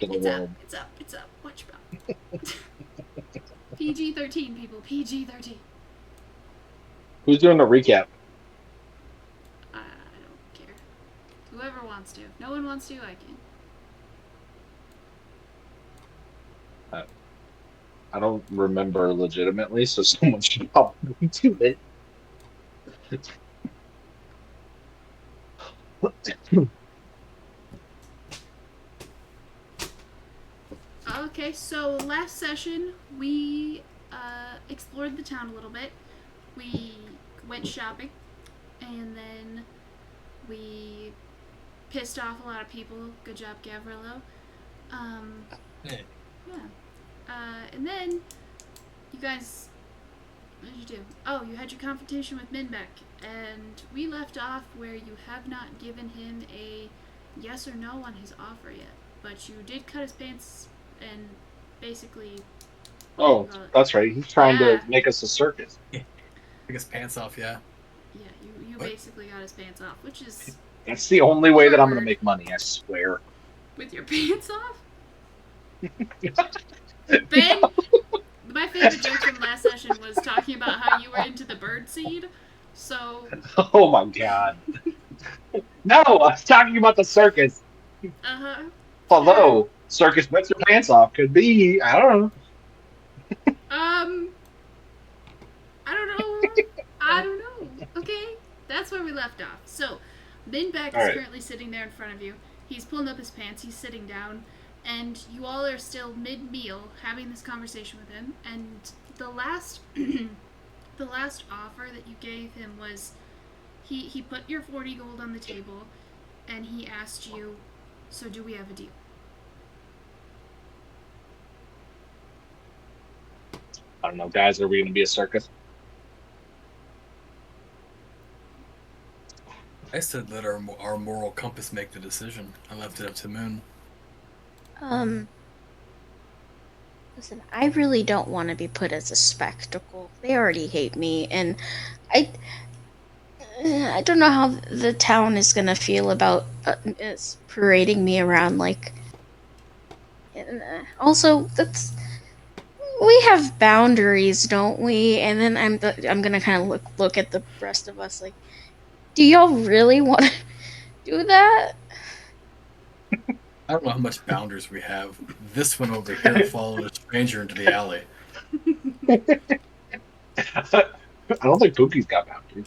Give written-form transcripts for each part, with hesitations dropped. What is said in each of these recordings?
to the It's world. up. It's up. It's up. Watch out. PG-13, people. PG-13. Who's doing the recap? I don't care. Whoever wants to. If no one wants to, I can. I don't remember legitimately, so someone should probably do it. Okay, so last session we explored the town a little bit. We went shopping, and then we pissed off a lot of people. Good job, Gavrillo. Hey. Yeah. And then you guys, what did you do? Oh, you had your confrontation with Minbeck, and we left off where you have not given him a yes or no on his offer yet, but you did cut his pants and basically. Oh, that's right. He's trying Yeah. to make us a circus. Take his pants off, yeah. Yeah, you basically got his pants off, which is That's the only way that I'm going to forward. make money, I swear. With your pants off? Ben, my favorite joke from last session was talking about how you were into the bird seed. So. Oh my god. No, I was talking about the circus. Uh-huh. Although, circus with your pants off could be, I don't know. I don't know. Okay, that's where we left off. So, Minbeck is currently sitting there in front of you. He's pulling up his pants. He's sitting down, and you all are still mid-meal having this conversation with him. And the last, the last offer that you gave him was, he put your 40 gold on the table, and he asked you, "So do we have a deal?" I don't know, guys. Are we going to be a circus? I said let our moral compass make the decision. I left it up to Moon. Listen, I really don't want to be put as a spectacle. They already hate me, and I don't know how the town is gonna feel about parading me around. Like, also, we have boundaries, don't we? And then I'm gonna kind of look at the rest of us like, do y'all really want to do that? I don't know how much boundaries we have. This one over here followed a stranger into the alley. I don't think Pookie's got boundaries.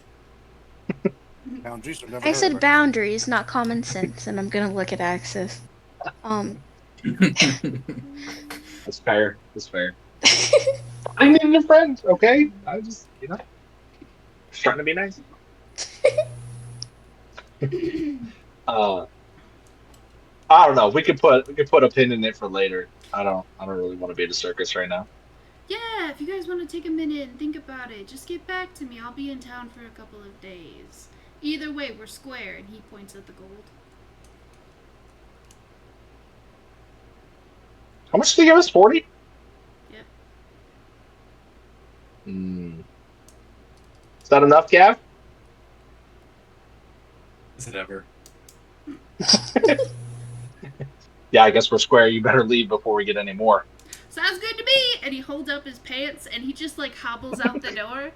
Boundaries are never. I said boundaries, not common sense, and I'm gonna look at Axis. That's fair. That's fair. I need a friend, okay? I just, just trying to be nice. I don't know. We could put a pin in it for later. I don't really want to be at a circus right now. Yeah, if you guys want to take a minute and think about it, just get back to me. I'll be in town for a couple of days. Either way, we're square, and he points at the gold. How much did he give us? 40? Yep. Is that enough, Gav? Is it ever? Yeah, I guess we're square. You better leave before we get any more. Sounds good to me! And he holds up his pants, and he just, hobbles out the door.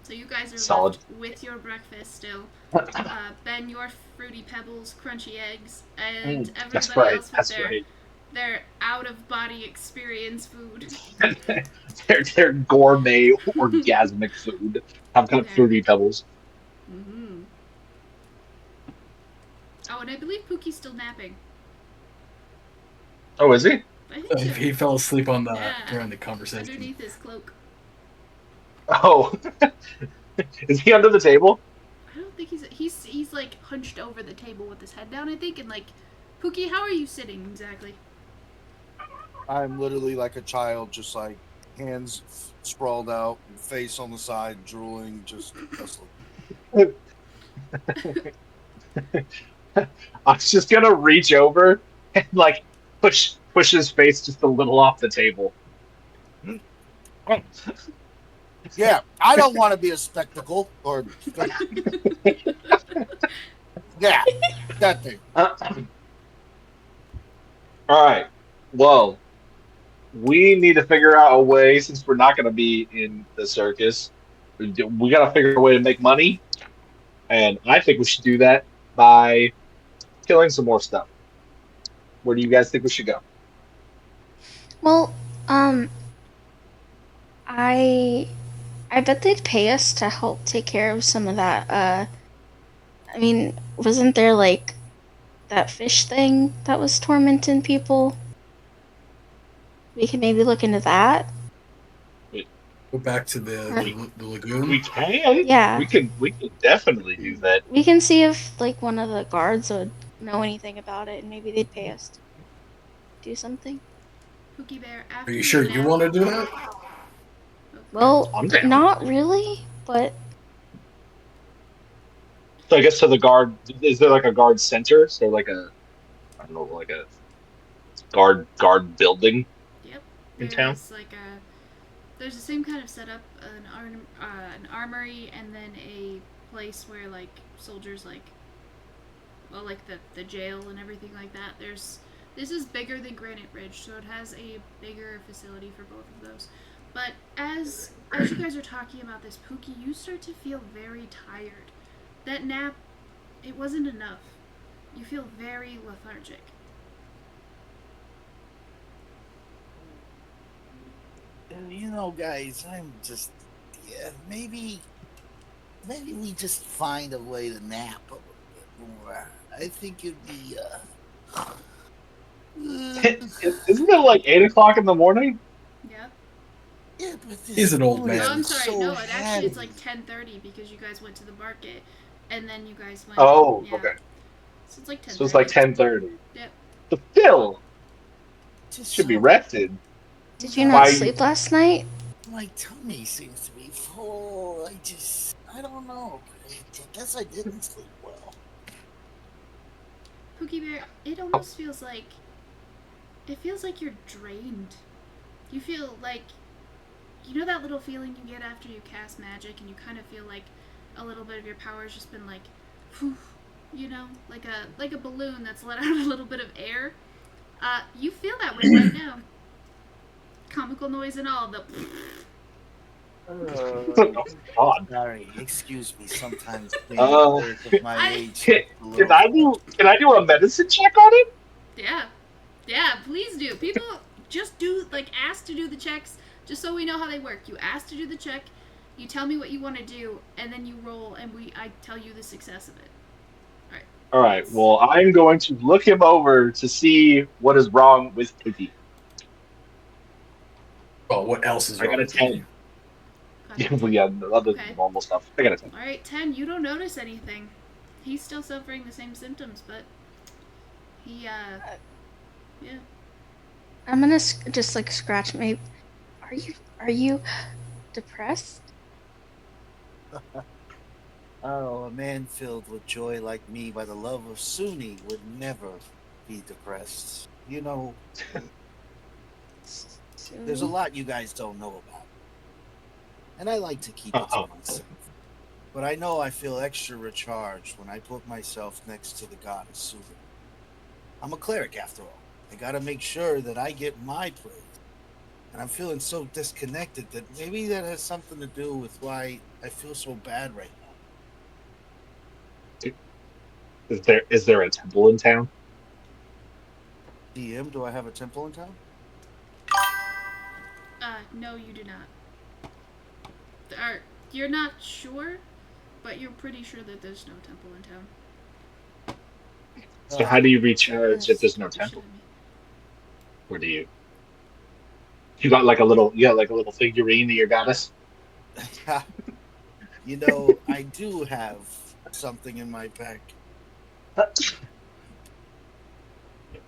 So you guys are solid. Left with your breakfast still. Ben, your fruity pebbles, crunchy eggs, and everybody else with their out-of-body experience food. They're gourmet, orgasmic food. I've got fruity pebbles. Mm-hmm. Oh, and I believe Pookie's still napping. Oh, is he? I think so. He fell asleep on during the conversation. Underneath his cloak. Oh. Is he under the table? I don't think he's hunched over the table with his head down, I think, and Pookie, how are you sitting exactly? I'm literally like a child, just hands sprawled out, face on the side, drooling, just hustling. I was just gonna reach over and push his face just a little off the table. Yeah, I don't want to be a spectacle or. Yeah, that thing. All right. Well, we need to figure out a way, since we're not going to be in the circus, we got to figure out a way to make money. And I think we should do that by killing some more stuff. Where do you guys think we should go? Well, um, I I bet they'd pay us to help take care of some of that. I mean, wasn't there like that fish thing that was tormenting people? We could maybe look into that. Go back to Or, the lagoon. We can. yeah, We can definitely do that. we can see if like one of the guards would know anything about it, and maybe they'd pay us to do something. Pookie Bear, Are after you sure you want to do that? Well, I'm down. not really, but So I guess to the guard, is there like a guard center? So like I don't know, like a guard building Yep. in town? There's the same kind of setup, an armory, and then a place where like soldiers like the jail and everything like that. This is bigger than Granite Ridge, so it has a bigger facility for both of those. But as you guys are talking about this, Pookie, you start to feel very tired. That nap, it wasn't enough. You feel very lethargic. You know, guys, I'm just, maybe we just find a way to nap a little bit more. I think it'd be, Isn't it like 8 o'clock in the morning? Yep. yeah, but this He's an old morning man. Oh, I'm is sorry. so No, actually it's heavy. like 10:30 because you guys went to the market, and then you guys went. Oh, yeah. okay. So it's like 10:30. So it's like 10:30. Yep. But still, Just should be so- rested. did you not Why- sleep last night? My tummy seems to be full. I don't know. I guess I didn't sleep well. Pookie Bear, it almost feels like you're drained. You feel like, you know that little feeling you get after you cast magic and you kind of feel like a little bit of your power has just been like, whew, you know, like a balloon that's let out a little bit of air. You feel that way right now. Comical noise and all, the Oh, God. Sorry, excuse me. Sometimes being Uh, of my age. Can, a little- can I do a medicine check on it? Yeah, please do. People just do, ask to do the checks, just so we know how they work. You ask to do the check, you tell me what you want to do, and then you roll, and I tell you the success of it. All right. Well, I'm going to look him over to see what is wrong with Pookie. Well, what else is I wrong? got a with 10. you? Yeah, well, yeah, other Okay. than normal stuff. I got a 10. Alright, 10, you don't notice anything. He's still suffering the same symptoms, but he, yeah. I'm gonna just like scratch my. Are you depressed? Oh, a man filled with joy like me by the love of Sunni would never be depressed. You know, there's a lot you guys don't know about. And I like to keep it to myself. But I know I feel extra recharged when I put myself next to the goddess Sunni. I'm a cleric after all. I gotta make sure that I get my praise. And I'm feeling so disconnected that maybe that has something to do with why I feel so bad right now. Is there a temple in town? DM, do I have a temple in town? No, you do not. You're not sure, but you're pretty sure that there's no temple in town. So how do you recharge if there's no You temple? shouldn't be. Where do you? You got like a little figurine of your goddess? You know, I do have something in my pack.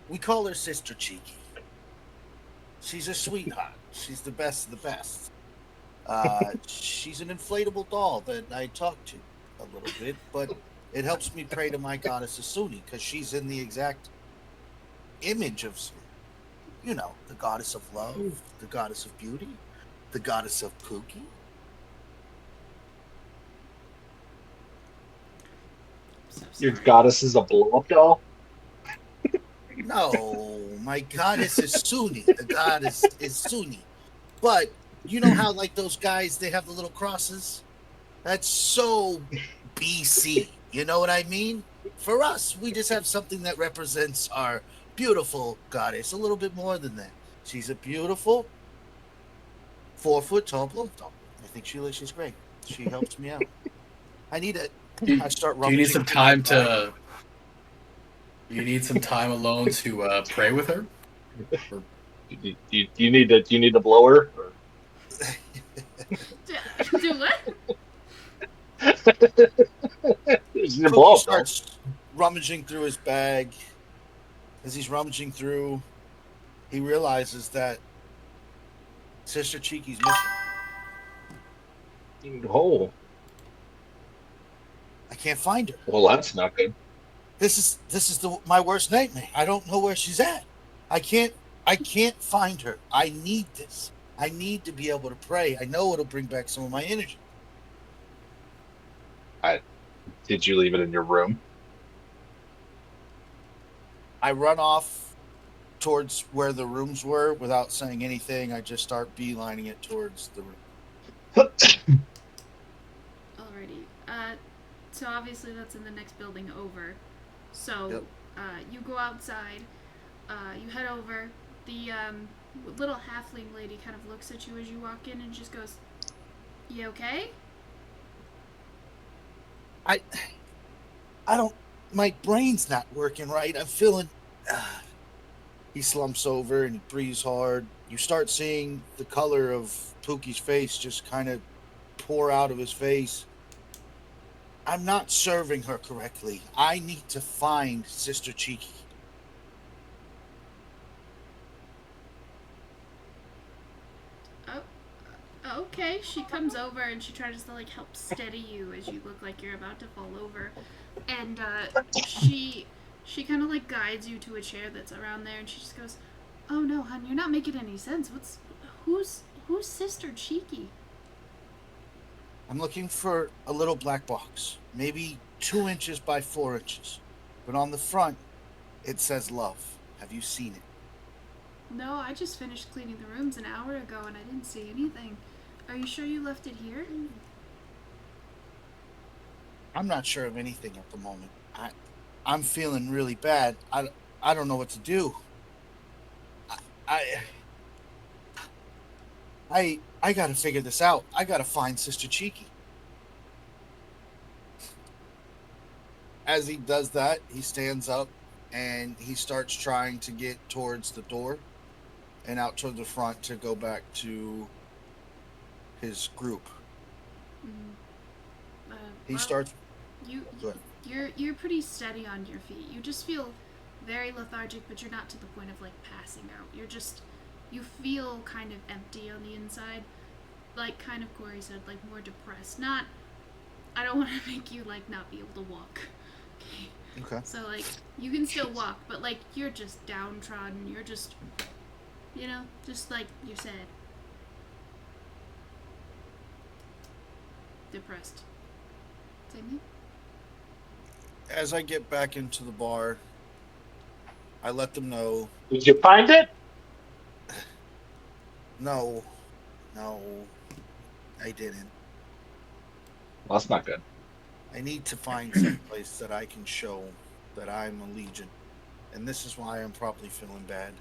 We call her Sister Cheeky. She's a sweetheart. She's the best of the best. She's an inflatable doll that I talk to a little bit, but it helps me pray to my goddess Asuni because she's in the exact image of Sunni. You know, the goddess of love, the goddess of beauty, the goddess of Pookie. so Your sorry. goddess is a blow-up doll? No, my goddess is Sunni. The goddess is Sunni. But you know how like those guys they have the little crosses? That's so BC. You know what I mean? For us, we just have something that represents our beautiful goddess a little bit more than that. She's a beautiful 4-foot tall blow doll. I think she's great. She helps me out. I need a. I start Do you need rummaging some through my time bag. to? You need some time alone to pray with her. Do you need to blow her? Or... Do what? She's a Pookie blow-up doll. starts rummaging through his bag. As he's rummaging through, he realizes that Sister Cheeky's missing. Oh, I can't find her. well, that's not good. This is my worst nightmare. I don't know where she's at. I can't find her. I need this. I need to be able to pray. I know it'll bring back some of my energy. Did you leave it in your room? I run off towards where the rooms were without saying anything. I just start beelining it towards the room. Alrighty. So obviously that's in the next building over. So, Yep. You go outside. You head over. The little halfling lady kind of looks at you as you walk in and just goes, "You okay?" I don't. My brain's not working right. I'm feeling. He slumps over and he breathes hard. You start seeing the color of Pookie's face just kind of pour out of his face. I'm not serving her correctly. I need to find Sister Cheeky. Okay, she comes over and she tries to like help steady you as you look like you're about to fall over, and she kind of like guides you to a chair that's around there, and she just goes, "Oh no, hon, you're not making any sense. Who's Sister Cheeky?" I'm looking for a little black box, maybe 2 inches by 4 inches, but on the front it says love. Have you seen it? No, I just finished cleaning the rooms an hour ago and I didn't see anything. Are you sure you left it here? I'm not sure of anything at the moment. I'm feeling really bad. I don't know what to do. I gotta figure this out. I gotta find Sister Cheeky. As he does that, he stands up and he starts trying to get towards the door and out toward the front to go back to his group. He starts. You're pretty steady on your feet. You just feel very lethargic, but you're not to the point of like passing out. You feel kind of empty on the inside, like kind of Corey said, like more depressed. Not, I don't want to make you like not be able to walk. Okay. So like you can still walk, but like you're just downtrodden. You're just, just like you're sad, depressed. Same thing. As I get back into the bar, I let them know. Did you find it? No, I didn't. Well, that's not good. I need to find some place that I can show that I'm a legion. And this is why I'm probably feeling bad.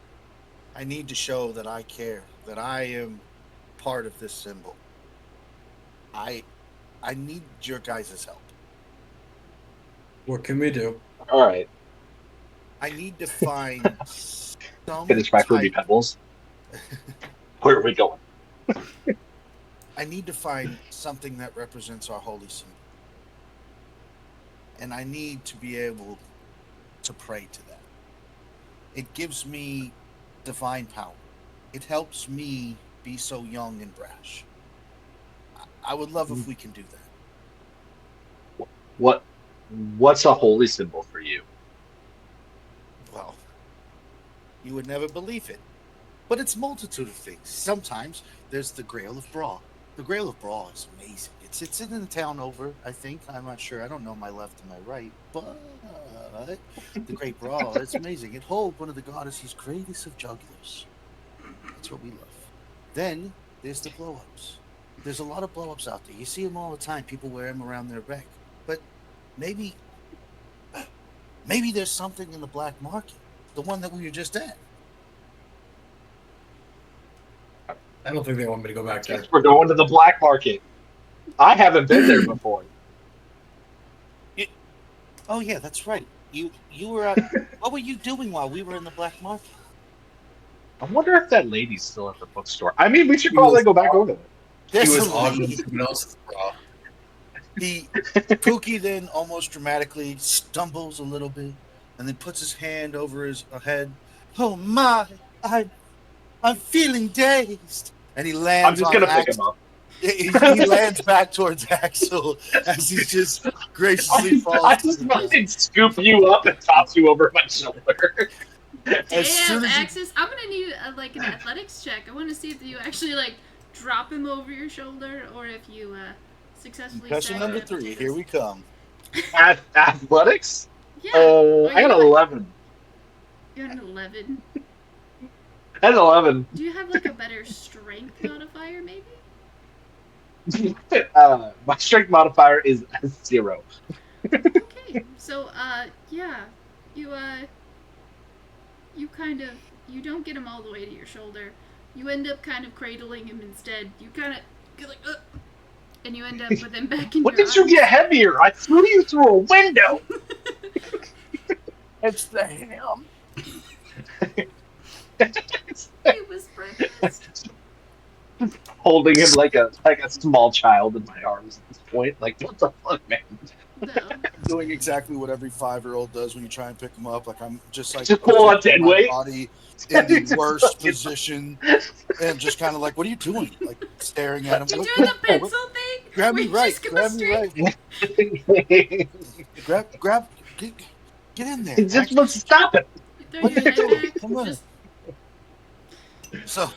I need to show that I care, that I am part of this symbol. I need your guys' help. What can we do? All right. I need to find some Finish my Fruity type. Pebbles. Where are we going? I need to find something that represents our holy symbol. And I need to be able to pray to that. It gives me divine power. It helps me be so young and brash. I would love if we can do that. What's a holy symbol for you? Well, you would never believe it. But it's a multitude of things. Sometimes there's the Grail of Brawl, The Grail of Brawl is amazing. It's in the town over, I think. I'm not sure. I don't know my left and my right, but the Great Brawl, it's amazing. It holds one of the goddesses' greatest of jugglers. That's what we love. Then there's the blow-ups. There's a lot of blow-ups out there. You see them all the time. People wear them around their neck. But maybe there's something in the black market, the one that we were just at. I don't think they want me to go back there. We're going to the black market. I haven't been there before. Oh yeah, that's right. You were. What were you doing while we were in the black market? I wonder if that lady's still at the bookstore. I mean, we should probably go back over there. He was a ogling lady. someone else's bra. Pookie then almost dramatically stumbles a little bit, and then puts his hand over his head. Oh my! I'm feeling dazed. And he lands. I'm just gonna pick him up. He lands back towards Axel as he just graciously falls. I just fucking scoop you up and toss you over my shoulder. Damn, Axis, I'm gonna need like an athletics check. I want to see if you actually like drop him over your shoulder or if you successfully. Question number 3. Here we come. Athletics? Yeah. I got an 11. You got an 11. I had an 11. Do you have like a better strength modifier, maybe? My strength modifier is 0. Okay, so yeah, you kind of don't get him all the way to your shoulder. You end up kind of cradling him instead. You kind of get like, and you end up with him back in What your did you get heavier? I threw you through a window. It's the ham. It was breakfast. Holding him like a small child in my arms at this point. Like, what the fuck, man? No. Doing exactly what every 5-year-old does when you try and pick him up. Like I'm just like Just pull on dead my weight. body in the worst position, and just kind of like, what are you doing? Like staring at him. You What- doing the what- pencil thing? Grab Where me you right. just go Grab me straight- right. Grab. Get in there. He just wants to stop it. You throw What your are you head doing? back, Come on. just- So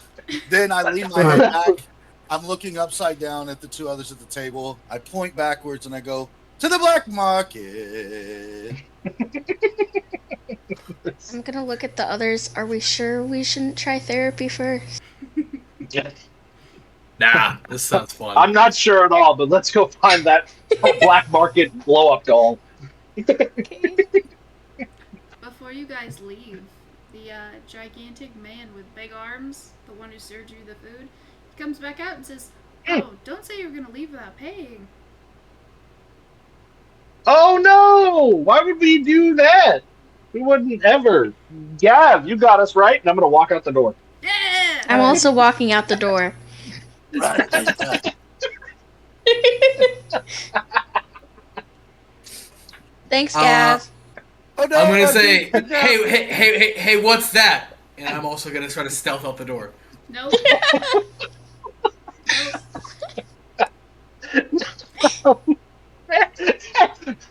then I lean my head back. I'm looking upside down at the 2 others at the table. I point backwards and I go, to the black market. I'm gonna look at the others. Are we sure we shouldn't try therapy first? Nah, this sounds fun. I'm not sure at all, but let's go find that black market blow-up doll. Okay. Before you guys leave, the gigantic man with big arms, the one who served you the food, he comes back out and says, "Oh, don't say you're gonna leave without paying." Oh no! Why would we do that? We wouldn't ever. Gav, you got us right, and I'm gonna walk out the door. Yeah. I'm also walking out the door. Thanks, Gav. Oh, no, I'm gonna no, say, dude, no. hey, what's that? And I'm also gonna try to stealth out the door. Nope.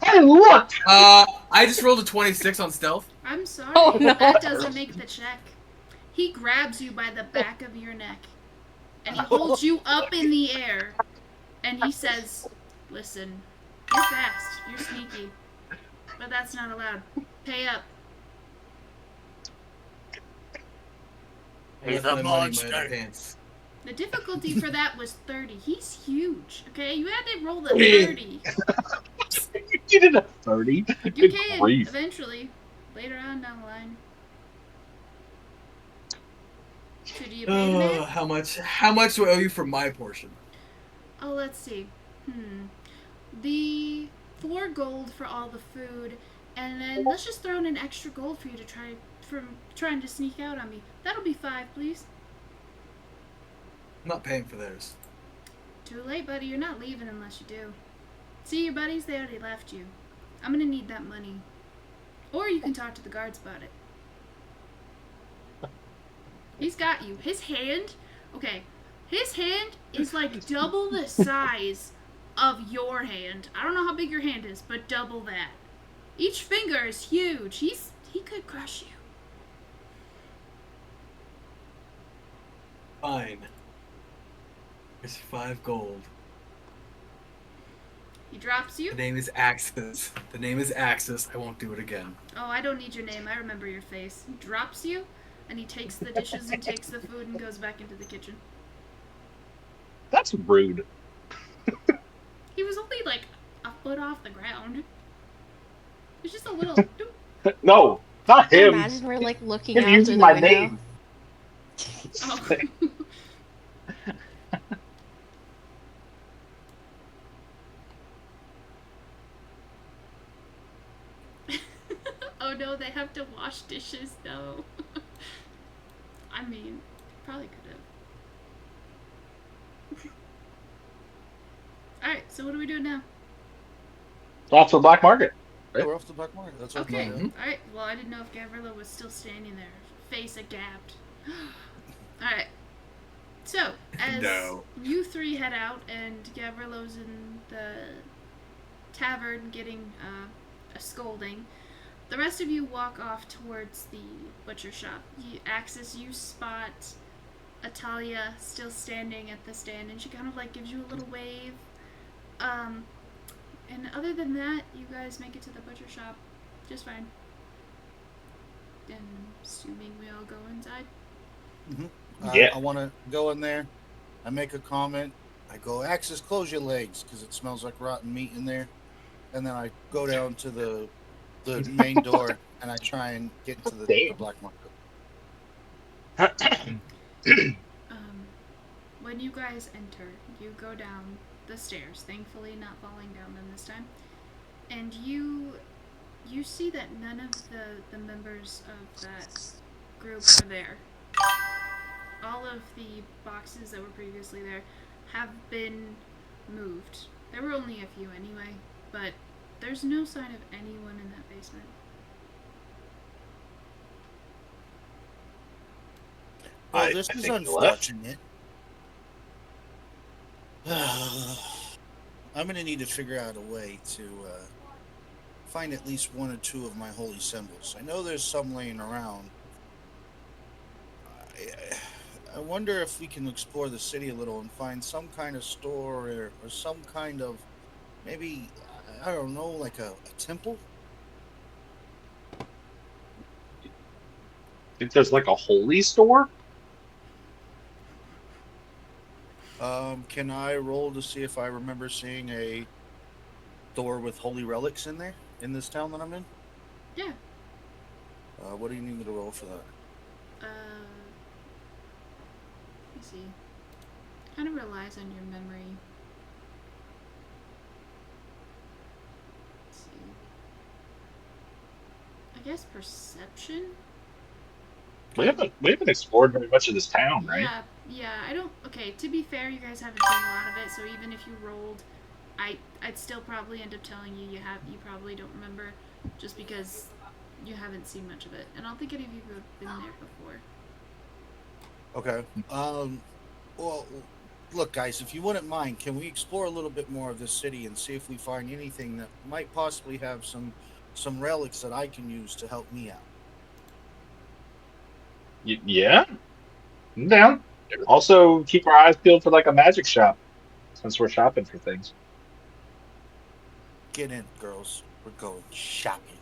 Hey, look! I just rolled a 26 on stealth. I'm sorry, Oh, no. that doesn't make the check. He grabs you by the back of your neck, and he holds you up in the air, and he says, "Listen, you're fast, you're sneaky, but that's not allowed. Pay up." He's I a left my money in my monster. underpants. The difficulty for that was 30. He's huge, okay? You had to roll the 30. You did a 30. You Good can, grief. eventually, later on down the line. So do you pay the man? How much do I owe you for my portion? Oh, let's see. The 4 gold for all the food, and then let's just throw in an extra gold for you to trying to sneak out on me. That'll be 5, please. I'm not paying for theirs. Too late, buddy. You're not leaving unless you do. See your buddies? They already left you. I'm gonna need that money. Or you can talk to the guards about it. He's got you. His hand, okay, his hand is like double the size of your hand. I don't know how big your hand is, but double that. Each finger is huge. He could crush you. Fine. It's 5 gold. He drops you. The name is Axis. The name is Axis. I won't do it again. Oh, I don't need your name. I remember your face. He drops you, and he takes the dishes and takes the food and goes back into the kitchen. That's rude. He was only like a foot off the ground. It was just a little. No, not I him. imagine we're like looking Him out using through the my window. name. Oh. Oh no, they have to wash dishes. No. I mean, probably could have. Alright, so what are we doing now? Off to the black market. Yeah, we're off the black market. That's what Okay. we're doing. Alright, well, I didn't know if Gavrilo was still standing there, face agapped. Alright. So, as you three head out and Gavrilo's in the tavern getting a scolding, the rest of you walk off towards the butcher shop. Axis, you spot Atalia still standing at the stand, and she kind of like gives you a little wave. And other than that, you guys make it to the butcher shop just fine. And assuming we all go inside. Mm-hmm. Yeah. I want to go in there. I make a comment. I go, Axis, close your legs, because it smells like rotten meat in there. And then I go down to the main door, and I try and get into the black market. When you guys enter, you go down the stairs, thankfully not falling down them this time, and you see that none of the members of that group are there. All of the boxes that were previously there have been moved. There were only a few anyway, but there's no sign of anyone in that basement. Well, this is unfortunate. I'm going to need to figure out a way to find at least one or two of my holy symbols. I know there's some laying around. I wonder if we can explore the city a little and find some kind of store or some kind of, maybe, I don't know, like a temple? Think there's like a holy store? Can I roll to see if I remember seeing a door with holy relics in there, in this town that I'm in? Yeah. What do you need me to roll for that? Let's see. Kind of relies on your memory. Let's see. I guess perception? We haven't explored very much of this town, right? Yeah, I don't... Okay, to be fair, you guys haven't seen a lot of it, so even if you rolled, I'd still probably end up telling you you probably don't remember, just because you haven't seen much of it. And I don't think any of you have been there before. Okay. Well, look, guys, if you wouldn't mind, can we explore a little bit more of this city and see if we find anything that might possibly have some relics that I can use to help me out? Yeah. I'm down. Also, keep our eyes peeled for like a magic shop, since we're shopping for things. Get in, girls. We're going shopping.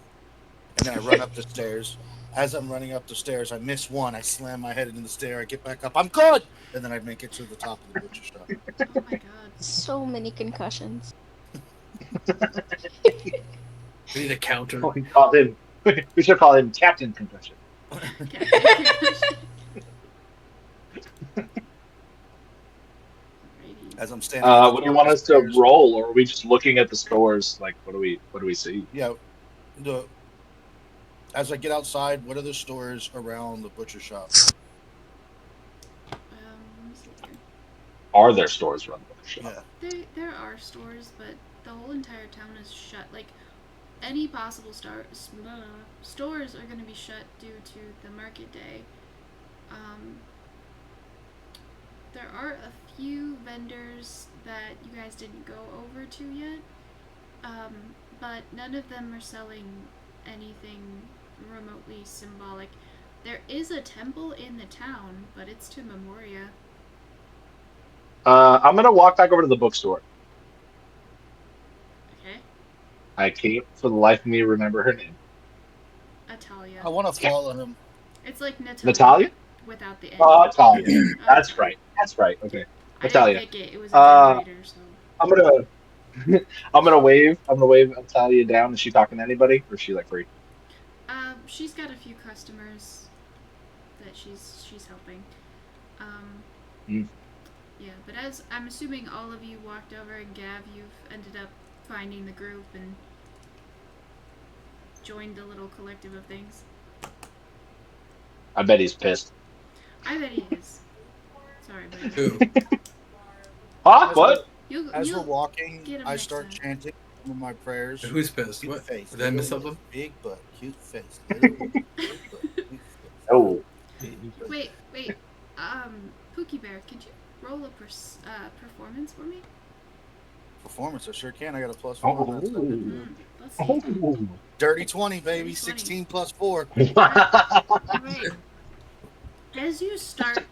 And then I run up the stairs. As I'm running up the stairs, I miss one. I slam my head into the stair. I get back up. I'm good! And then I make it to the top of the butcher shop. Oh my god. So many concussions. We need a counter. Oh, we call him. We should call him Captain Concussion. As I'm standing. What do you want us to roll, or are we just looking at the stores? Like, what do we see? Yeah. As I get outside, what are the stores around the butcher shop? Let me see here. Are there stores around the shop? Yeah. There are stores, but the whole entire town is shut. Like, any possible stores are going to be shut due to the market day. There are a few vendors that you guys didn't go over to yet, but none of them are selling anything remotely symbolic. There is a temple in the town, but it's to Memorium. I'm gonna walk back over to the bookstore. Okay. I can't for the life of me remember her name. Atalia. I want to follow him. It's like Natalia, Natalia? but without the N. Natalia. That's Okay. right. That's right. Okay. I didn't Natalia. pick it. It was a Uh, generator, so. I'm gonna I'm gonna wave. I'm gonna wave Natalia down. Is she talking to anybody, or is she like free? She's got a few customers that she's helping. Um, Mm. yeah, but as I'm assuming all of you walked over, and Gav, you've ended up finding the group and joined the little collective of things. I bet he's pissed. I bet he is. Sorry, buddy. Who? Huh? As What? As we're walking, get him I next start time. chanting some of my prayers. Who's pissed? Cute What? face, Did I miss little something? waist, big butt, cute face, little waist, big butt, cute face. Oh. Wait. Pookie Bear, could you roll a performance for me? Performance, I sure can. I got a +1. Oh. Let's see. Dirty 20, baby. Dirty 20. 16 plus 4. Alright. As you start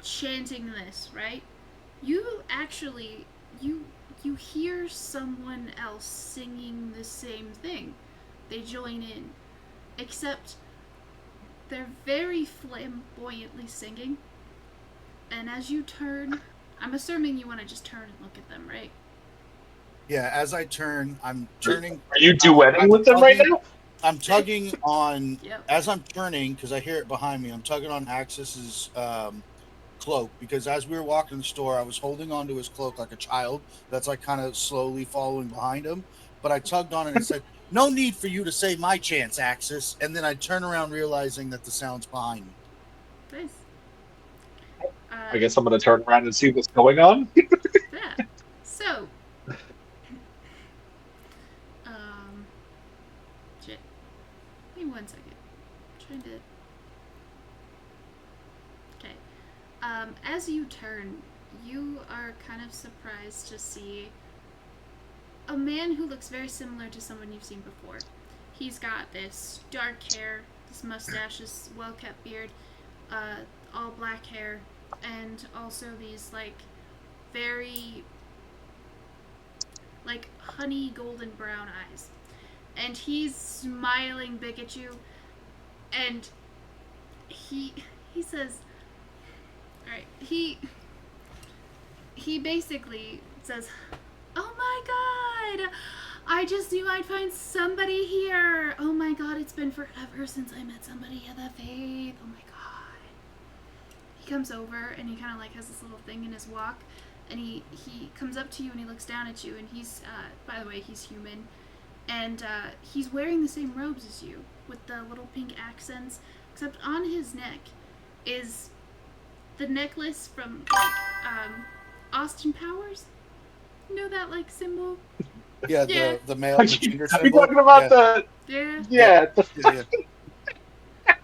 chanting this, right? You actually you hear someone else singing the same thing. They join in. Except they're very flamboyantly singing. And as you turn, I'm assuming you want to just turn and look at them, right? Yeah, as I turn, I'm turning. Are you duetting with them right now? I'm tugging on, Yep. as I'm turning, because I hear it behind me, I'm tugging on Axis's cloak, because as we were walking in the store, I was holding onto his cloak like a child that's like kind of slowly following behind him. But I tugged on it and said, "No need for you to say my chance, Axis." And then I turn around realizing that the sound's behind me. Nice. I guess I'm gonna turn around and see what's going on. Yeah. So. Shit. Give me 1 second. I'm trying to. Okay. As you turn, you are kind of surprised to see a man who looks very similar to someone you've seen before. He's got this dark hair, this mustache, this well-kept beard, all black hair, and also these, like, very, like, honey golden brown eyes. And he's smiling big at you, and he says, alright, he basically says, "Oh my god! I just knew I'd find somebody here! Oh my god, it's been forever since I met somebody of the faith! Oh my god." He comes over and he kind of like has this little thing in his walk, and he comes up to you and he looks down at you, and he's, by the way, he's human, and he's wearing the same robes as you, with the little pink accents, except on his neck is the necklace from, like, Austin Powers. You know that, like, symbol? Yeah, Yeah. the male Are finger you symbol. talking about Yeah. the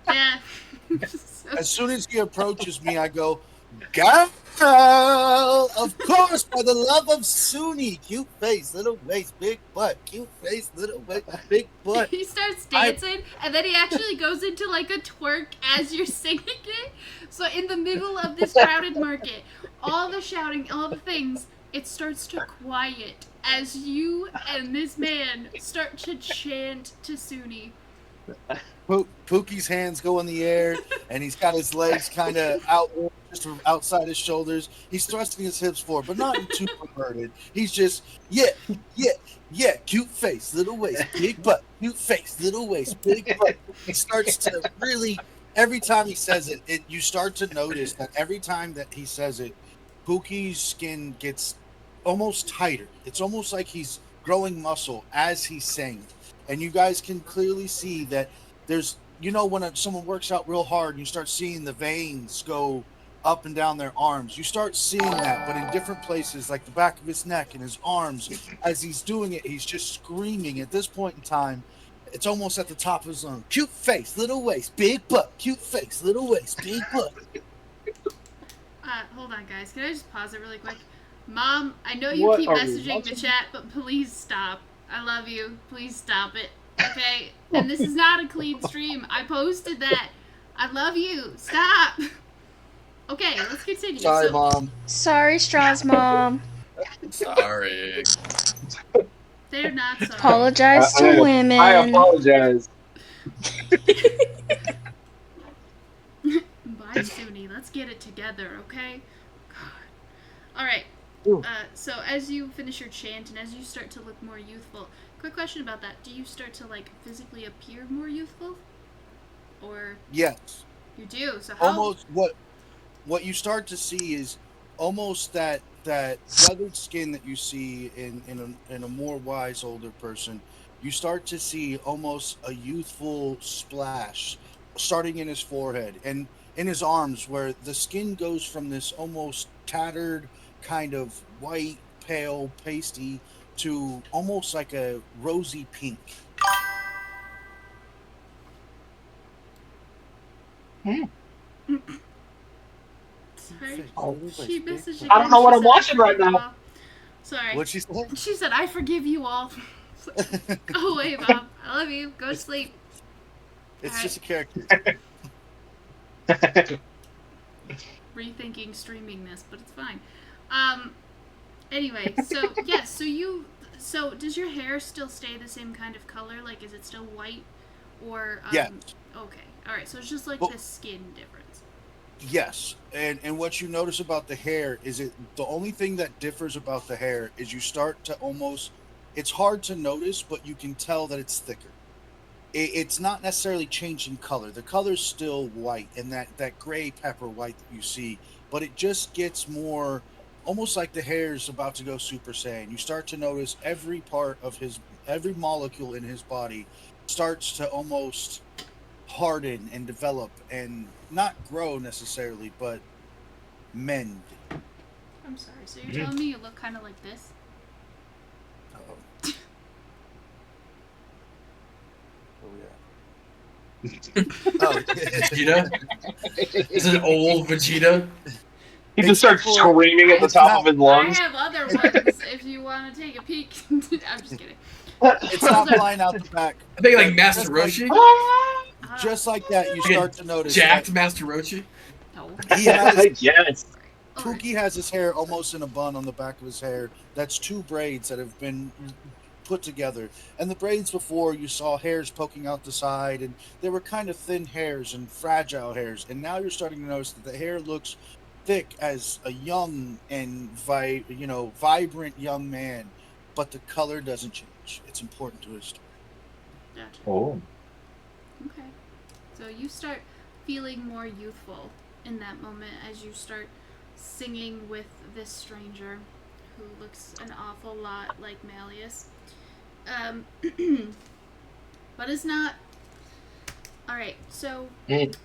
Yeah. So, As soon as he approaches me, I go, "Girl, of course, by the love of Suni, cute face, little waist, big butt, cute face, little waist, big butt." he starts dancing, and then he actually goes into, like, a twerk as you're singing it. So in the middle of this crowded market, all the shouting, all the things, it starts to quiet as you and this man start to chant to Suni. Pookie's hands go in the air, and he's got his legs kind of out, just outside his shoulders. He's thrusting his hips forward, but not too perverted. He's just, yeah, cute face, little waist, big butt, cute face, little waist, big butt. He starts to really, every time he says it, you start to notice that every time that he says it, Pookie's skin gets almost tighter. It's almost like he's growing muscle as he's saying it. And you guys can clearly see that there's, when someone works out real hard and you start seeing the veins go up and down their arms, you start seeing that, but in different places, like the back of his neck and his arms. As he's doing it, he's just screaming. At this point in time, it's almost at the top of his lungs. Cute face, little waist, big butt. Cute face, little waist, big butt. Hold on, guys. Can I just pause it really quick? Mom, I know you What keep are we messaging the watching? chat, but please stop. I love you. Please stop it. Okay? And this is not a clean stream. I posted that. I love you. Stop. Okay, let's continue. Sorry, Mom. Sorry, Straw's mom. Sorry. They're not sorry. Apologize to I women. apologize. Bye, Suni. Let's get it together, okay? God. All right. So as you finish your chant and as you start to look more youthful, quick question about that: do you start to like physically appear more youthful, or Yes. you do? So how? Almost what you start to see is almost that weathered skin that you see in a more wise older person. You start to see almost a youthful splash starting in his forehead and in his arms, where the skin goes from this almost tattered kind of white, pale, pasty to almost like a rosy pink. Sorry, Oh, she messaged again. I don't know what She I'm said, "I watching right forgive you now. all." Sorry. What'd she say? She said, "I forgive you all." Go away, Mom. I love you. Go to sleep. It's All just a character. Rethinking streaming this, but it's fine. Anyway, so yes, so does your hair still stay the same kind of color? Like, is it still white, or Yes. Okay, all right. So it's just like Well- the skin difference. Yes, and what you notice about the hair is the only thing that differs about the hair is you start to almost, it's hard to notice, but you can tell that it's thicker. It's not necessarily changing color. The color's still white and that gray pepper white that you see, but it just gets more, almost like the hair's about to go Super Saiyan. You start to notice every molecule in his body starts to almost harden and develop and not grow necessarily, but mend. I'm sorry. So you're telling me you look kind of like this? Uh-oh. Oh, Vegeta? Is it old Vegeta? He just starts screaming at the top of his I lungs. have other ones if you want to take a peek. I'm just kidding. it's not flying out the back. I think like Master Roshi. Just like that, you Like a start to notice jacked that Master Roshi. No. he has Yes. Pookie has his hair almost in a bun on the back of his hair. That's two braids that have been put together. And the braids before, you saw hairs poking out the side, and they were kind of thin hairs and fragile hairs. And now you're starting to notice that the hair looks thick as a young and vibrant young man, but the color doesn't change. It's important to his story. Gotcha. Oh. Okay. So you start feeling more youthful in that moment as you start singing with this stranger who looks an awful lot like Malleus. But it's not. Alright, so the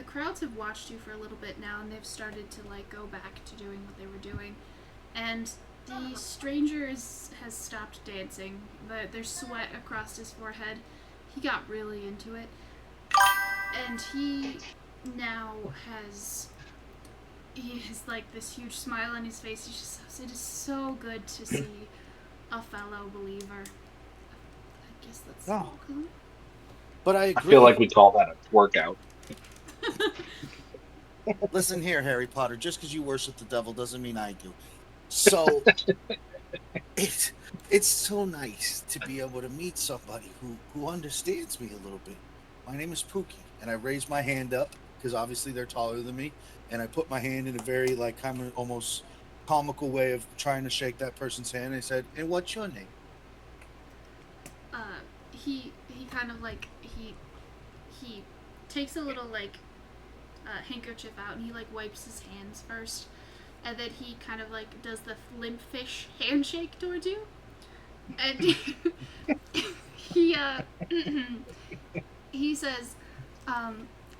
crowds have watched you for a little bit now, and they've started to like go back to doing what they were doing. And the stranger has stopped dancing. There's sweat across his forehead. He got really into it. And he now has like this huge smile on his face. He just says, "It is so good to see a fellow believer." I guess that's welcome. But I I agree. feel like we call that a workout. Listen here, Harry Potter. Just because you worship the devil doesn't mean I do. So it's so nice to be able to meet somebody who understands me a little bit. My name is Pookie, and I raise my hand up because obviously they're taller than me, and I put my hand in a very like kind of almost comical way of trying to shake that person's hand. And I said, "And what's your name?" He kind of like he takes a little like handkerchief out and he like wipes his hands first, and then he kind of like does the limp fish handshake towards you, and he says,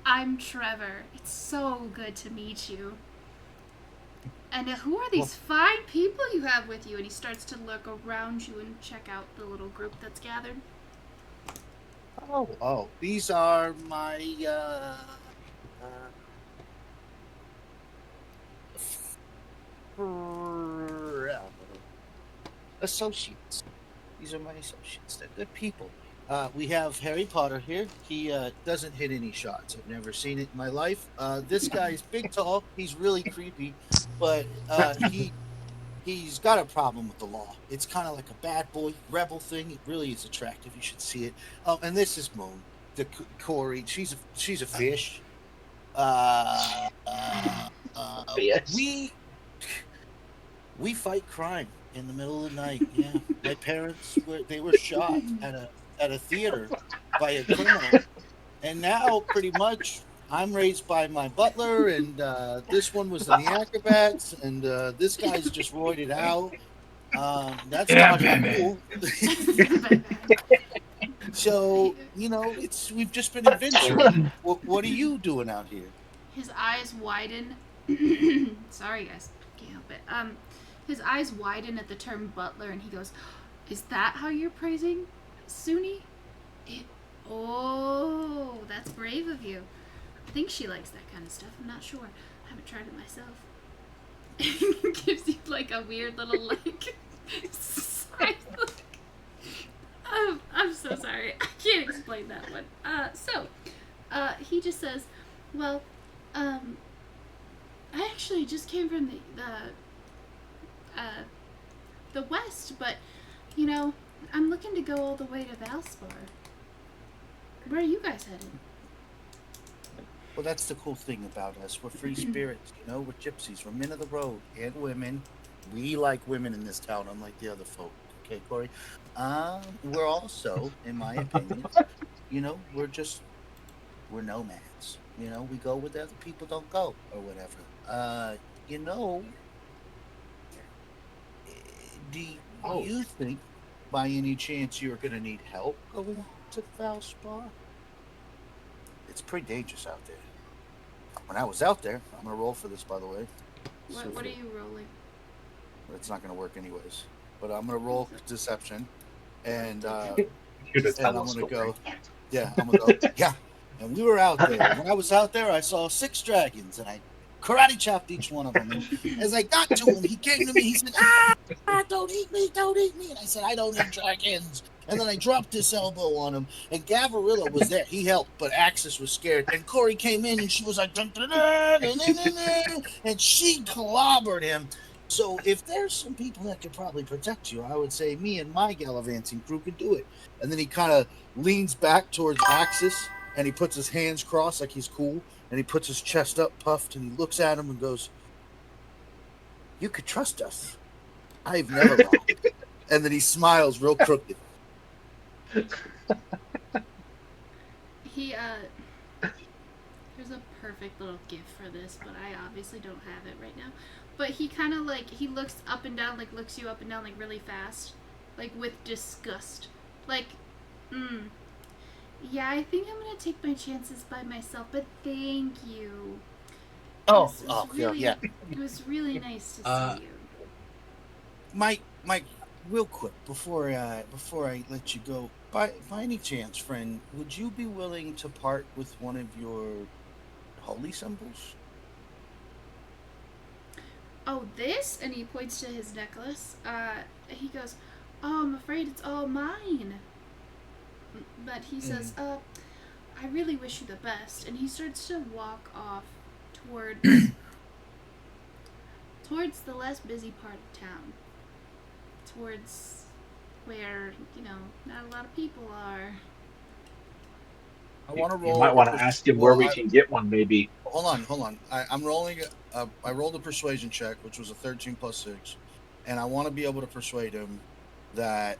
"I'm Trevor. It's so good to meet you. And who are these fine people you have with you?" And he starts to look around you and check out the little group that's gathered. Oh, these are my associates. These are my associates. They're good people. We have Harry Potter here. He doesn't hit any shots. I've never seen it in my life. This guy's big, tall. He's really creepy, but he's got a problem with the law. It's kind of like a bad boy rebel thing. It really is attractive. You should see it. Oh, and this is Moon, the Corey. She's a fish. Uh, uh, uh, Yes. we fight crime in the middle of the night. Yeah, my parents were shot at a theater by a criminal, and now pretty much I'm raised by my butler, and this one was in the acrobats, and this guy's just roided out. That's Yeah, not Batman. cool. So we've just been adventuring. What are you doing out here? His eyes widen. Sorry, guys, can't help it. His eyes widen at the term butler, and he goes, "Is that how you're praising Suni? Oh, that's brave of you. I think she likes that kind of stuff. I'm not sure. I haven't tried it myself." Gives you like a weird little like side look. I'm so sorry. I can't explain that one. He just says, "Well, I actually just came from the west, but I'm looking to go all the way to Valspar. Where are you guys headed?" Well, that's the cool thing about us. We're free spirits, we're gypsies. We're men of the road and women. We like women in this town, unlike the other folk. Okay, Corey? We're also, in my opinion, we're nomads. We go where the other people don't go, or whatever. Do you think, by any chance, you're going to need help going to Valspar? It's pretty dangerous out there. When I was out there, I'm going to roll for this, by the way. What are you rolling? It's not going to work anyways. But I'm going to roll deception. And, You're and I'm going to go, I'm going to go, yeah. And we were out there. When I was out there, I saw 6 dragons, and I karate chopped each one of them. And as I got to him, he came to me. He said, don't eat me, don't eat me. And I said, I don't eat dragons. And then I dropped this elbow on him. And Gavrilla was there. He helped, but Axis was scared. And Corey came in, and she was like, dun, dun, dun, dun, dun, dun, dun, and she clobbered him. So if there's some people that could probably protect you, I would say me and my gallivanting crew could do it. And then he kind of leans back towards Axis, and he puts his hands crossed like he's cool, and he puts his chest up puffed, and he looks at him and goes, "You could trust us. I've never lied." And then he smiles real crooked. He there's a perfect little gift for this, but I obviously don't have it right now. But he kind of he looks up and down, looks you up and down really fast, with disgust. Yeah, I think I'm gonna take my chances by myself, but thank you. Yeah. It was really nice to see you. Mike, real quick before I let you go, by any chance, friend, would you be willing to part with one of your holy symbols? Oh, this? And he points to his necklace. He goes, "Oh, I'm afraid it's all mine." But he says, "I really wish you the best." And he starts to walk off towards the less busy part of town. Towards where, not a lot of people are. I want to roll. You might want to ask him where we can get one, maybe. Hold on. I'm rolling. I rolled a persuasion check, which was a 13 plus 6, and I want to be able to persuade him that.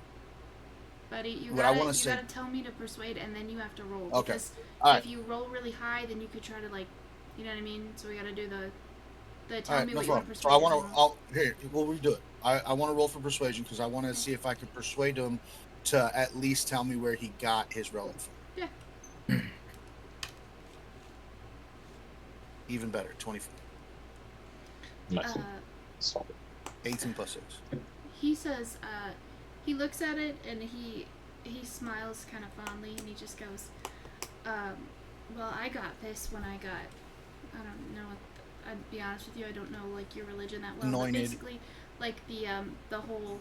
Buddy, you gotta tell me to persuade, and then you have to roll. Okay. Because if you roll really high, then you could try to you know what I mean. So we gotta do the tell me what you want to persuade. So I want to. Here, we'll redo it. I want to roll for persuasion because I want to see if I can persuade him to at least tell me where he got his relic from. Yeah. Even better, 24. Nice. 18 plus 6. He says, he looks at it and he smiles kind of fondly and he just goes, well, I got this when I don't know, I'd be honest with you, I don't know your religion that well, Anointed. but basically the whole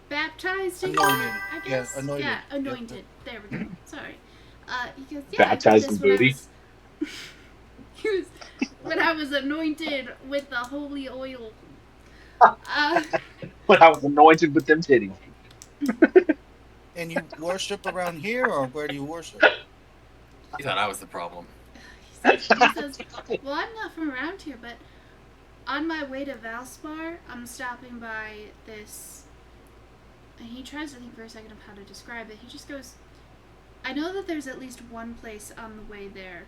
baptized again, Anointed. I Yeah, guess. anointed. Yeah, Yep. anointed. There we go. Sorry. He goes, yeah, I did Baptized this in when I booty. was. He was when I was anointed with the holy oil. Uh, When I was anointed with them titties. And you worship around here, or where do you worship? He thought I was the problem. he says, well, I'm not from around here, but on my way to Valspar, I'm stopping by this. And he tries to think for a second of how to describe it. He just goes, I know that there's at least one place on the way there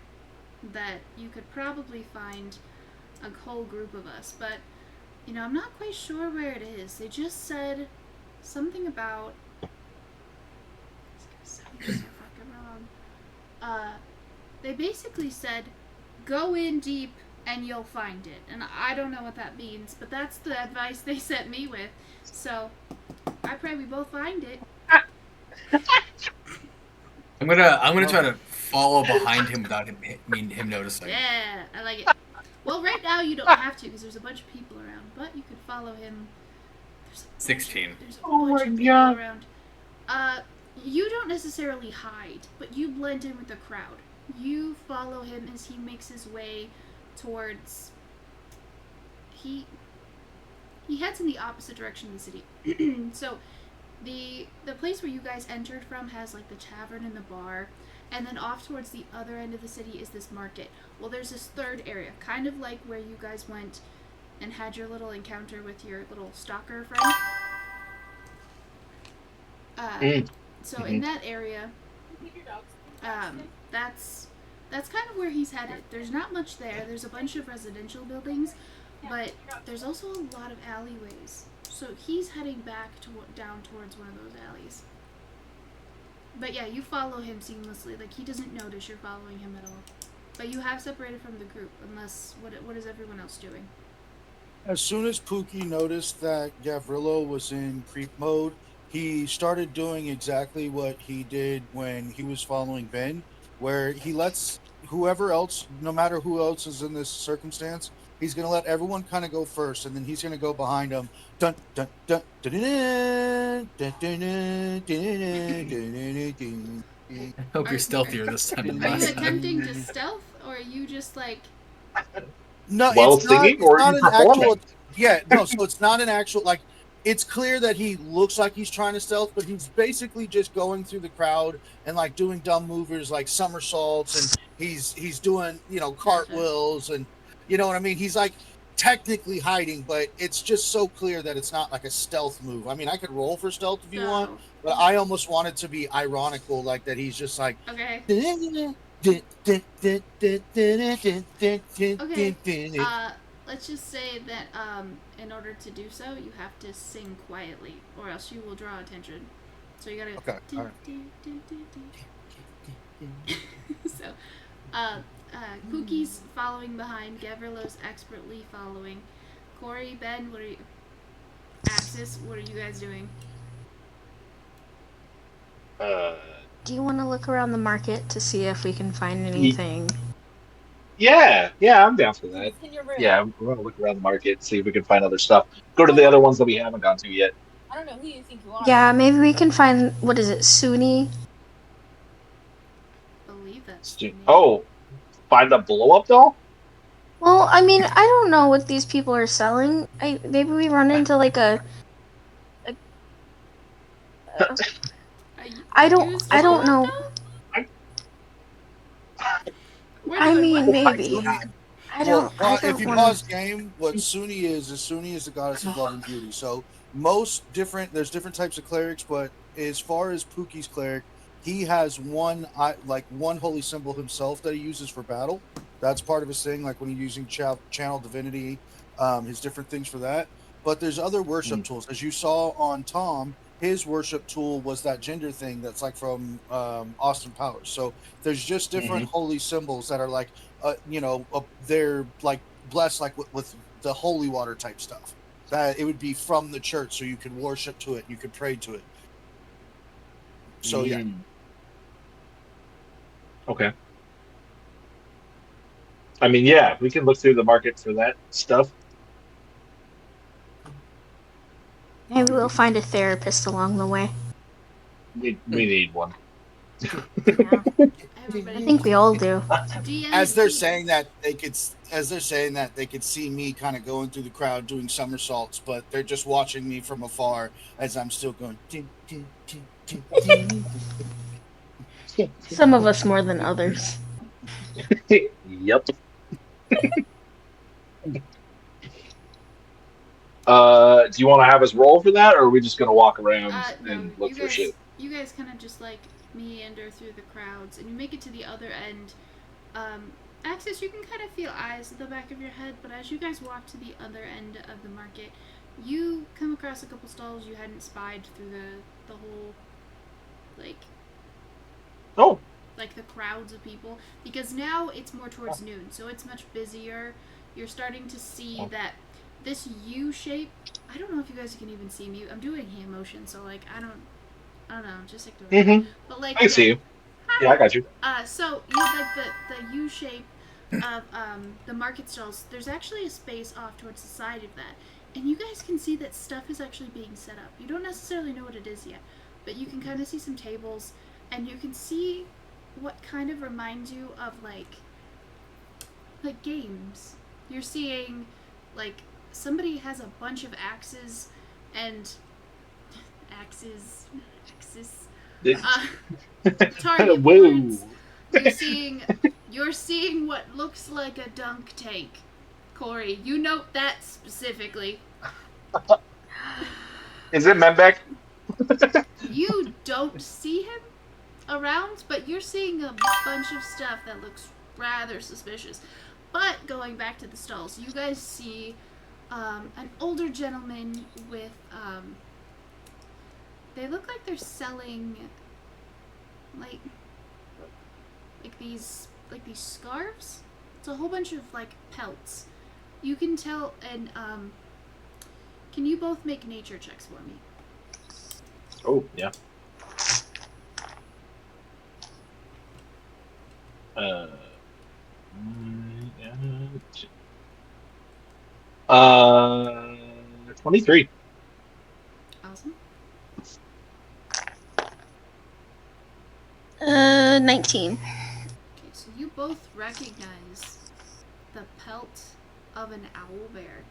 that you could probably find a whole group of us, but, I'm not quite sure where it is. They just said something about. It's gonna sound so fucking wrong. They basically said, go in deep and you'll find it. And I don't know what that means, but that's the advice they sent me with. So, I pray we both find it. I'm gonna try to follow behind him without him noticing. Yeah, I like it. Well, right now you don't have to because there's a bunch of people around, but you could follow him. There's 16. There's a Oh bunch my of people God. around. You don't necessarily hide, but you blend in with the crowd. You follow him as he makes his way towards. He heads in the opposite direction of the city. So, the place where you guys entered from has like the tavern and the bar, and then off towards the other end of the city is this market. Well, there's this third area, kind of like where you guys went and had your little encounter with your little stalker friend. So in that area, that's kind of where he's headed. There's not much there. There's a bunch of residential buildings, but there's also a lot of alleyways. So he's heading back down towards one of those alleys. But yeah, you follow him seamlessly. Like, he doesn't notice you're following him at all. But you have separated from the group, unless, what is everyone else doing? As soon as Pookie noticed that Gavrilo was in creep mode, he started doing exactly what he did when he was following Ben, where he lets whoever else, no matter who else is in this circumstance, he's going to let everyone kind of go first, and then he's going to go behind them. Dun, dun, dun, dun, dun, dun, dun, dun, dun, dun, dun. I hope you're stealthier this time than Are you last time. attempting to stealth, or are you just like... No, While it's not. singing, It's or not you an performing? actual. Yeah, no. So it's not an actual like. It's clear that he looks like he's trying to stealth, but he's basically just going through the crowd and like doing dumb movers like somersaults, and he's doing cartwheels, and you know what I mean. He's like technically hiding, but it's just so clear that it's not like a stealth move. I mean, I could roll for stealth if you want, but I almost want it to be ironical, like that he's just like. Okay. Okay. Let's just say that in order to do so, you have to sing quietly, or else you will draw attention. So you gotta. Okay. All right. So, Pookie's following behind. Gavrilo's expertly following. Corey, Ben, what are you? Axis, what are you guys doing? Do you want to look around the market to see if we can find anything? Yeah, I'm down for that. Yeah, we're gonna look around the market, see if we can find other stuff. Go to the other ones that we haven't gone to yet. I don't know who you think you are. Yeah, maybe we can find, what is it, Sunni? I believe that's the name. Oh, find the blow up doll? Well, I mean, I don't know what these people are selling. Maybe we run into like a I don't know. I mean, maybe. I don't If you wanna... pause game, what Sunni is the goddess of love and beauty. So there's different types of clerics, but as far as Pookie's cleric, he has one holy symbol himself that he uses for battle. That's part of his thing, like when he's using channel divinity, his different things for that. But there's other worship tools. As you saw on Tom, his worship tool was that gender thing that's like from Austin Powers. So there's just different holy symbols that are like, they're like blessed like with the holy water type stuff. That it would be from the church, so you could worship to it, you could pray to it. So yeah. Okay. I mean, yeah, we can look through the market for that stuff. Hey, Maybe we'll find a therapist along the way. We need one. Yeah. Everybody I think we all do. DMZ. As they're saying that, they could see me kind of going through the crowd doing somersaults, but they're just watching me from afar as I'm still going. Some of us more than others. Yep. Do you want to have us roll for that, or are we just going to walk around No, and look you for guys, shit? you guys kind of just like meander through the crowds, and you make it to the other end. Axis, you can kind of feel eyes at the back of your head, but as you guys walk to the other end of the market, you come across a couple stalls you hadn't spied through the whole, like, like the crowds of people, because now it's more towards noon, so it's much busier. You're starting to see that this U shape. I don't know if you guys can even see me. I'm doing hand motion, so like I don't know, just ignore it. Mm-hmm. But like, I see you. Yeah, I got you. So you like the U shape of the market stalls. There's actually a space off towards the side of that, and you guys can see that stuff is actually being set up. You don't necessarily know what it is yet, but you can kind of see some tables, and you can see what kind of reminds you of like games. You're seeing like somebody has a bunch of axes and axes. Target boards. You're seeing what looks like a dunk tank. Corey, you note that specifically. Is it Membek? You don't see him around, but you're seeing a bunch of stuff that looks rather suspicious. But going back to the stalls, you guys see an older gentleman with they look like they're selling like these scarves. It's a whole bunch of like pelts. You can tell, and can you both make nature checks for me? Oh, yeah. 23. Awesome. 19. Okay, so you both recognize the pelt of an owl bear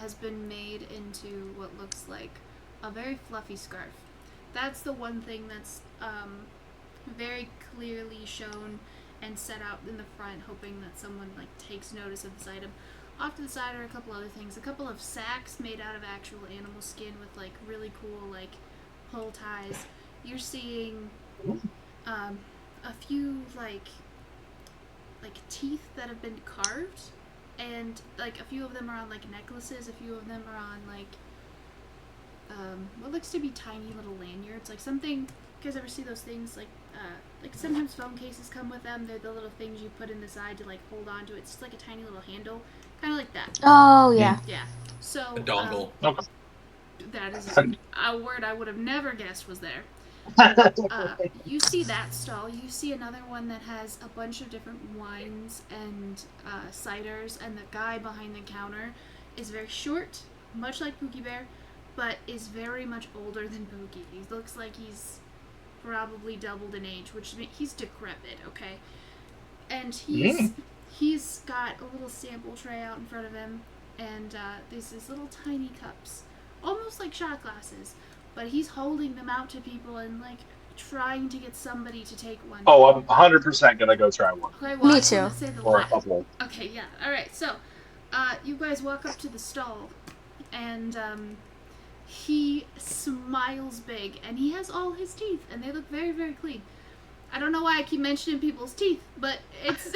has been made into what looks like a very fluffy scarf. That's the one thing that's very clearly shown and set out in the front, hoping that someone like takes notice of this item. Off to the side are a couple other things. A couple of sacks made out of actual animal skin with like really cool like pull ties. You're seeing a few like teeth that have been carved, and like a few of them are on like necklaces. A few of them are on like what looks to be tiny little lanyards. Like something. You guys ever see those things like sometimes phone cases come with them. They're the little things you put in the side to like hold on to it. It's just like a tiny little handle, kind of like that. Oh yeah. Yeah. So A dongle. that is a word I would have never guessed was there. You see that stall. You see another one that has a bunch of different wines and ciders, and the guy behind the counter is very short, much like Pookie Bear, but is very much older than Pookie. He looks like he's probably doubled in age, which means he's decrepit, okay? And he's got a little sample tray out in front of him, and there's these little tiny cups, almost like shot glasses, but he's holding them out to people and like trying to get somebody to take one. Oh, I'm 100% gonna go try one. Okay, well, Me too. Or a couple. Okay, yeah. All right. So, you guys walk up to the stall, and he smiles big, and he has all his teeth, and they look very, very clean. I don't know why I keep mentioning people's teeth, but it's.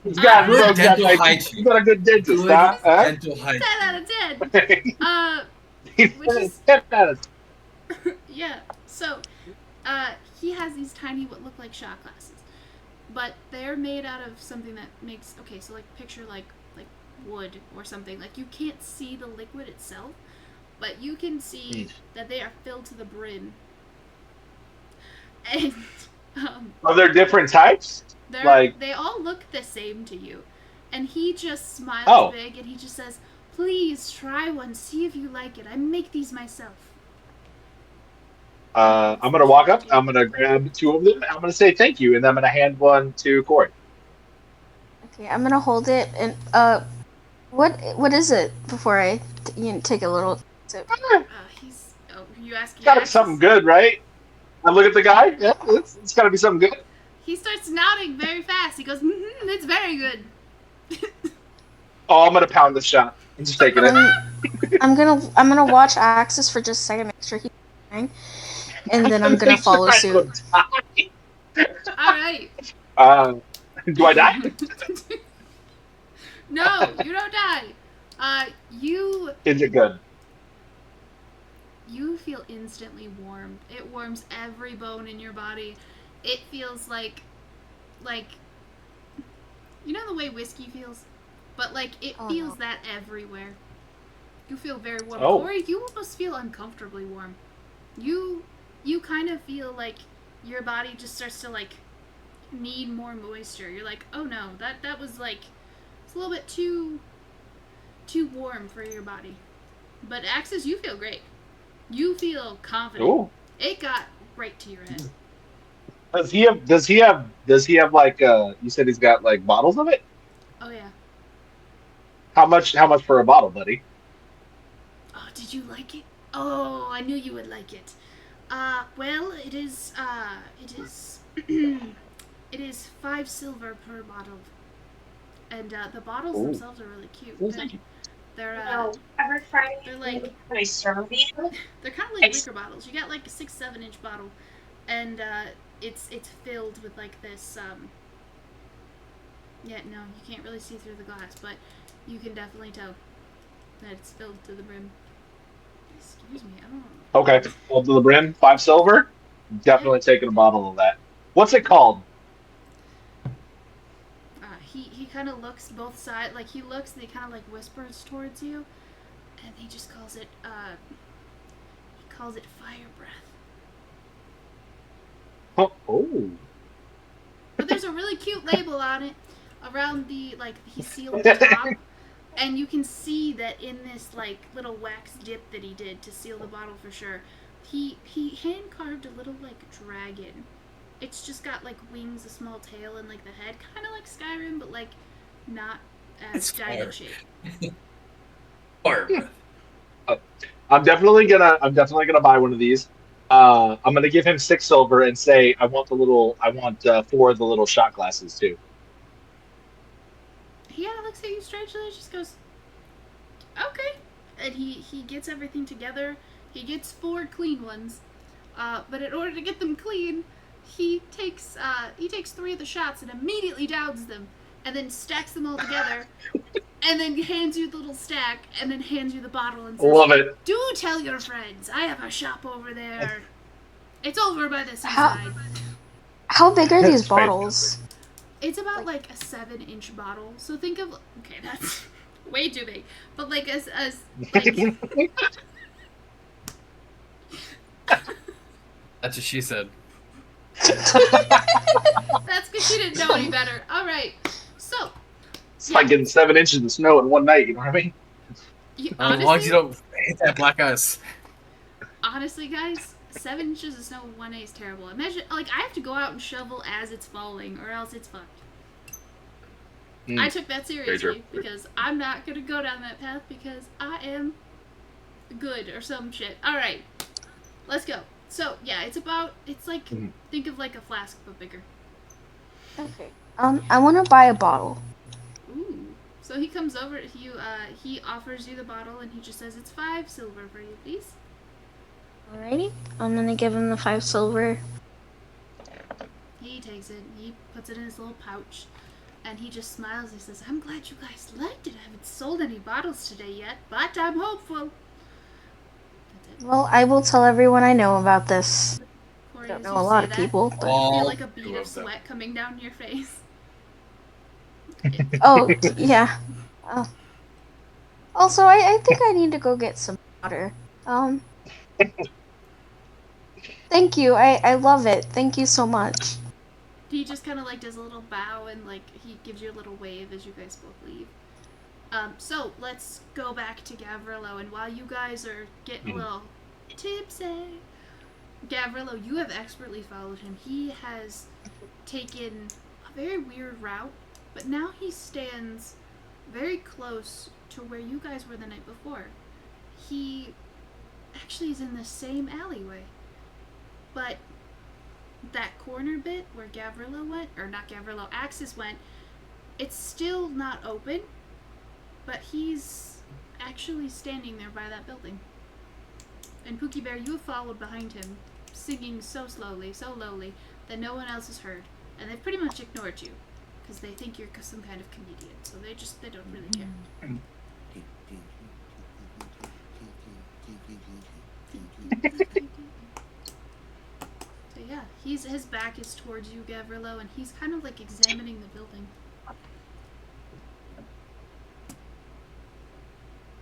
He's got Good dental like, hygiene. he's got a good dentist, Good huh? dental 10 hygiene. out of 10. Which is 10 out of 10. yeah. So, he has these tiny what look like shot glasses, but they're made out of something that makes so like picture like wood or something. Like you can't see the liquid itself, but you can see that they are filled to the brim. And Are there different types? they all look the same to you, and he just smiles big and he just says, Please try one. See if you like it. I make these myself. I'm gonna walk up. I'm gonna grab 2 of them. I'm gonna say thank you, and then I'm gonna hand one to Corey. Okay, I'm gonna hold it and what is it before I take a little sip? He's. Oh, you asking? Gotta be something good, right? I look at the guy. Yeah, it's gotta be something good. He starts nodding very fast. He goes, "It's very good." Oh, I'm gonna pound this shot. I'm just taking it. I'm gonna watch Axis for just a second, make sure he's fine, and then I'm gonna follow suit. All right. Do I die? No, you don't die. You Is it good? You feel instantly warm. It warms every bone in your body. It feels like you know the way whiskey feels? But like it feels that everywhere. You feel very warm. Oh. Corey, you almost feel uncomfortably warm. You kind of feel like your body just starts to like need more moisture. You're like, "Oh no, that was like it's a little bit too warm for your body." But Axis, you feel great. You feel confident. Ooh. It got right to your head. Does he have like you said he's got like bottles of it? Oh yeah. How much for a bottle, buddy? Oh, did you like it? Oh, I knew you would like it. Well, it is it is 5 silver per bottle. And the bottles Ooh. themselves are really cute. They're every Friday they're like I serve you. they're kind of like liquor bottles. You got like a 6-7 inch bottle, and it's filled with like this. Yeah, no, you can't really see through the glass, but you can definitely tell that it's filled to the brim. Excuse me, I don't know. Okay, filled to the brim, 5 silver. Definitely taking a bottle of that. What's it called? He kind of looks both sides, like he looks and he kind of like whispers towards you, and he just calls it fire breath. Oh. But there's a really cute label on it around the like he sealed the top, and you can see that in this like little wax dip that he did to seal the bottle for sure. He hand carved a little like dragon. It's just got like wings, a small tail, and like the head, kind of like Skyrim, but like not as diamond shaped. Fire. I'm definitely gonna buy one of these. I'm gonna give him 6 silver and say I want 4 of the little shot glasses too. Yeah, looks at you strangely and just goes, okay. And he gets everything together. He gets 4 clean ones. But in order to get them clean, he takes 3 of the shots and immediately downs them, and then stacks them all together, and then hands you the little stack, and then hands you the bottle and says, Love it. "Do tell your friends. I have a shop over there. It's over by the seaside." How big are these That's right. bottles? It's about like a 7-inch bottle. So think of that's way too big, but like as like. That's what she said. That's because she didn't know any better. All right, so It's like getting 7 inches of snow in one night. You know what I mean? As long as you don't hit that black ice. Honestly, guys, 7 inches of snow in 1 day is terrible. Imagine, like, I have to go out and shovel as it's falling, or else it's fucked. I took that seriously because I'm not gonna go down that path because I am good or some shit. All right, let's go. So yeah, it's like think of like a flask but bigger. Okay. I want to buy a bottle. Ooh. So he comes over to you. He offers you the bottle and he just says it's 5 silver for you, please. Alrighty. I'm gonna give him the 5 silver. He takes it. He puts it in his little pouch, and he just smiles. He says, "I'm glad you guys liked it. I haven't sold any bottles today yet, but I'm hopeful." Well, I will tell everyone I know about this. Corey, I don't as know you a lot say of that, people, but... you feel like a bead of sweat coming down your face. Oh, yeah. Oh. Also, I think I need to go get some water. Thank you. I love it. Thank you so much. He just kind of like does a little bow and like he gives you a little wave as you guys both leave. So let's go back to Gavrilo, and while you guys are getting a little tipsy, Gavrilo, you have expertly followed him. He has taken a very weird route, but now he stands very close to where you guys were the night before. He actually is in the same alleyway, but that corner bit where Gavrilo went, or not Gavrilo, Axis went, it's still not open, but he's actually standing there by that building. And Pookie Bear, you have followed behind him, singing so slowly, so lowly, that no one else has heard. And they've pretty much ignored you, because they think you're some kind of comedian, so they don't really care. So yeah, his back is towards you, Gavrilo, and he's kind of like examining the building.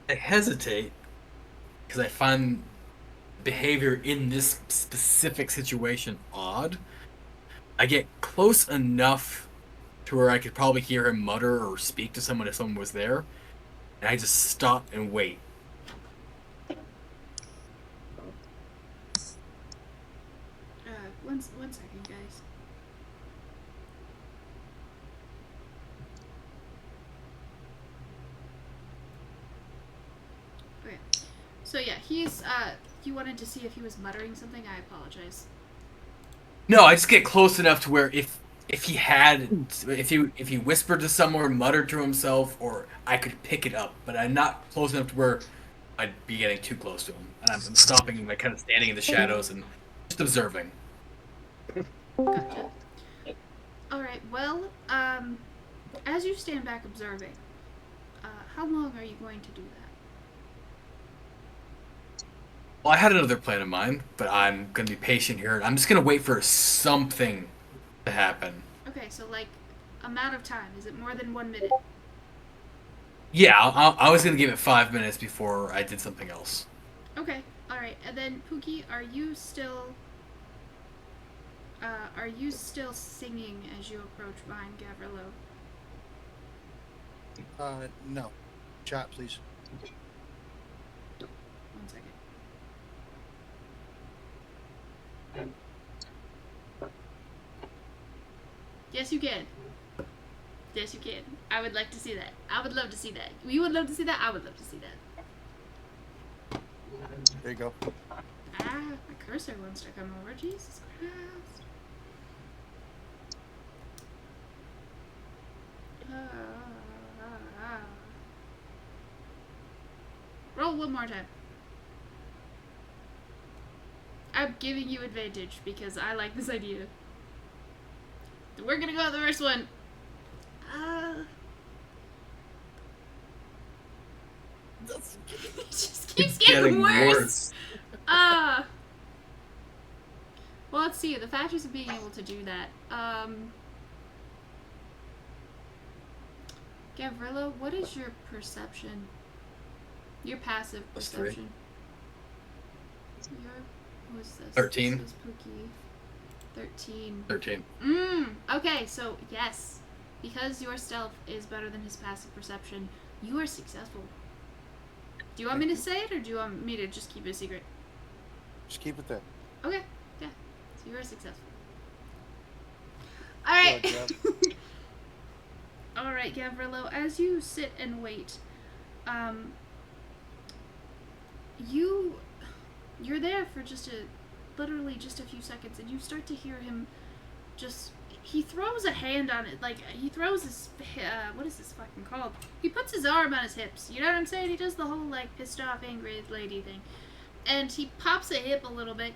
I hesitate because I find behavior in this specific situation odd. I get close enough to where I could probably hear him mutter or speak to someone if someone was there, and I just stop and wait. One second, guys. Okay. So yeah, he's you wanted to see if he was muttering something? I apologize. No, I just get close enough to where if he whispered to someone, muttered to himself, or I could pick it up, but I'm not close enough to where I'd be getting too close to him. And I'm stopping, like kind of standing in the shadows and just observing. Gotcha. Alright, well, as you stand back observing, how long are you going to do that? Well, I had another plan in mind, but I'm going to be patient here. I'm just going to wait for something to happen. Okay, so like, amount of time. Is it more than 1 minute? Yeah, I was going to give it 5 minutes before I did something else. Okay, alright. And then, Pookie, are you still singing as you approach behind Gavrilo? No. Chat, please. 1 second. Yes, you can. Yes, you can. I would like to see that. I would love to see that. You would love to see that? I would love to see that. There you go. Ah, my cursor wants to come over. Jesus Christ. Roll one more time. I'm giving you advantage because I like this idea. We're gonna go with the first one. It just keeps getting worse. Well, let's see. The factors of being able to do that. Gavrilo, what is your perception? Your passive perception. Who is this? 13. This is Pookie. 13. 13. Okay, so yes. Because your stealth is better than his passive perception, you are successful. Do you want me to say it, or do you want me to just keep it a secret? Just keep it there. Okay, yeah. So you are successful. Alright. Alright, Gavrilo, as you sit and wait, you're there for literally just a few seconds, and you start to hear him he throws a hand on it, like, he throws his, what is this fucking called? He puts his arm on his hips, you know what I'm saying? He does the whole, like, pissed off, angry lady thing. And he pops a hip a little bit,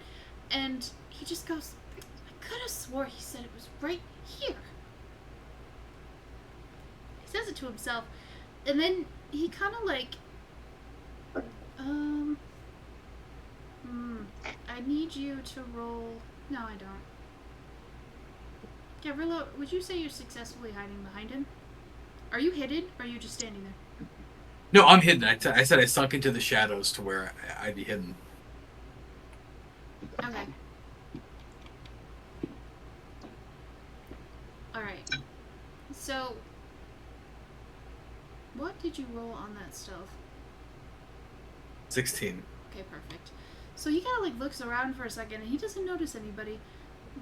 and he just goes, I could have swore he said it was right here. He says it to himself, and then he kind of, like, I need you to roll, no I don't. Gavrilo, would you say you're successfully hiding behind him? Are you hidden, or are you just standing there? No, I'm hidden. I said I sunk into the shadows to where I'd be hidden. Okay. Alright. So, What did you roll on that stealth? 16. Okay, perfect. So he kind of like looks around for a second and he doesn't notice anybody,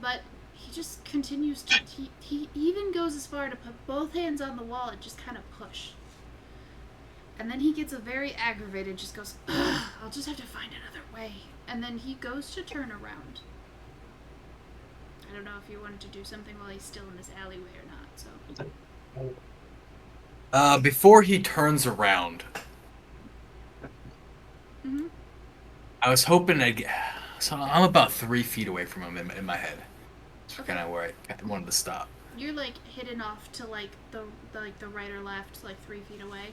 but he just continues to. He even goes as far to put both hands on the wall and just kind of push. And then he gets a very aggravated, just goes, "Ugh, I'll just have to find another way." And then he goes to turn around. I don't know if you wanted to do something while he's still in this alleyway or not, so. Before he turns around, Mm-hmm. I was hoping I'd get... So I'm about 3 feet away from him in my head. That's kind of where I wanted to stop. You're like hidden off to like the right or left, like 3 feet away.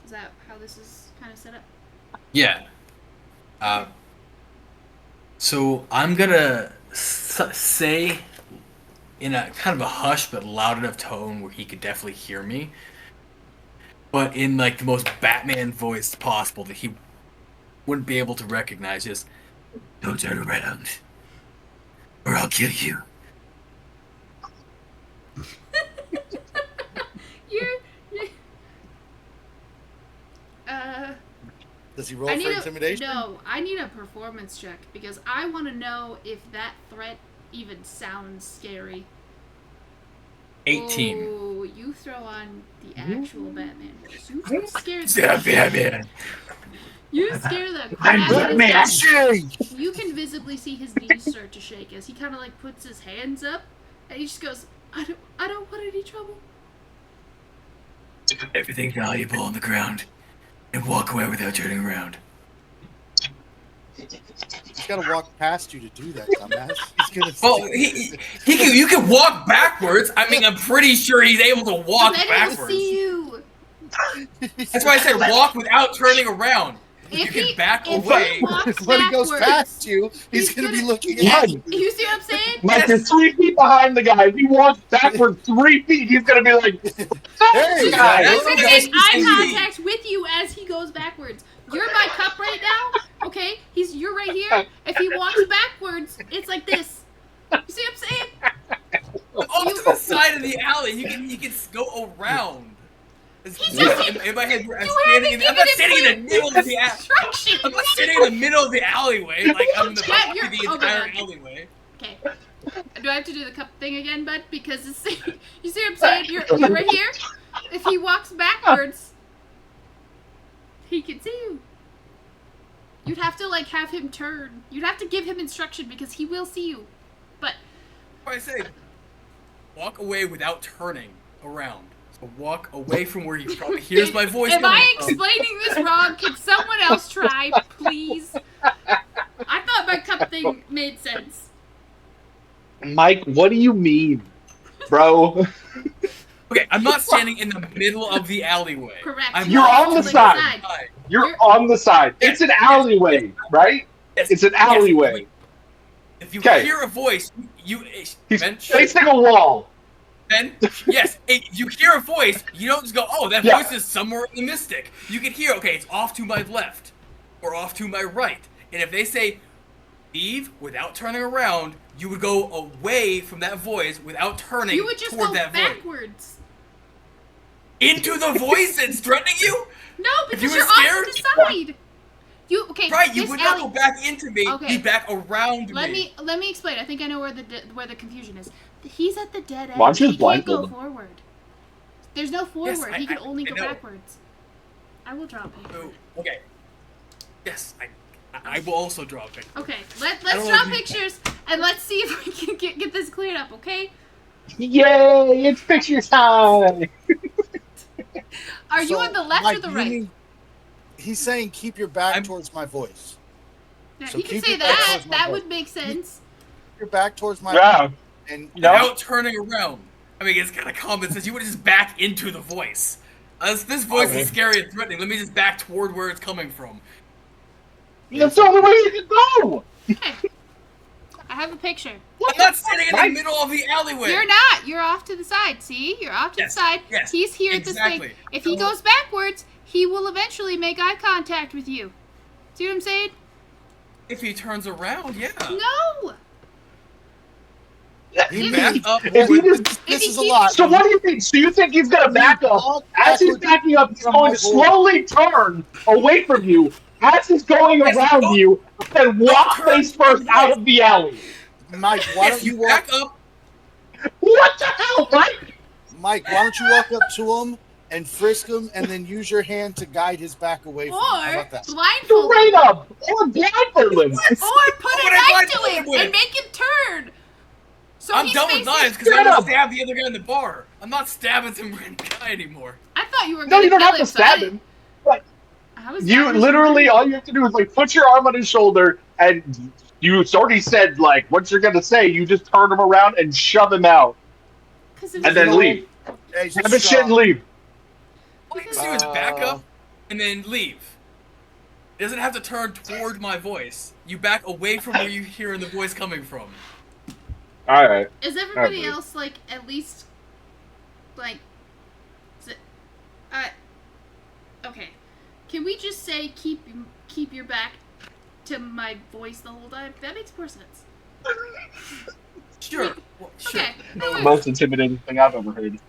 Is that how this is kind of set up? Yeah. So I'm gonna say in a kind of a hush but loud enough tone where he could definitely hear me, but in like the most Batman voice possible that he wouldn't be able to recognize. Just, don't turn around, or I'll kill you. You're Does he roll for intimidation? No, I need a performance check because I want to know if that threat even sounds scary. 18. Oh, you throw on the actual Batman voice. You scare Batman. You scare the crap I'm out of Batman. his guy. You can visibly see his knees start to shake as he kind of like puts his hands up and he just goes, I don't want any trouble. Everything valuable on the ground, and walk away without turning around. He's got to walk past you to do that, dumbass. He's gonna. Oh, you can walk backwards. I mean, I'm pretty sure he's able to walk Let him backwards. see you. That's why I said walk without turning around. If You can back if away. he walks When he goes backwards, past you, he's gonna be looking Yeah. at you. You see what I'm saying? Like you're 3 feet behind the guy. If he walks backward 3 feet, he's gonna be like, Hey, He's guy. that's gonna what make I eye see. contact with you as he goes backwards. You're my cup right now, okay? You're right here. If he walks backwards, it's like this. You see what I'm saying? Off to the side of the alley, you can go around. He In my head, I'm not standing in the middle of the alley. instructions. I'm not standing in the middle of the alleyway, like I'm in the Yeah, back you're- of the oh, entire God. alleyway. Okay. Do I have to do the cup thing again, bud? Because you see what I'm saying? You're right here. If he walks backwards, he can see you. You'd have to like have him turn. You'd have to give him instruction because he will see you. But What I say, walk away without turning around. So walk away from where he probably hears my voice. am I coming from. explaining this wrong? Can someone else try, please? I thought my cup thing made sense. Mike, what do you mean, bro? Okay, I'm not standing in the middle of the alleyway. Correct. You're on the to side. You're on the side. It's an alleyway, right? Yes, It's an alleyway. If you Okay. hear a voice, He's Ben, facing a wall. Ben, yes, if you hear a voice, you don't just go, oh, that Yeah. voice is somewhere in the mystic. You can hear, okay, it's off to my left or off to my right. And if they say, leave without turning around, you would go away from that voice without turning You would just toward go that voice. backwards. Into the voice that's threatening you? No, because you were you're off to the side. Okay. Right, you this would not alley- go back into me, Okay. be back around Let me. me explain. I think I know where the confusion is. He's at the dead end. Why don't you He just can't go blindfold him? forward. There's no forward. Yes, He can I only go know. backwards. I will drop it. Oh, okay. Yes, I will also draw a picture. Okay, I let's don't draw know if you- pictures and let's see if we can get this cleared up. Okay? Yay! It's picture time. Are you So, on the left Mike, or the you right? mean- he's saying keep your back I'm- towards my voice. Yeah, so you can keep say your back that. towards my That voice. would make sense. Keep your back towards my Yeah. and No. Without turning around. I mean, it's kind of common sense. You would just back into the voice. This voice Okay. is scary and threatening. Let me just back toward where it's coming from. That's the only way you can go. Okay. I have a picture. I'm not standing in the Mike? middle of the alleyway. You're not. You're off to the side. See? You're off to Yes, the side. yes, He's here at this exactly. thing. If he goes backwards, he will eventually make eye contact with you. See what I'm saying? If he turns around, yeah. No. He backed up. If he just, This he is a keeps- lot. so what do you think? So you think he's gonna back up? Walk As he's backwards backing up, he's from going my to slowly turn away from you. As he's going Yes, around don't- you, and walk turn face towards first the out voice. of the alley. Mike, why Yes, don't you you walk? back up. What the hell, Mike? Mike, why don't you walk up to him and frisk him, and then use your hand to guide his back away from him? How Or about that? blindfold him. Straight up, or blindfold him. Or put a What knife am I to doing him with? and make him turn. So I'm he's done with facing... knives because I Straight want up. to stab the other guy in the bar. I'm not stabbing some random guy anymore. I thought you were No, gonna you don't kill have to him, so I stab didn't- him. But I was you literally, all you have to do is like put your arm on his shoulder, and you already said like what you're gonna say. You just turn him around and shove him out, and then leave. Hey, Grab his shit and leave. All you have to do is back up and then leave. It doesn't have to turn toward my voice. You back away from where you're hearing the voice coming from. All right. Is everybody Alright. else like at least like? Is it, okay. Can we just say keep your back to my voice the whole time? That makes more sense. Sure. Well, sure. Okay. The most intimidating thing I've ever heard.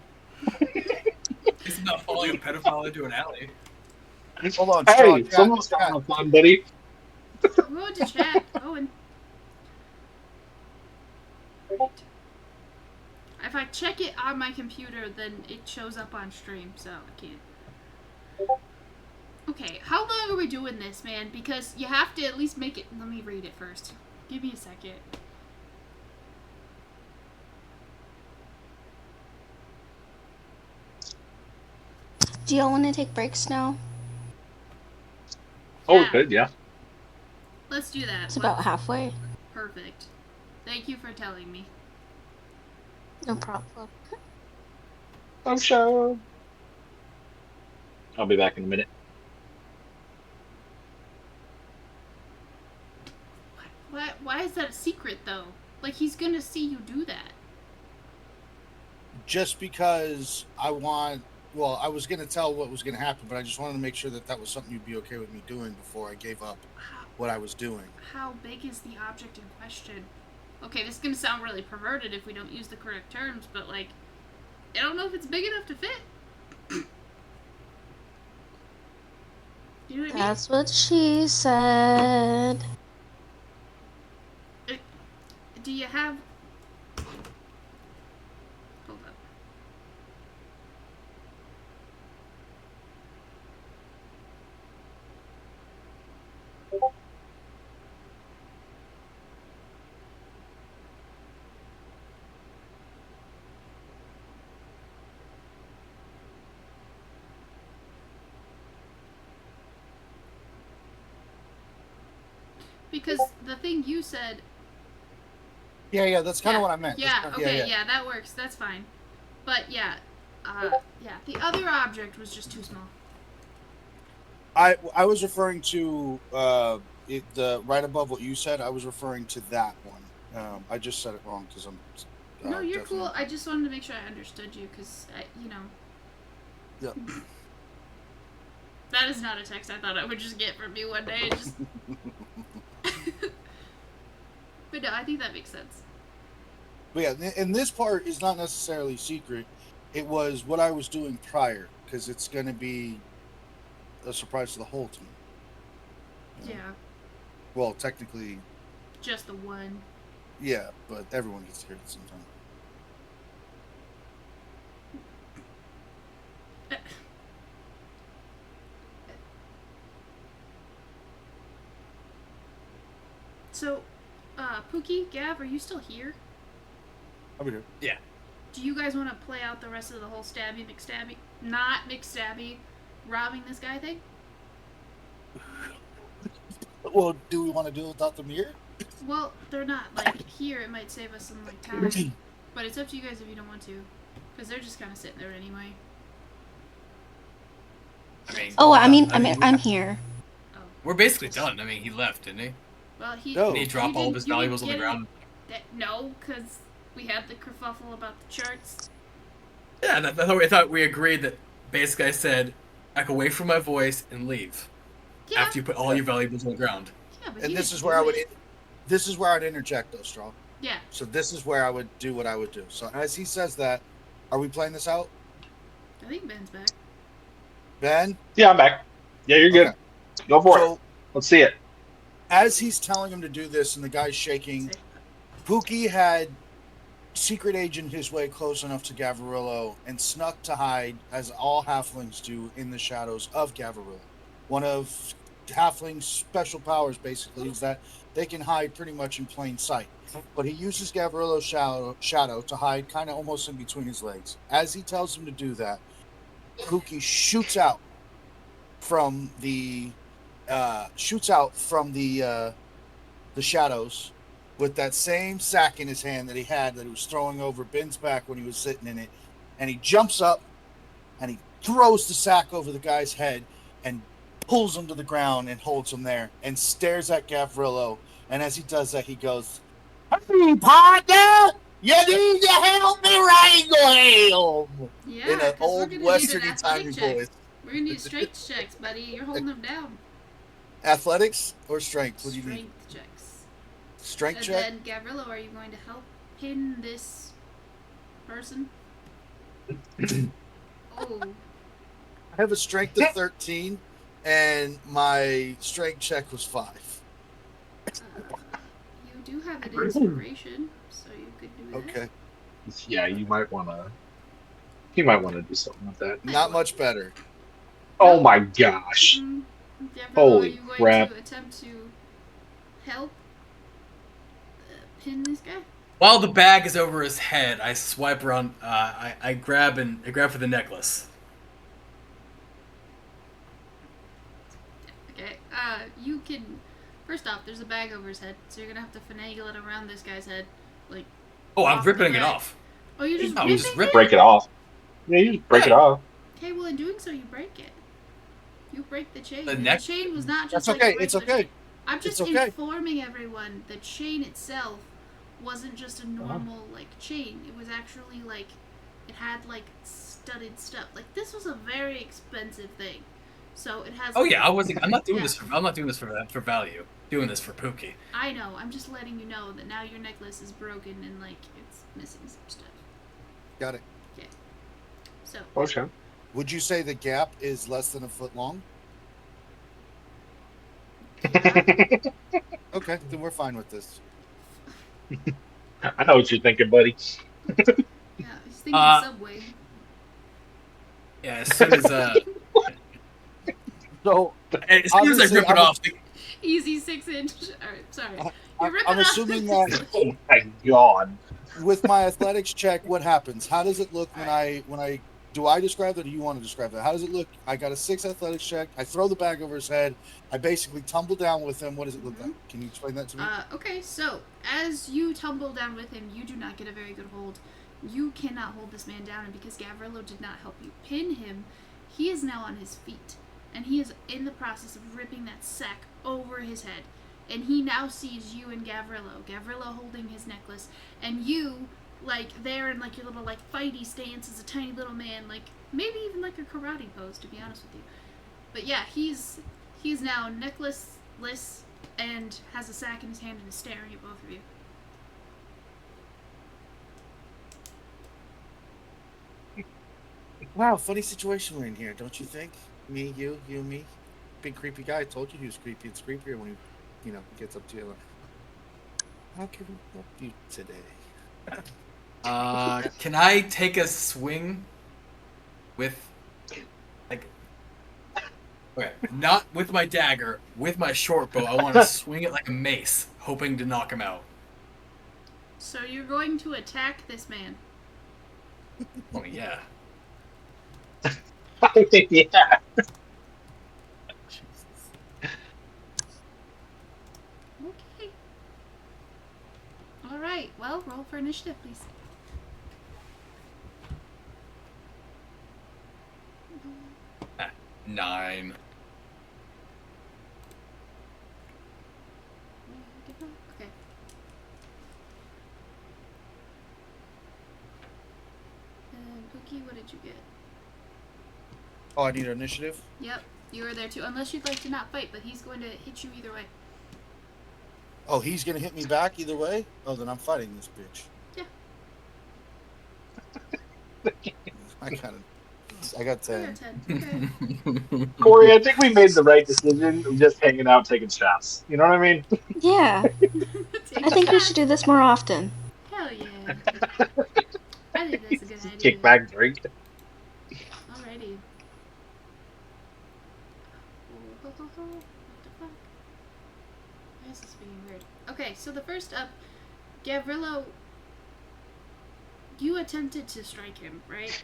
This is not following a pedophile into an alley. Hold on, Hey, Straw, someone's chat. having fun, buddy. I'm going to chat. Going. If I check it on my computer, then it shows up on stream, so I can't. Okay, how long are we doing this, man? Because you have to at least make it. Let me read it first. Give me a second. Do y'all want to take breaks now? Oh, Yeah. good, yeah. Let's do that. It's about halfway. Perfect. Thank you for telling me. No problem. Oh, sure. I'll be back in a minute. Why is that a secret, though? Like, he's gonna see you do that. Just because I want. Well, I was going to tell what was going to happen, but I just wanted to make sure that that was something you'd be okay with me doing before I gave up what I was doing. How big is the object in question? Okay, this is gonna sound really perverted if we don't use the correct terms, but, like, I don't know if it's big enough to fit. You know what I mean? That's what she said. Do you have... Hold up. Because the thing you said... Yeah, that's kind of Yeah. what I meant. Yeah, That's okay, kinda- yeah, that works. That's fine. But yeah, the other object was just too small. I was referring to the right above what you said. I was referring to that one. I just said it wrong because I'm. No, you're definitely- cool. I just wanted to make sure I understood you because, you know. Yeah. That is not a text I thought I would just get from you one day. Just... But no, I think that makes sense. But yeah, and this part is not necessarily secret. It was what I was doing prior because it's going to be a surprise to the whole team. Yeah, Well, technically, just the one. yeah, but everyone gets to hear it at the same time. So, Pookie, Gav, are you still here? I'll be here. Do you guys want to play out the rest of the whole stabby McStabby, not McStabby, robbing this guy thing? Well, do we want to do it without them here? Well, they're not like here. It might save us some like time, but it's up to you guys if you don't want to, because they're just kind of sitting there anyway. Oh, I'm here. We're basically done. I mean, he left, didn't he? Well, he No. Did he drop all of his valuables on the ground? No, because we had the kerfuffle about the charts. Yeah, I thought we agreed that basically I said, back away from my voice and leave. Yeah, After you put all your valuables on the ground. yeah, but And he this didn't is where do I would. it. This is where I'd interject, though, Straw. Yeah. So this is where I would do what I would do. So as he says that, are we playing this out? I think Ben's back. Ben? Yeah, I'm back. Yeah, you're Okay. good. Go for it. So Let's see it. as he's telling him to do this and the guy's shaking, Pookie had secret agent his way close enough to Gavarillo and snuck to hide, as all halflings do, in the shadows of Gavarillo. One of halflings' special powers, basically, is that they can hide pretty much in plain sight. But he uses Gavarillo's shadow to hide kind of almost in between his legs. As he tells him to do that, Pookie shoots out from the shadows with that same sack in his hand that he was throwing over Ben's back when he was sitting in it. And he jumps up and he throws the sack over the guy's head and pulls him to the ground and holds him there and stares at Gavrillo. And as he does that, he goes, "Hey, partner, you need to help me wrangle him." Yeah, In an 'cause we're old gonna need westerny an athletic timey check. voice. We're gonna need strength checks, buddy. You're holding them down. Athletics or strength? What do you need? Strength checks. Strength And check? then, Gavrillo, are you going to help pin this person? Oh. I have a strength of 13, and my strength check was 5. You do have an inspiration, so you could do that. Okay. Yeah, you might want to. You might want to do something with that. Not much better. Oh my gosh! Gavrillo, Holy are you going crap. to attempt to help pin this guy? While the bag is over his head, I swipe around. I grab for the necklace. Okay. You can. First off, there's a bag over his head, so you're gonna have to finagle it around this guy's head, like. Oh, I'm off the ripping it bag. off. Oh, you're just No, ripping just it? rip Break it off. Yeah, you just break it off. Okay, well, in doing so, you break it. You break the chain. The And neck- the chain was not just That's like okay. a It's regular okay. chain. I'm just It's okay. informing everyone the chain itself wasn't just a normal like chain. It was actually like it had like studded stuff. Like this was a very expensive thing. So it has. Oh like, yeah, I'm not doing Yeah. this. I'm not doing this for value. Doing this for Pookie. I know. I'm just letting you know that now your necklace is broken and like it's missing some stuff. Got it. So Okay. Would you say the gap is less than a foot long? Okay, then we're fine with this. I know what you're thinking, buddy. yeah, he's thinking Subway. Yeah, as soon as So as soon as I Obviously, rip it off, Easy 6-inch. Alright, sorry. You're ripping I'm off assuming the- that Oh my god. with my athletics check, what happens? How does it look when I do I describe that or do you want to describe that? How does it look? I got a 6 athletics check. I throw the bag over his head. I basically tumble down with him. What does it look like? Can you explain that to me? Okay, so as you tumble down with him, you do not get a very good hold. You cannot hold this man down, and because Gavrillo did not help you pin him, he is now on his feet, and he is in the process of ripping that sack over his head. And he now sees you and Gavrillo holding his necklace, and you, like, there in, like, your little, like, fighty stance as a tiny little man, like, maybe even, like, a karate pose, to be honest with you. But yeah, he's now necklaceless and has a sack in his hand and is staring at both of you. Wow, funny situation we're in here, don't you think? Me, you, me. Big creepy guy. I told you he was creepy. It's creepier when he, gets up to you. How can we help you today? can I take a swing with, like, okay, not with my dagger, with my short bow? I want to swing it like a mace, hoping to knock him out. So you're going to attack this man. Oh yeah. Yeah. Okay. Alright, well, roll for initiative, please. Ah, 9. Okay. Pookie, what did you get? Oh, I need an initiative? Yep, you were there too. Unless you'd like to not fight, but he's going to hit you either way. Oh, he's gonna hit me back either way? Oh, then I'm fighting this bitch. Yeah. I got I 10. got 10. Okay. Corey, I think we made the right decision of just hanging out, taking shots. You know what I mean? Yeah, Take I think we shots. should do this more often. Hell yeah. I think that's a good Just idea. kick back, drink. Alrighty. What the fuck? Why is this being weird? Okay, so the first up, Gavrilo, you attempted to strike him, right?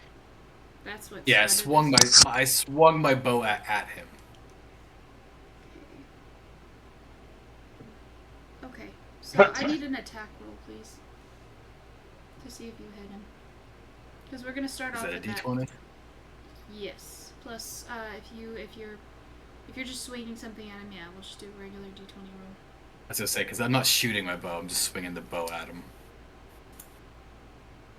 That's what. Yeah, started this. I swung my bow at him. Okay, so I need an attack roll, please, to see if you hit him. Because we're gonna start Is off that a with D20? that. Yes. Plus, if you're just swinging something at him, yeah, we'll just do a regular D20 roll. I was gonna say, because I'm not shooting my bow, I'm just swinging the bow at him.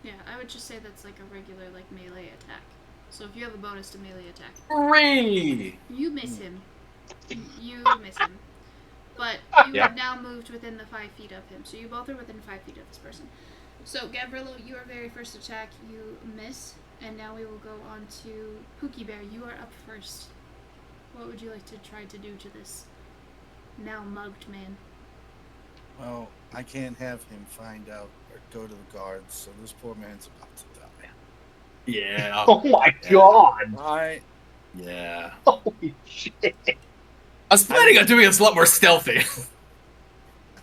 Yeah, I would just say that's like a regular like melee attack. So if you have a bonus to melee attack, 3! you miss him. You miss him. But you Yeah. have now moved within the 5 feet of him, so you both are within 5 feet of this person. So Gavrilo, your very first attack, you miss, and now we will go on to Pookie Bear. You are up first. What would you like to try to do to this now mugged man? Well, I can't have him find out or go to the guards, so this poor man's about to die. Yeah. Oh my god! Yeah. Holy shit! I was planning on doing this a lot more stealthy.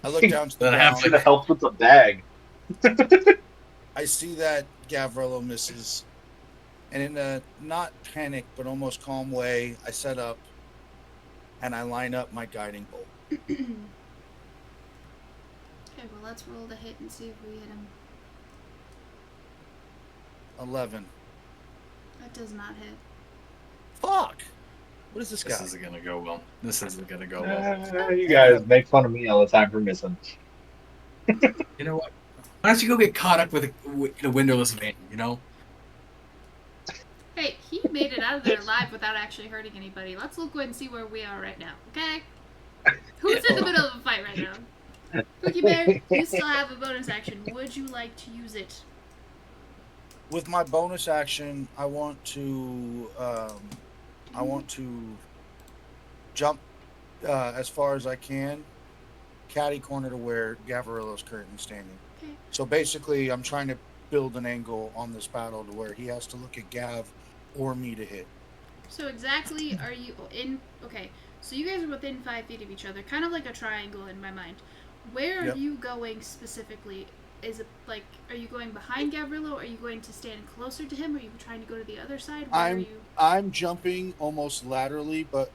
I look down to the Then I have Should ground. have helped with the bag. I see that Gavrilo misses, and in a not panic but almost calm way, I set up and I line up my guiding bolt. Okay, well let's roll the hit and see if we hit him. 11. That does not hit. Fuck! What is this This guy? isn't gonna go well. This isn't gonna go well. You guys make fun of me all the time for missing. You know what? Why don't you go get caught up with a windowless van, you know? Hey, he made it out of there alive without actually hurting anybody. Let's look and see where we are right now, okay? Who's in the middle of a fight right now? Pookie Bear, you still have a bonus action. Would you like to use it? With my bonus action, I want to jump as far as I can, catty corner to where Gavrilo's currently standing. Okay. So basically, I'm trying to build an angle on this battle to where he has to look at Gav or me to hit. So exactly are you in... Okay, so you guys are within 5 feet of each other, kind of like a triangle in my mind. Where are Yep. you going specifically? Is it like, are you going behind Gavrilo? Are you going to stand closer to him? Are you trying to go to the other side? Where are you? I'm jumping almost laterally, but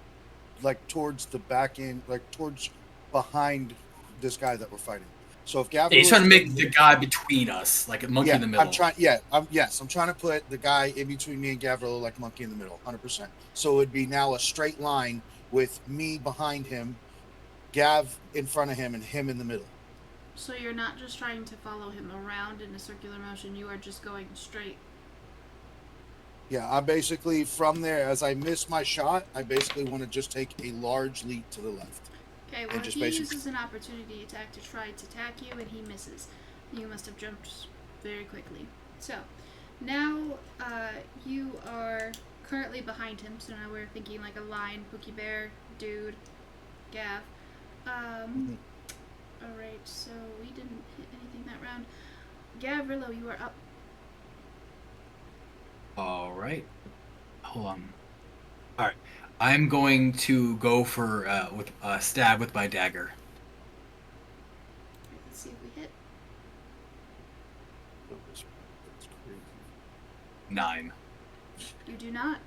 like towards the back end, like towards behind this guy that we're fighting. So if Gavrilo, He's trying to make the guy between us, like a monkey in the middle. I'm trying to put the guy in between me and Gavrilo like monkey in the middle, 100%. So it would be now a straight line with me behind him, Gav in front of him, and him in the middle. So you're not just trying to follow him around in a circular motion, you are just going straight. Yeah, I'm basically from there, as I miss my shot, I basically want to just take a large leap to the left. Okay, well, he uses an opportunity attack to try to attack you, and he misses. You must have jumped very quickly. So, now you are currently behind him, so now we're thinking like a lion, Pookie Bear, dude, Gav. Alright, so we didn't hit anything that round. Gavrilo, you are up. Alright. Hold on. Alright. I'm going to go for with stab with my dagger. Let's see if we hit. 9. You do not.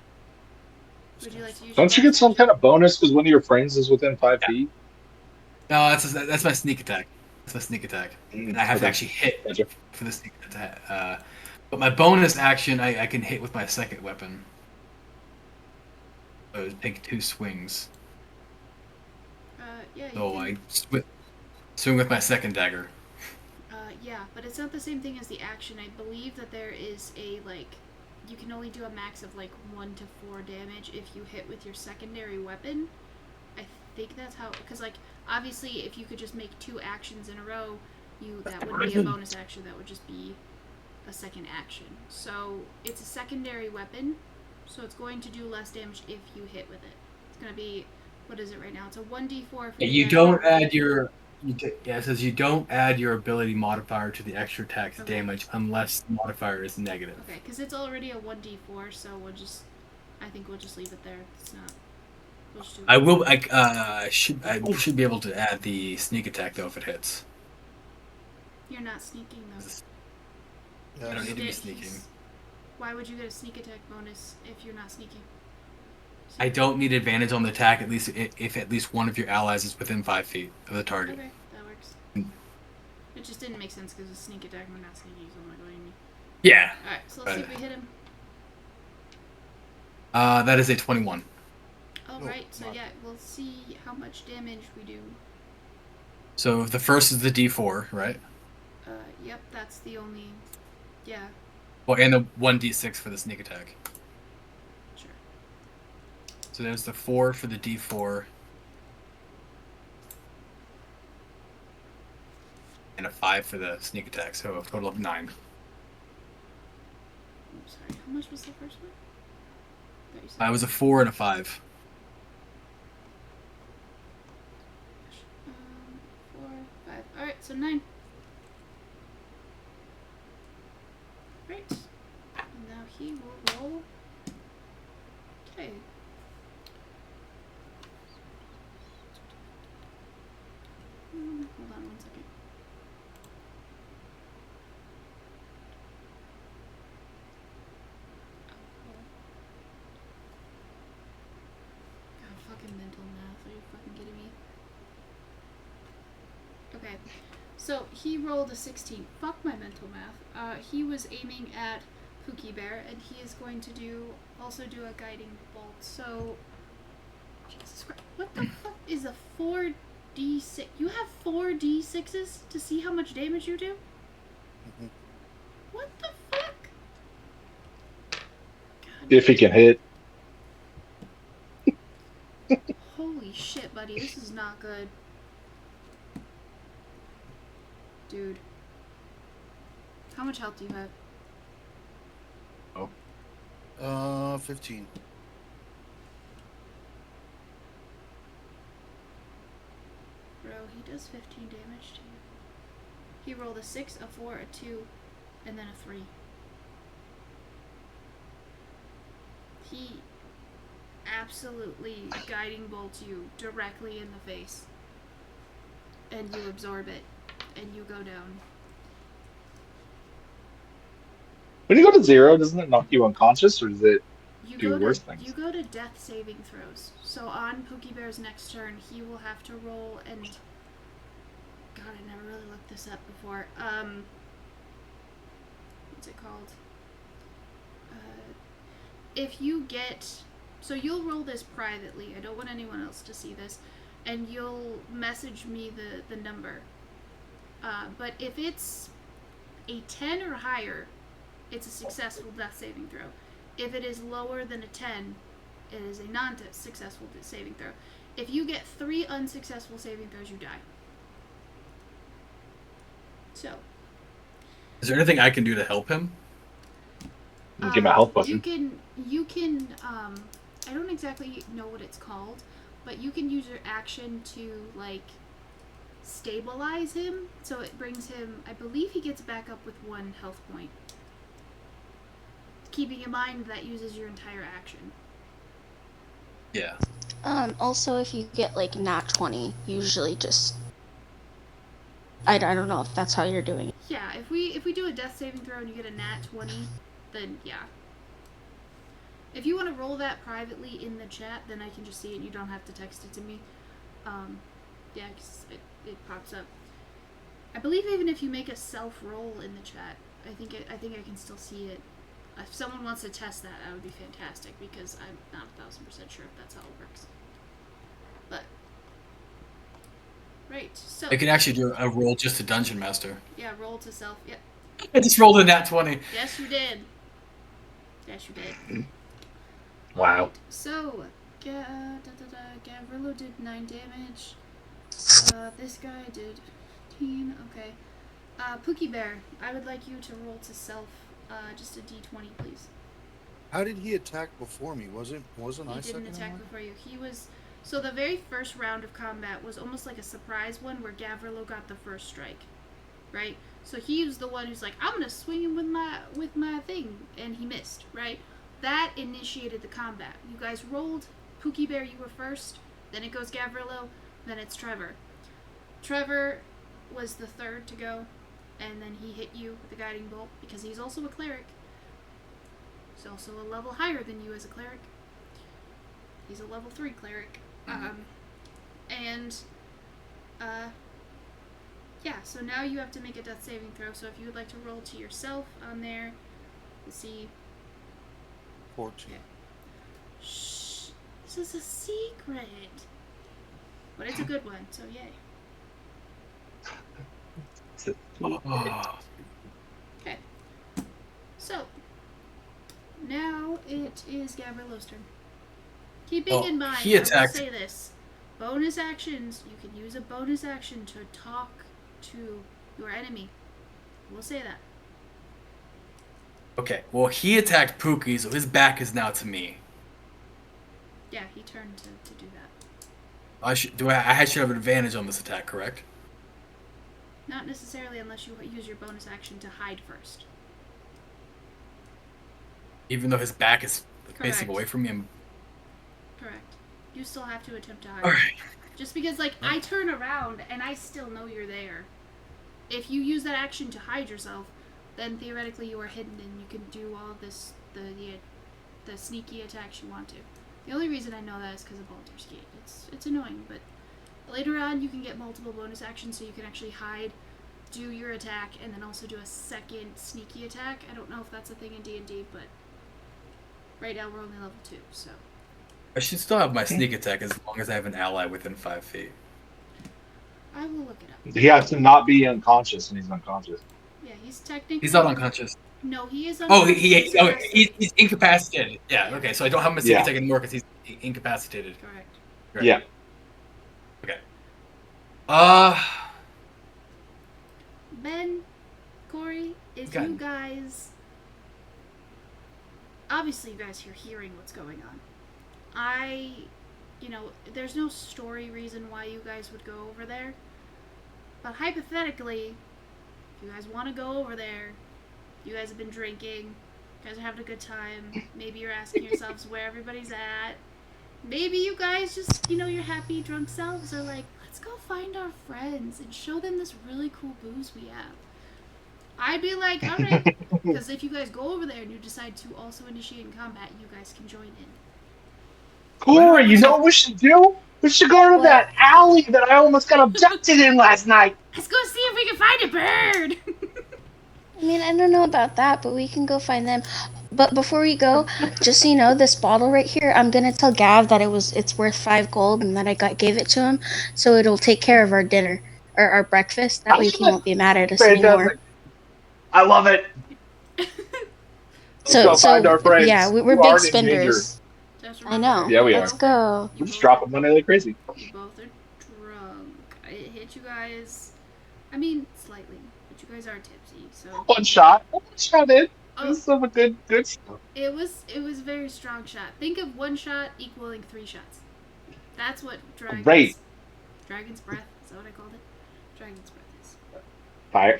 Would you like to use Don't you your get some kind of bonus because one of your friends is within 5 feet? No, that's my sneak attack. That's my sneak attack. And I have to Okay. actually hit Gotcha. for the sneak attack. But my bonus action, I can hit with my second weapon. So take 2 swings. Yeah, you So can, I swing with my second dagger. yeah, but it's not the same thing as the action. I believe that there is a, like, you can only do a max of, like, 1 to 4 damage if you hit with your secondary weapon. I think that's how, because like obviously if you could just make 2 actions in a row, that wouldn't be a bonus action. That would just be a second action. So it's a secondary weapon, so it's going to do less damage if you hit with it. It's going to be, what is it right now? It's a 1d4 for You don't add your. It says you don't add your ability modifier to the extra attack's damage unless the modifier is negative. Okay, because it's already a 1d4, so I think we'll just leave it there. It's not. We'll just do it. I should be able to add the sneak attack though if it hits. You're not sneaking though. I don't need to be sneaking. Why would you get a sneak attack bonus if you're not sneaking? I don't need advantage on the attack if at least one of your allies is within 5 feet of the target. Okay, that works. It just didn't make sense because it's sneak attack and we're not sneaking, so I'm like, what do you mean? Yeah. Alright, so let's see if we hit him. That is a 21. Alright, so yeah, we'll see how much damage we do. So the first is the D4, right? Yep, that's the only... Yeah. Well, and the 1d6 for the sneak attack. Sure. So there's the 4 for the D4. And a 5 for the sneak attack, so a total of 9. I'm sorry, how much was the first one? It was a 4 and a 5. 4, 5. Alright, so 9. Right. And now he will roll. Okay. Hold on 1 second. God, fucking mental math. Are you fucking kidding me? Okay. So he rolled a 16. Fuck my mental math. He was aiming at Pookie Bear, and he is going to also do a guiding bolt. So, Jesus Christ, what the fuck is a 4d6? You have 4d6s to see how much damage you do? Mm-hmm. What the fuck? God, If he can hit. holy shit, buddy, this is not good. Dude. How much health do you have? 15. Bro, he does 15 damage to you. He rolled a 6, a 4, a 2, and then a 3. He absolutely guiding bolts you directly in the face. And you absorb it. And you go down. When you go to 0, doesn't it knock you unconscious, or does it do worse things? You go to death saving throws. So on Pookie Bear's next turn, he will have to roll and... God, I never really looked this up before. What's it called? If you get... So you'll roll this privately. I don't want anyone else to see this. And you'll message me the number. But if it's a 10 or higher, it's a successful death saving throw. If it is lower than a 10, it is a non-successful saving throw. If you get 3 unsuccessful saving throws, you die. So. Is there anything I can do to help him? Give him a health button. You can, I don't exactly know what it's called, but you can use your action to, like, stabilize him. So it brings him, I believe he gets back up with 1 health point. Keeping in mind that uses your entire action. Yeah. Also, if you get, like, nat 20, usually just... I don't know if that's how you're doing it. Yeah, if we do a death saving throw and you get a nat 20, then yeah. If you want to roll that privately in the chat, then I can just see it. You don't have to text it to me. Yeah, 'cause it pops up. I believe even if you make a self roll in the chat, I think I can still see it. If someone wants to test that would be fantastic, because I'm not 1000% sure if that's how it works. But right, so I can actually do a roll just to Dungeon Master. yeah, roll to self. Yep. I just rolled a nat 20. Yes, you did. Yes, you did. Wow. Right, so Gavrilo did 9 damage. This guy did 15. Okay. Pookie Bear, I would like you to roll to self just a d20, please. How did he attack before me? Wasn't I He second? didn't attack before you. He was... So the very first round of combat was almost like a surprise one where Gavrilo got the first strike. Right? So he was the one who's like, I'm gonna swing him with my thing, and he missed, right? That initiated the combat. You guys rolled. Pookie Bear, you were first. Then it goes Gavrilo. Then it's Trevor. Trevor was the third to go, and then he hit you with the guiding bolt because he's also a cleric. He's also a level higher than you as a cleric. He's a level 3 cleric. Yeah, so now you have to make a death saving throw. So if you would like to roll to yourself on there, let's see. 14. Okay. Shh. This is a secret. But it's a good one, so yay. Okay. So, now it is Gavrilo's turn. Keeping in mind, he attacked. I will say this. Bonus actions, you can use a bonus action to talk to your enemy. We'll say that. Okay, well, he attacked Pookie, so his back is now to me. Yeah, he turned to do that. I should have an advantage on this attack, correct? Not necessarily unless you use your bonus action to hide first. Even though his back is facing Correct. away from me. Correct. You still have to attempt to hide. Alright. Just because, like, I turn around and I still know you're there. If you use that action to hide yourself, then theoretically you are hidden and you can do all of this, the sneaky attacks you want to. The only reason I know that is because of Baldur's Gate. It's annoying, but later on you can get multiple bonus actions so you can actually hide, do your attack, and then also do a second sneaky attack. I don't know if that's a thing in D&D, but right now we're only level 2, so. I should still have my sneak attack as long as I have an ally within 5 feet. I will look it up. He has to not be unconscious, and he's unconscious. Yeah, he's technically... He's not unconscious. No, he is Oh, unconscious. he's incapacitated. Yeah, okay, so I don't have my sneak attack anymore because he's incapacitated. Correct. Right. Yeah. Okay. Ben, Corey, if you guys... Obviously you guys are hearing what's going on. There's no story reason why you guys would go over there. But hypothetically, if you guys want to go over there, you guys have been drinking, you guys are having a good time, maybe you're asking yourselves where everybody's at. Maybe you guys just, your happy drunk selves are like, let's go find our friends and show them this really cool booze we have. I'd be like, alright, because if you guys go over there and you decide to also initiate in combat, you guys can join in. Corey, you know what we should do? We should go to that alley that I almost got abducted in last night. Let's go see if we can find a bird! I mean, I don't know about that, but we can go find them. But before we go, just so you know, this bottle right here, I'm gonna tell Gav that it's worth 5 gold and that I gave it to him, so it'll take care of our dinner or our breakfast. That way he won't be mad at us anymore. I love it. So find our friends. yeah, we're big spenders. I know. Yeah, we Let's go. We're just dropping money like crazy. You both are drunk. I hit you guys. I mean, slightly, but you guys are tipsy, so. One shot in. Oh, This is some good stuff. it was a very strong shot. Think of 1 shot equaling 3 shots. That's what dragon's breath. Is that what I called it? Dragon's breath is. Fire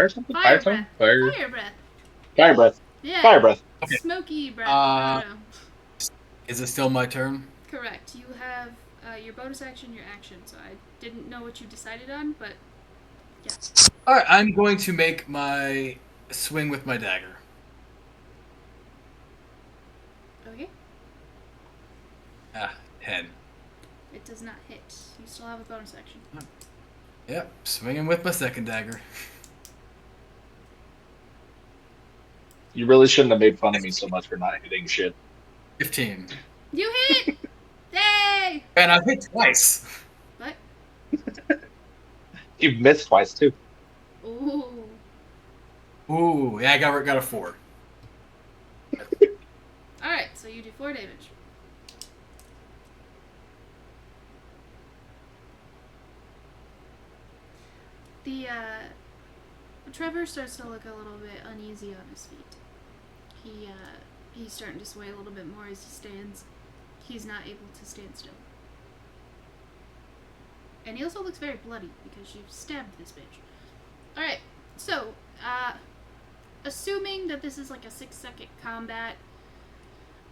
something? Fire something? breath. Fire breath. Yeah. Fire breath. Okay. Smoky breath. I don't know. Is it still my turn? Correct. You have your bonus action, your action. So I didn't know what you decided on, but yeah. Alright, I'm going to make my swing with my dagger. Okay. 10. It does not hit. You still have a bonus action. Yep, swinging with my second dagger. You really shouldn't have made fun of me so much for not hitting shit. 15. You hit! Yay! And I've hit twice. What? You've missed twice too. Ooh. Ooh, yeah, I got a 4. Alright, so you do 4 damage. Trevor starts to look a little bit uneasy on his feet. He's starting to sway a little bit more as he stands. He's not able to stand still. And he also looks very bloody because you've stabbed this bitch. Alright, so, assuming that this is like a 6-second combat,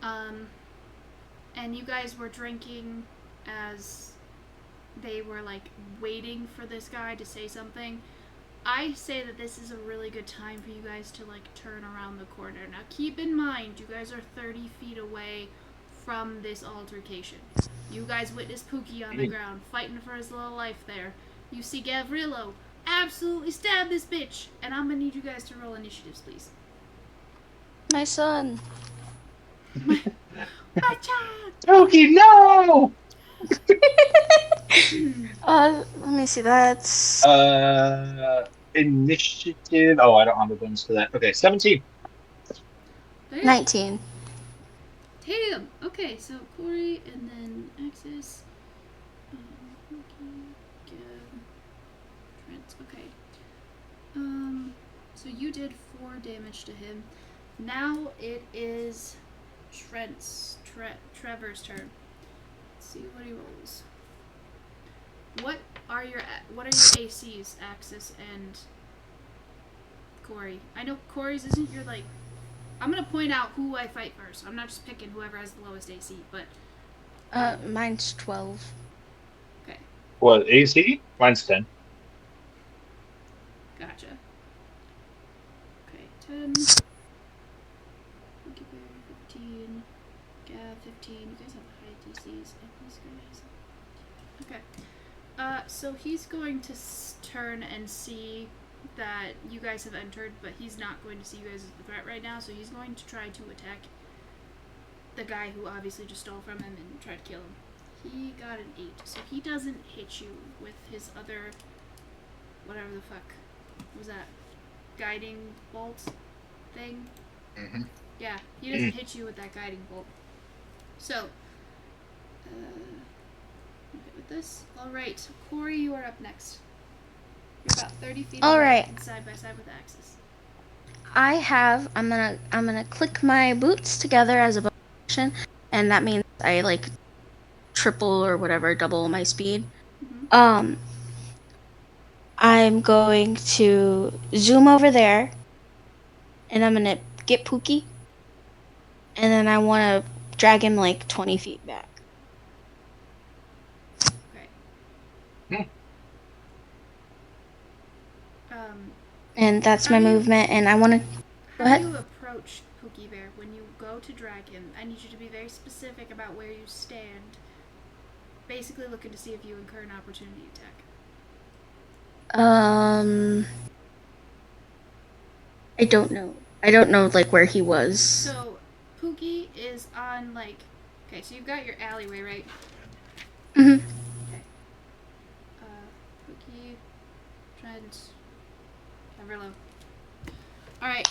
and you guys were drinking as they were like waiting for this guy to say something, I say that this is a really good time for you guys to like turn around the corner. Now keep in mind, you guys are 30 feet away from this altercation. You guys witnessed Pookie on the ground, fighting for his little life there. You see Gavrilo absolutely stab this bitch, and I'm gonna need you guys to roll initiatives, please. My son. My child! Pookie, no! Let me see, that's... Initiative. Oh, I don't have the bonus for that. Okay, 17. Damn. 19. Damn! Okay, so Corey and then Axis. Trent. Okay. So you did 4 damage to him. Now it is Trevor's turn. Let's see what he rolls. What are your ACs, Axis and Corey? I know Corey's isn't your like. I'm gonna point out who I fight first. I'm not just picking whoever has the lowest AC, but. Mine's 12. Okay. What, AC? Mine's 10. Gotcha. Okay, 10. Monkey Bear, 15. Gav, 15. You guys have high DCs. And these guys. Okay. So he's going to turn and see that you guys have entered, but he's not going to see you guys as the threat right now, so he's going to try to attack the guy who obviously just stole from him and try to kill him. He got an 8, so he doesn't hit you with his other, whatever the fuck was that, guiding bolt thing? Mm-hmm. Yeah, he doesn't hit you with that guiding bolt. So, okay with this. Alright, Corey, you are up next. You're about 30 feet away and side by side with Axis. I'm gonna click my boots together as a bonus action, and that means I like triple or whatever, double my speed. Mm-hmm. I'm going to zoom over there, and I'm gonna get Pookie, and then I want to drag him like 20 feet back. Okay. And that's my movement, and I want to... Go How ahead. do you approach Pookie Bear when you go to drag him? I need you to be very specific about where you stand. Basically looking to see if you incur an opportunity attack. I don't know. I don't know, like, where he was. So, Pookie is on, like... Okay, so you've got your alleyway, right? Mm-hmm. Okay. Pookie, Trent, Gavrilo. Alright.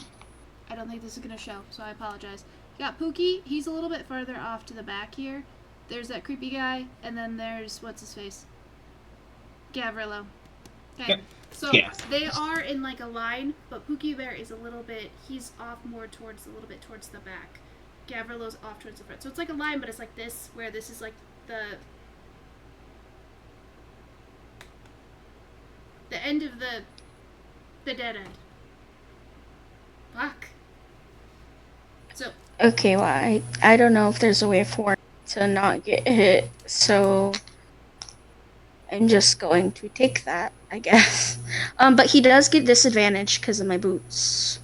I don't think this is going to show, so I apologize. You got Pookie. He's a little bit farther off to the back here. There's that creepy guy, and then there's... What's his face? Gavrilo. Okay. So, they are in, like, a line, but Pookie Bear is a little bit... He's off more towards... A little bit towards the back. Gavrilo's off towards the front. So it's like a line, but it's like this, where this is, like, the end of the dead end. Fuck. So. Okay, well, I don't know if there's a way for him to not get hit, so I'm just going to take that, I guess. But he does get disadvantage because of my boots.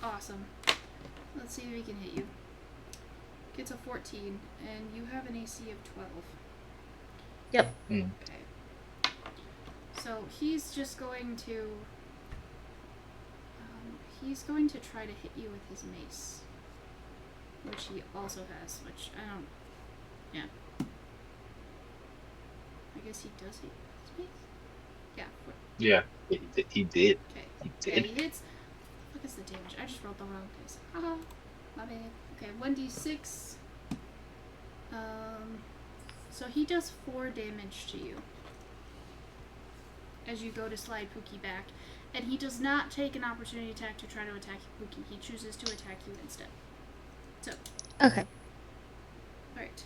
Awesome. Let's see if he can hit you. Gets a 14, and you have an AC of 12. Yep. Okay. So he's just going to... he's going to try to hit you with his mace. Which he also has, which I don't... Yeah. I guess he does hit his mace? Yeah. Yeah, he did. Okay. He Okay, did. he hits... What is the damage? I just rolled the wrong dice. Haha. My bad. Okay, 1d6. So he does 4 damage to you. as you go to slide Pookie back, and he does not take an opportunity attack to try to attack Pookie. He chooses to attack you instead. So. Okay. Alright.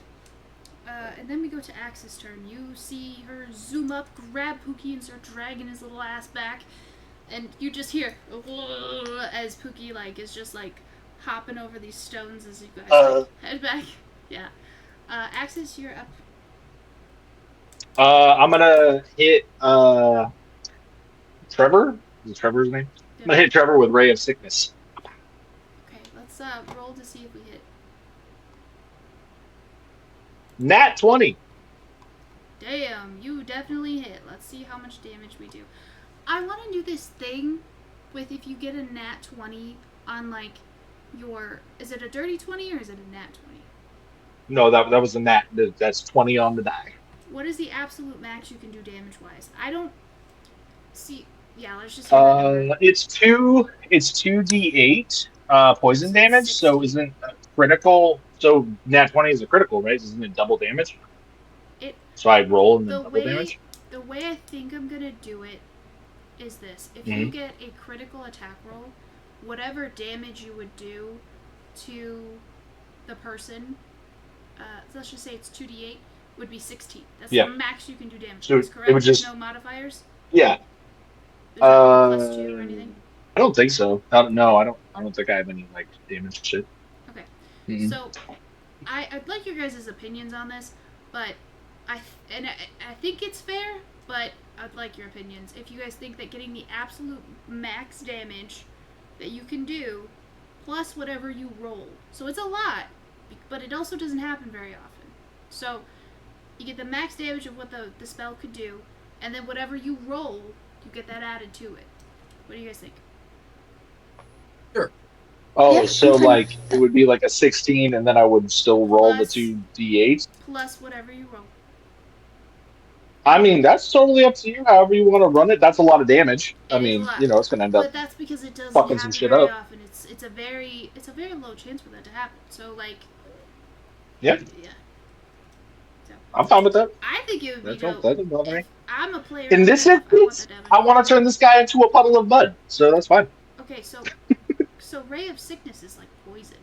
And then we go to Axe's turn. You see her zoom up, grab Pookie, and start dragging his little ass back. And you just hear as Pookie is just hopping over these stones as you guys head back. Yeah. Axis, you're up. I'm gonna hit Trevor. Is it Trevor's name? I'm gonna hit Trevor with Ray of Sickness. Okay, let's roll to see if we hit. Nat 20. Damn, you definitely hit. Let's see how much damage we do. I want to do this thing with if you get a nat 20 on your. Is it a dirty 20 or is it a nat 20? No, that was a nat. That's 20 on the die. What is the absolute max you can do damage wise? I don't see. Yeah, let's just. It's 2d8 poison damage. 60. So isn't critical? So nat 20 is a critical, right? Isn't it double damage? So I roll and then double damage. The way I think I'm gonna do it is this: if you get a critical attack roll, whatever damage you would do to the person, let's just say it's 2d8, would be 16. That's the max you can do damage. So correct? It would just no modifiers. Yeah. There's no +2 or anything. I don't think so. No, I don't think I have any damage shit. Okay. Mm-hmm. So, I'd like your guys' opinions on this, but I think it's fair, but I'd like your opinions. If you guys think that getting the absolute max damage that you can do, plus whatever you roll, so it's a lot, but it also doesn't happen very often. So, you get the max damage of what the spell could do, and then whatever you roll, you get that added to it. What do you guys think? Sure. Oh, Yeah, so okay. it would be a 16, and then I would still roll the 2d8s? Plus whatever you roll. I mean, that's totally up to you. However you want to run it. That's a lot of damage. It's going to end up. But that's because it doesn't fucking happen some shit very up. often. It's a very low chance for that to happen. So Yeah. Yeah. So, I'm fine with that. I think it would be That dope. doesn't bother me. I'm a player. In this I want instance, that damage. I want to turn this guy into a puddle of mud, so that's fine. Okay, so Ray of Sickness is like poison.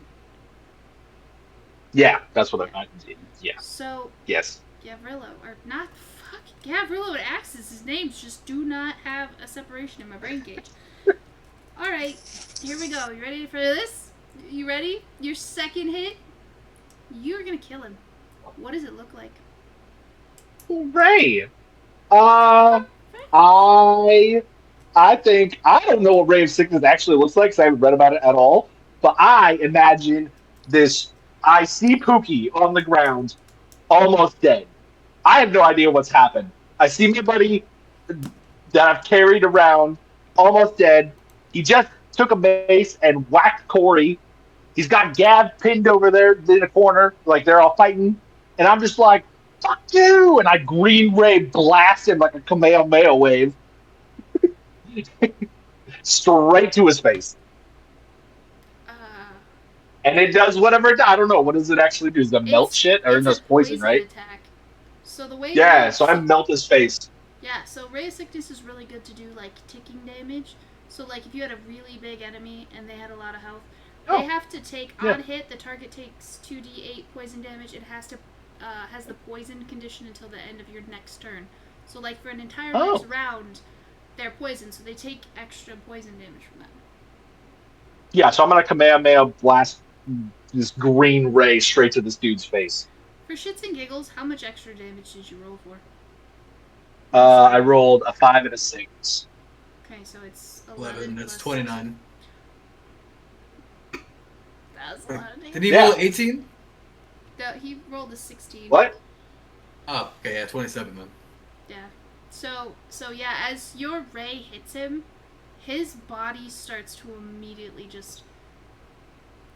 Yeah, that's what I did. Yeah. So Yes. Gavrillo, or not, fuck, Gavrillo and Axis, his names just do not have a separation in my brain gauge. Alright, here we go. You ready for this? You ready? Your second hit, you're gonna kill him. What does it look like? Ray. I think I don't know what Ray of Sickness actually looks like because I haven't read about it at all. But I imagine this. I see Pookie on the ground, almost dead. I have no idea what's happened. I see my buddy that I've carried around, almost dead. He just took a mace and whacked Corey. He's got Gav pinned over there in a corner, they're all fighting. And I'm just like, fuck you! And I Green Ray blast him like a Kamehameha wave. Straight to his face. And it does whatever I don't know. What does it actually do? Does it melt shit? Or it does poison, right? Attack. So the way so I melt his face. Yeah, so Ray of Sickness is really good to do ticking damage. So if you had a really big enemy and they had a lot of health, they have to take on hit, the target takes 2d8 poison damage. It has to has the poison condition until the end of your next turn. So for an entire next round, they're poisoned, so they take extra poison damage from that. Yeah, so I'm gonna Kamehameha blast this Green Ray straight to this dude's face. For shits and giggles, how much extra damage did you roll for? I rolled a 5 and a 6. Okay, so it's 11. That's 29. That's a lot of damage. Did he roll 18? No, he rolled a 16. What? Oh, okay, yeah, 27 then. Yeah. So yeah, as your ray hits him, his body starts to immediately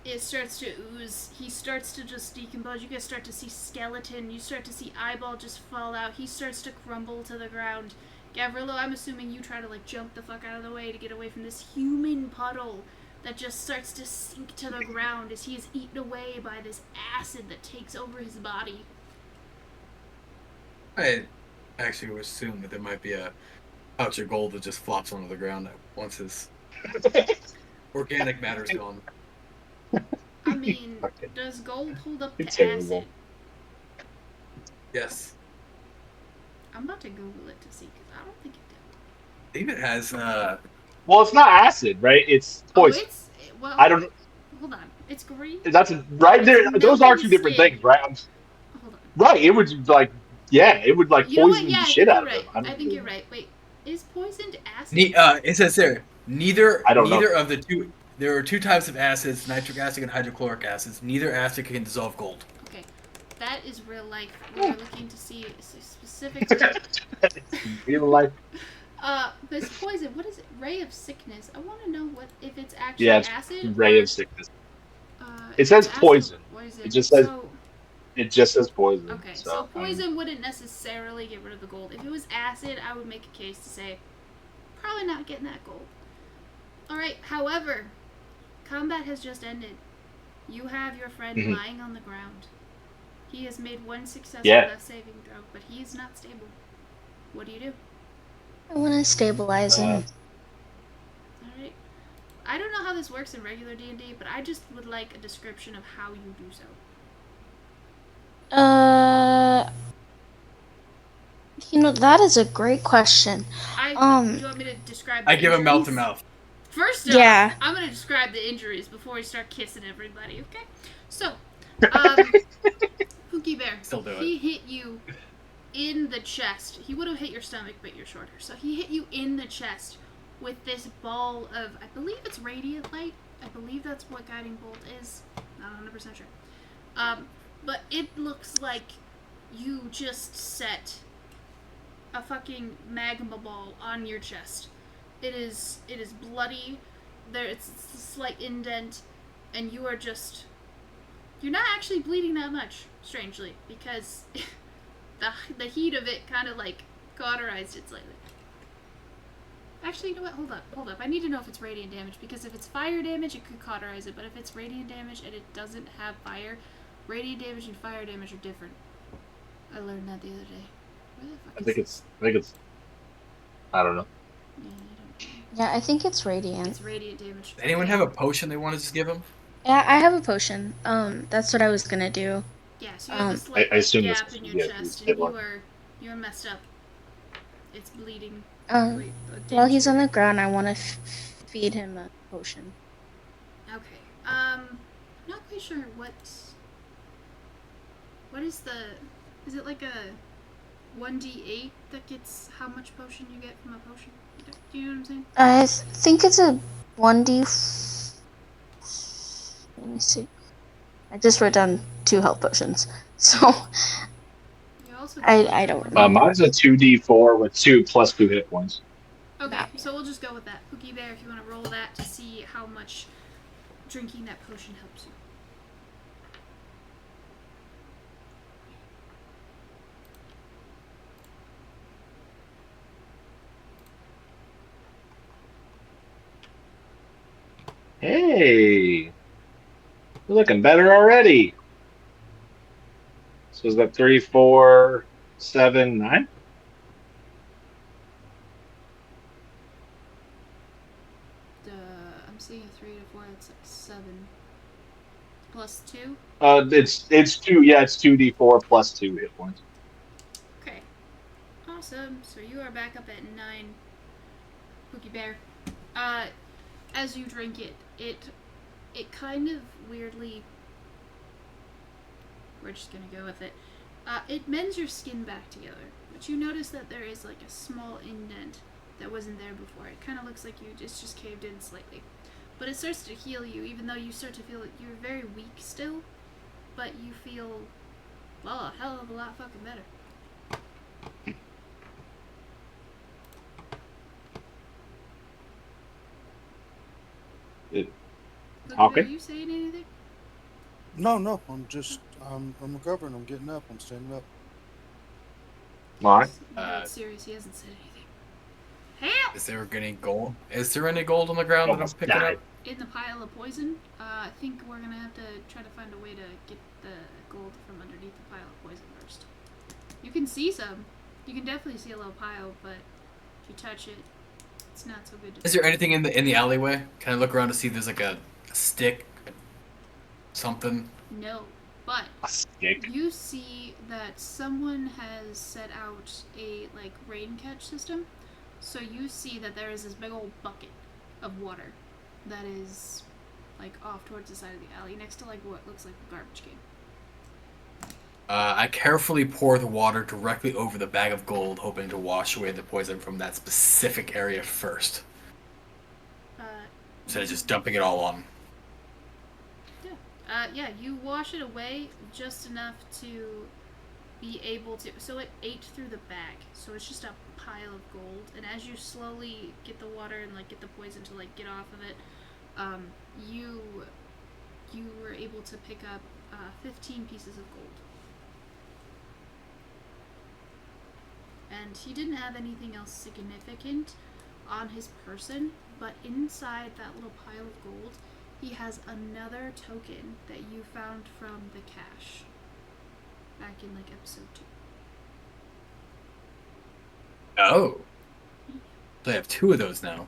it starts to ooze. He starts to just decompose. You guys start to see skeleton. You start to see eyeball just fall out. He starts to crumble to the ground. Gavrillo, I'm assuming you try to jump the fuck out of the way to get away from this human puddle that just starts to sink to the ground as he is eaten away by this acid that takes over his body. I actually would assume that there might be a pouch of gold that just flops onto the ground once his organic matter's gone. I mean, Okay. does gold hold up to It's terrible. acid? Yes. I'm about to Google it to see, because I don't think it does. I think it has, Well, it's not acid, right? It's poison. Well, I don't. hold on. It's green? That's right there. It's Those are melting two different skin. things, right? Hold on. Right. It would like, yeah, it would like You know what? poison Yeah, the I shit think out you're of right. them. I think you're right. Wait, is poisoned acid? it says there, neither I don't know. of the two, there are two types of acids, nitric acid and hydrochloric acids. Neither acid can dissolve gold. Okay, that is real life. We're looking to see specific. Real life. This poison. What is it? Ray of sickness. I want to know if it's actually Yeah, it's acid. ray or, of sickness. It says poison. Poison. It just says- So, It just says poison. okay, So, so poison wouldn't necessarily get rid of the gold. If it was acid, I would make a case to say, probably not getting that gold. Alright, however, combat has just ended. You have your friend Mhm. lying on the ground. He has made one successful Yeah. death saving throw, but he is not stable. What do you do? I want to stabilize him. Alright. I don't know how this works in regular D&D, but I just would like a description of how you do so. That is a great question. Do you want me to describe the I give him mouth to injuries? mouth. First off, Yeah. I'm going to describe the injuries before we start kissing everybody, okay? So, Pookie Bear, Still do it. he hit you in the chest. He would have hit your stomach, but you're shorter. So he hit you in the chest with this ball of, I believe it's radiant light. I believe that's what Guiding Bolt is. Not 100% sure. But it looks like you just set a fucking magma ball on your chest. It is bloody. It's a slight indent, and you are just... You're not actually bleeding that much, strangely, because the heat of it kind of like cauterized it slightly. Actually, you know what? Hold up. I need to know if it's radiant damage, because if it's fire damage, it could cauterize it, but if it's radiant damage and it doesn't have fire, radiant damage and fire damage are different. I learned that the other day. Where the fuck I think it's. I don't know. Yeah, I don't know. Yeah, I think it's radiant. It's radiant damage. Does anyone Okay. have a potion they want to just give him? Yeah, I have a potion. That's what I was gonna do. Yeah, so you have a Um, slight I assume this gap is- in your yeah, chest, hit and one. you're messed up. It's bleeding. While he's on the ground, I want to feed him a potion. Okay. I'm not quite sure what is the... Is it like a 1d8 that gets how much potion you get from a potion? Do you know what I'm saying? I think it's a 1d. Let me see. I just wrote down 2 health potions, so You also I don't remember. Mine's a 2d4 with 2 plus 2 hit points. Okay, Yeah. so we'll just go with that. Pookie Bear, if you want to roll that to see how much drinking that potion helps you. Hey, you're looking better already. So is that 3, 4, 7, 9? I'm seeing a 3 to 4, that's like 7. Plus 2? It's 2. Yeah, it's 2d4 plus 2 hit points. Okay. Awesome. So you are back up at 9. Pookie Bear. As you drink it, it kind of weirdly... We're just gonna go with it. It mends your skin back together. But you notice that there is like a small indent that wasn't there before. It kind of looks like it's just caved in slightly. But it starts to heal you, even though you start to feel you're very weak still. But you feel, well, a hell of a lot fucking better. Pookie Okay. Bear, are you saying anything? No, I'm just, I'm recovering. I'm getting up. I'm standing up. All right. He's serious. He hasn't said anything. Help! Is there any gold? Is there any gold on the ground that I'm Almost picking died. up? In the pile of poison, I think we're gonna have to try to find a way to get the gold from underneath the pile of poison first. You can see some. You can definitely see a little pile, but you touch it, it's not so good. Is there anything in the alleyway? Can I look around to see if there's like a stick, something? No, but A stick. you see that someone has set out a like rain catch system. So you see that there is this big old bucket of water that is like off towards the side of the alley, next to like what looks like a garbage can. I carefully pour the water directly over the bag of gold, hoping to wash away the poison from that specific area first, instead of just dumping it all on. Yeah, you wash it away just enough to be able to. So it ate through the bag, so it's just a pile of gold. And as you slowly get the water and like get the poison to like get off of it, you were able to pick up 15 pieces of gold. And he didn't have anything else significant on his person, but inside that little pile of gold, he has another token that you found from the cache back in like episode 2. Oh. So I have 2 of those now.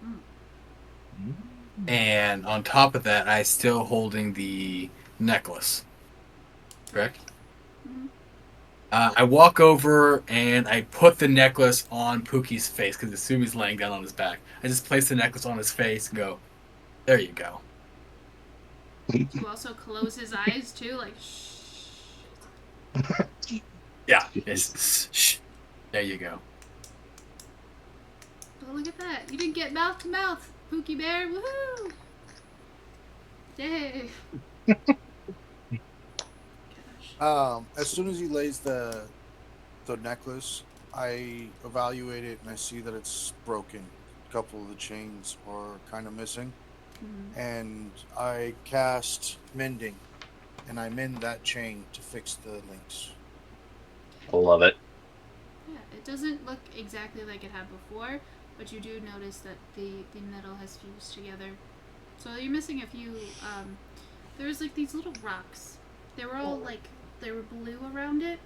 Mm-hmm. And on top of that, I still holding the necklace. Correct? Mm-hmm. I walk over and I put the necklace on Pookie's face because Sumi's laying down on his back. I just place the necklace on his face and go, there you go. You also close his eyes too, like shh. Yeah. Shh. There you go. Oh, look at that. You didn't get mouth to mouth, Pookie Bear. Woohoo! Yay. As soon as he lays the necklace, I evaluate it and I see that it's broken. A couple of the chains are kind of missing. Mm-hmm. And I cast mending, and I mend that chain to fix the links. I love it. Yeah, it doesn't look exactly like it had before, but you do notice that the metal has fused together. So you're missing a few. There was like these little rocks. They were all like, they were blue around it.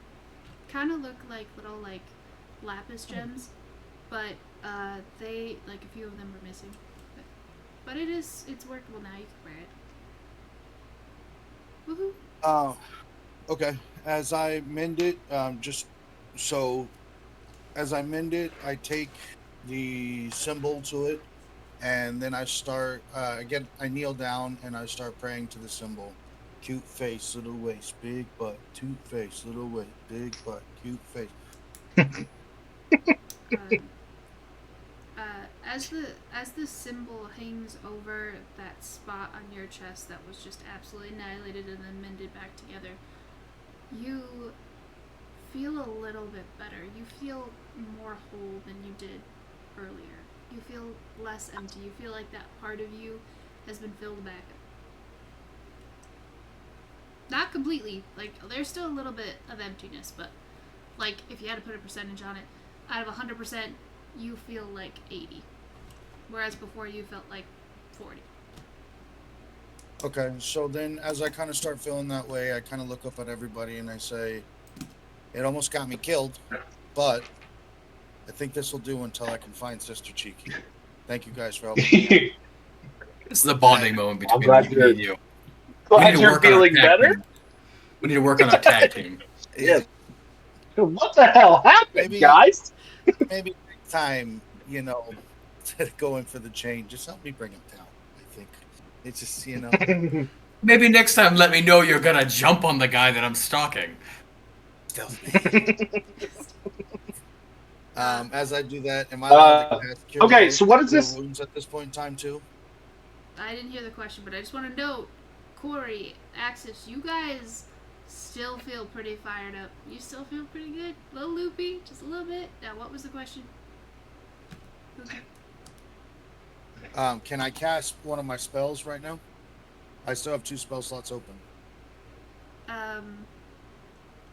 Kind of look like little like lapis gems, but they like a few of them were missing. But it's workable now. You can wear it. Woohoo! Okay. As I mend it, as I mend it, I take the symbol to it, and then I start. I kneel down and I start praying to the symbol. Cute face, little waist, big butt. Cute face, little waist, big butt. Cute face. As the symbol hangs over that spot on your chest that was just absolutely annihilated and then mended back together, you feel a little bit better. You feel more whole than you did earlier. You feel less empty. You feel like that part of you has been filled back up. Not completely. Like, there's still a little bit of emptiness, but like if you had to put a percentage on it, out of 100%, you feel like 80. Whereas before you felt like 40. Okay, so then as I kind of start feeling that way, I kind of look up at everybody and I say, it almost got me killed, but I think this will do until I can find Sister Cheeky. Thank you guys for helping me. This is a bonding moment I'm between glad me and you. Glad you're feeling better. We need to work on our tag team. Yes. What the hell happened, guys? Maybe next time, instead of going for the chain, just help me bring him down. I think it's just, Maybe next time let me know you're gonna jump on the guy that I'm stalking. As I do that, am I allowed to cast Cure okay, so what is this? Wounds at this point in time too? I didn't hear the question, but I just want to know, Corey, Axis, you guys still feel pretty fired up. You still feel pretty good? A little loopy, just a little bit. Now, what was the question? Okay. Can I cast one of my spells right now? I still have 2 spell slots open.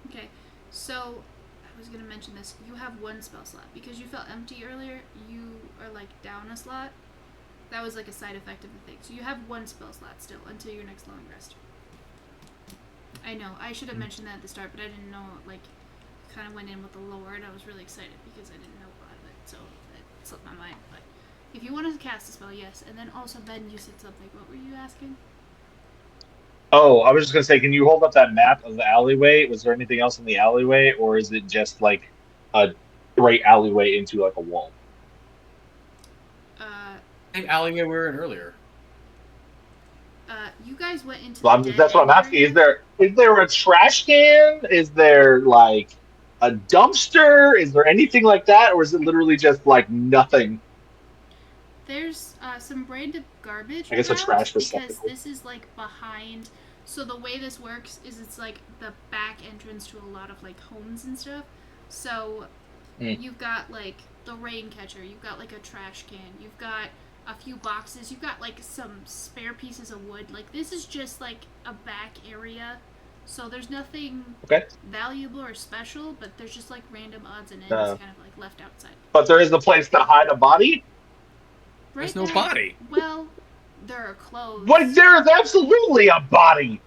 Okay, so I was gonna mention this. You have 1 spell slot because you felt empty earlier. You are like down a slot. That was like a side effect of the thing. So you have 1 spell slot still until your next long rest. I know I should have mentioned that at the start, but I didn't know. Like, kind of went in with the lore, and I was really excited because I didn't know a lot of it. So slipped my mind. But if you wanted to cast a spell, yes. And then also, Ben, you said something. What were you asking? Oh, I was just gonna say, can you hold up that map of the alleyway? Was there anything else in the alleyway, or is it just like a straight alleyway into like a wall? Same alleyway we were in earlier. You guys went into Well, the dead that's what end I'm asking. area? Is there a trash can? Is there like a dumpster? Is there anything like that, or is it literally just like nothing? There's some random garbage I guess a around trash because receptacle. this is like behind. So the way this works is it's like the back entrance to a lot of like homes and stuff. So you've got like the rain catcher, you've got like a trash can, you've got a few boxes, you've got like some spare pieces of wood. Like this is just like a back area. So there's nothing valuable or special, but there's just like random odds and ends kind of like left outside. But there is a place to hide a body? Right There's no now, body. Well, there are clothes. What? There is absolutely a body.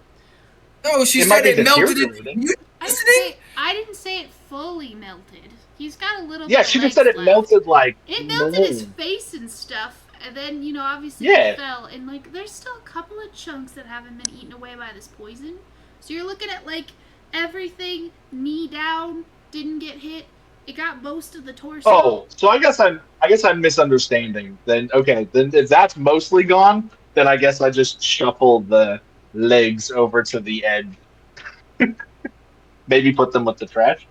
No, she It might said be it melted deteriorating. it. I didn't say it fully melted. He's got a little bit Yeah, of she just legs said it left. melted like It melted his mold. face and stuff, and then, you know, obviously Yeah. it fell. And, like, there's still a couple of chunks that haven't been eaten away by this poison. So you're looking at, like, everything knee down, didn't get hit. It got most of the torso. Oh, so I guess I'm misunderstanding. Then if that's mostly gone, then I guess I just shuffle the legs over to the edge. Maybe put them with the trash.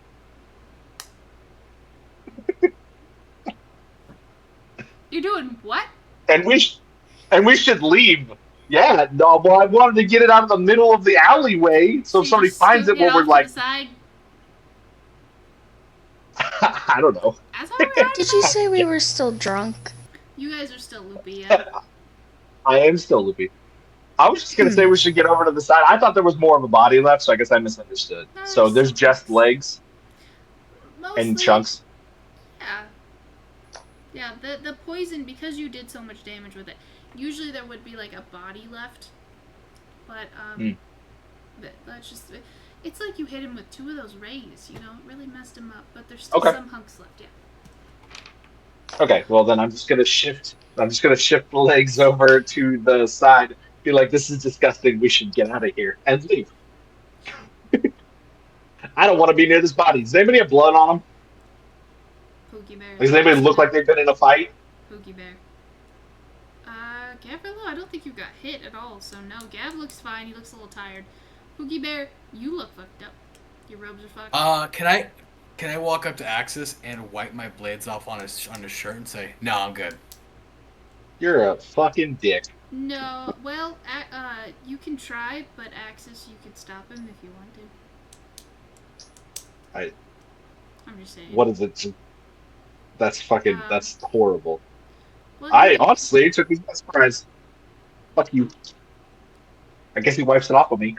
You're doing what? And we should leave. Yeah, no, well, I wanted to get it out of the middle of the alleyway, so if you somebody just finds it scooting when we're off to like, the side? I don't know. That's alright. Did you say we were still drunk? You guys are still loopy, yeah. I am still loopy. I was just gonna say we should get over to the side. I thought there was more of a body left, so I guess I misunderstood. No, So there's just some legs Mostly, and chunks. Yeah. Yeah, the poison, because you did so much damage with it, usually there would be, like, a body left. But, that's just... It's like you hit him with 2 of those rays, you know? It really messed him up, but there's still some hunks left, yeah. Okay, well then I'm just gonna shift the legs over to the side. Be like, this is disgusting. We should get out of here and leave. I don't want to be near this body. Does anybody have blood on them? Pookie Bear. Does anybody look like they've been in a fight? Pookie Bear. Gavrilo, I don't think you got hit at all, so no. Gav looks fine. He looks a little tired. Pookie Bear, you look fucked up. Your robes are fucked. Can I walk up to Axis and wipe my blades off on his shirt and say, "No, I'm good." You're a fucking dick. No, well, you can try, but Axis, you could stop him if you want to. I'm just saying. What is it? That's fucking. That's horrible. Well, Honestly, it took me by surprise. Fuck you. I guess he wipes it off of me.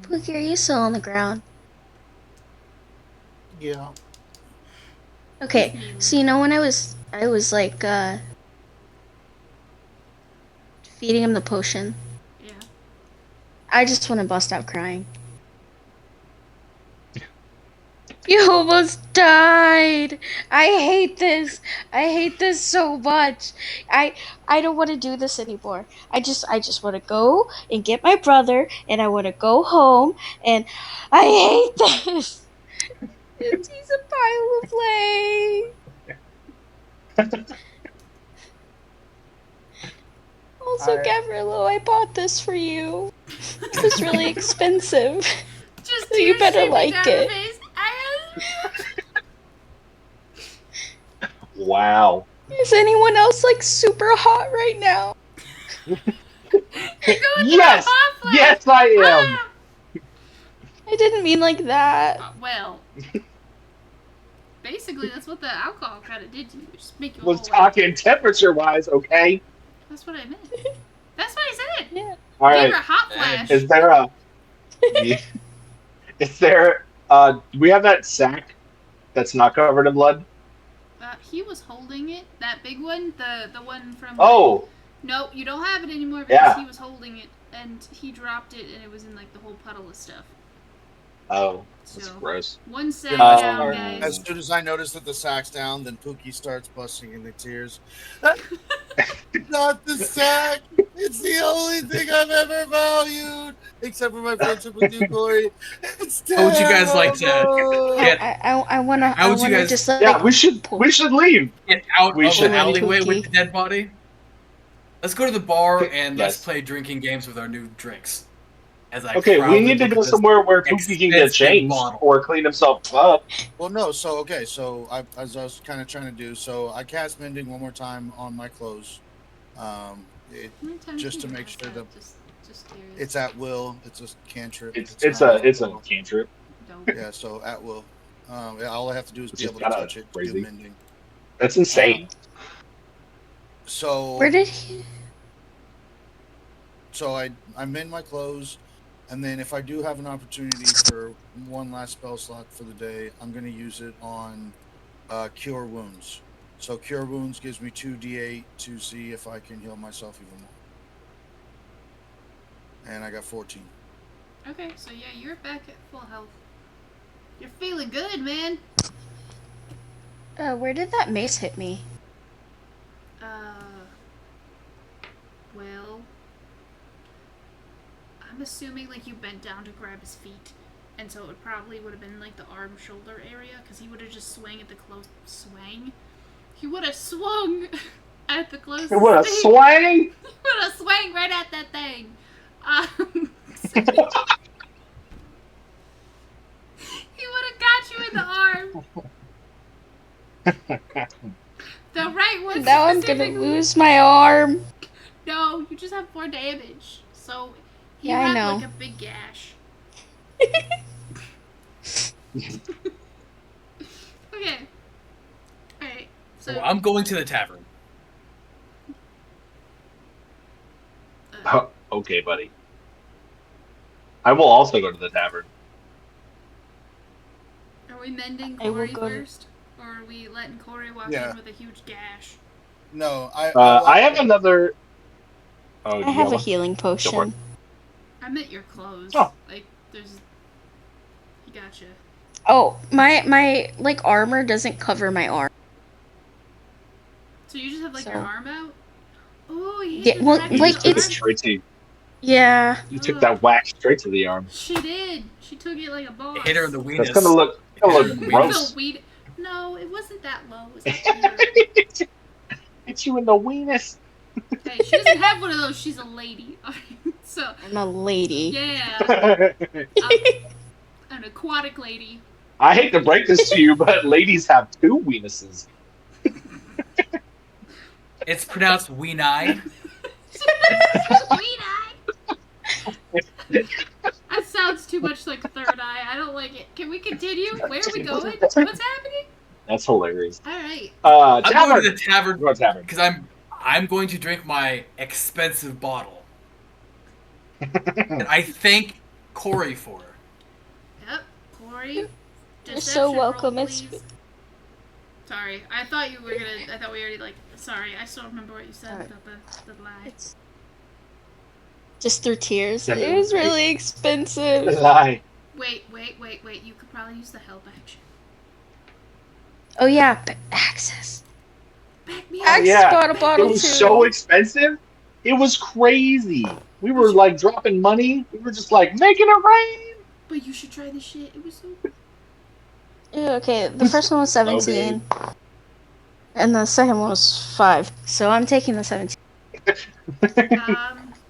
Pookie, are you still on the ground? Yeah. Okay, so you know when I was like feeding him the potion. Yeah. I just want to bust out crying. You almost died. I hate this. I hate this so much. I don't want to do this anymore. I just want to go and get my brother, and I want to go home, and I hate this. He's a pile of clay. Also, Gavrilo, I bought this for you. It was really expensive. Just So you better like it. Wow. Is anyone else like super hot right now? Yes! Yes, I am! I didn't mean like that. Well, basically, that's what the alcohol kind of did to you. Just make you Was all talking temperature-wise, okay? That's what I meant. That's what I said. Yeah. All Give right. her a hot flash. Is there a... Is there... do we have that sack that's not covered in blood? He was holding it. That big one, the one from... Oh! No, you don't have it anymore because Yeah. he was holding it, and he dropped it, and it was in, like, the whole puddle of stuff. Oh, that's So gross. one sack Uh, down, As guys. soon as I notice that the sack's down, then Pookie starts busting into tears. Not the sack. It's the only thing I've ever valued, except for my friendship with you, Corey. It's How would you guys like to terrible. get I wanna How would you guys just Yeah, like we should leave. out We of should the leave. alleyway with Pookie. the dead body? Let's go to the bar and let's Yes. play drinking games with our new drinks. As I Okay, we proudly need to look go at this somewhere where Pookie can get expensive changed bottle. or clean himself up. Well, no. So okay. So as I was kind of trying to do, so I cast mending one more time on my clothes. How many times Just can to you make cast sure that? that Just curious. it's at will. It's a cantrip. It's not a cantrip. Don't. Yeah. So at will. All I have to do is Which be is able to kinda touch it to do crazy. mending. That's insane. So where did he? so I mend my clothes, and then if I do have an opportunity for one last spell slot for the day, I'm going to use it on cure wounds. So cure wounds gives me 2d8 to see if I can heal myself even more. And I got 14. Okay, so yeah, you're back at full health. You're feeling good, man. Where did that mace hit me? Well, I'm assuming like you bent down to grab his feet, and so it probably would have been like the arm shoulder area, because he would have just swung at the close swang. He would have swung at the closest. It would have thing. swang. He would have swung right at that thing. So he would have got you in the arm. The right one. Now I'm gonna specifically. lose my arm. No, you just have 4 damage. So he Yeah, I had know. like a big gash. Okay. Alright. So So I'm going to the tavern. Okay, buddy. I will also go to the tavern. are we mending I will Corey go to- first? Or are we letting Corey walk Yeah. in with a huge gash? No, I have another. Oh, I have a yellow? healing for it. potion. I meant your clothes. Oh. Like, there's... He gotcha. Oh, my like armor doesn't cover my arm. So you just have like So- your arm out? Oh, you hit Yeah, the well, back You of like, took the it it's- arm? straight to. Yeah. You took that whack straight to the arm. She did. She took it like a boss. Hit her in the weenus. That's gonna look The gross. The weed. No, it wasn't that low. It was like Hit you in the weenus. hey, she doesn't have one of those. She's a lady. So, I'm a lady. yeah. An aquatic lady. I hate to break this to you, but ladies have 2 weenuses. It's pronounced weeneye. That sounds too much like Third Eye. I don't like it. Can we continue? Where are we going? What's happening? That's hilarious. All right. I'm Tavern. going to the tavern Go to tavern. because I'm going to drink my expensive bottle. And I thank Corey for it. Yep. Corey. You're deception so roll, welcome. It's please. Sorry, I thought you were gonna. I thought we already like. Sorry, I still remember what you said Alright. about the lie. it's just through tears. Yeah, It was right. really expensive. Lie. Wait. You could probably use the help action. Oh yeah, access. Back me up. Axe yeah. bought a It bottle was too. so expensive. It was crazy. We were like dropping money. We were just like making it rain. But you should try this shit. It was so good. Yeah, okay, the first one was 17. And the second one was 5. So I'm taking the 17.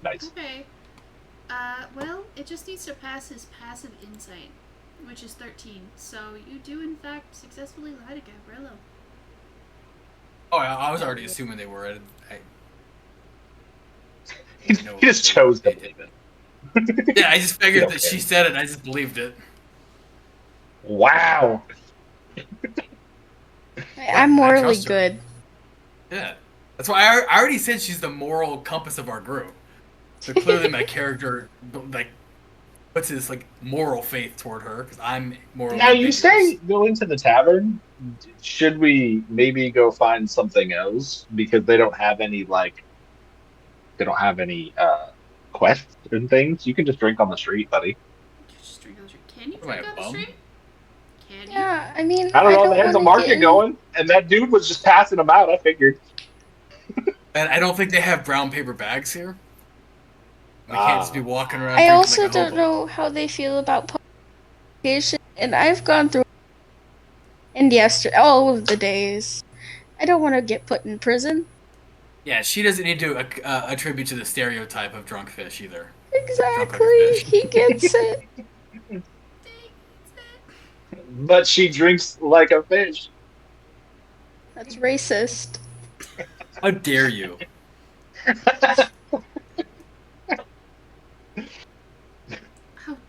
Nice. Okay. Well, it just needs to pass his passive insight, which is 13. So you do, in fact, successfully lie to Gabriello. Oh, I was already assuming they were. He just chose to believe it. Yeah, I just figured Okay. that she said it. And I just believed it. Wow. I'm morally trust her. good. Yeah, that's why I already said she's the moral compass of our group. So clearly, my character like puts his like moral faith toward her because I'm morally. Now you ambiguous. say go into the tavern. Should we maybe go find something else because they don't have any quests and things? You can just drink on the street, buddy. drink on the street. Can you Am I drink a on the bum? street? Can you? Yeah, I mean, I don't know. They had want the to get market in. going, and that dude was just passing them out. I figured. And I don't think they have brown paper bags here. We can't just be walking around I drinking also like a don't hobo. know how they feel about publication, and I've gone through and yesterday all of the days. I don't want to get put in prison. Yeah, she doesn't need to attribute to the stereotype of drunk fish either. Drunk like a Exactly. fish. He gets it. But she drinks like a fish. That's racist. How dare you? How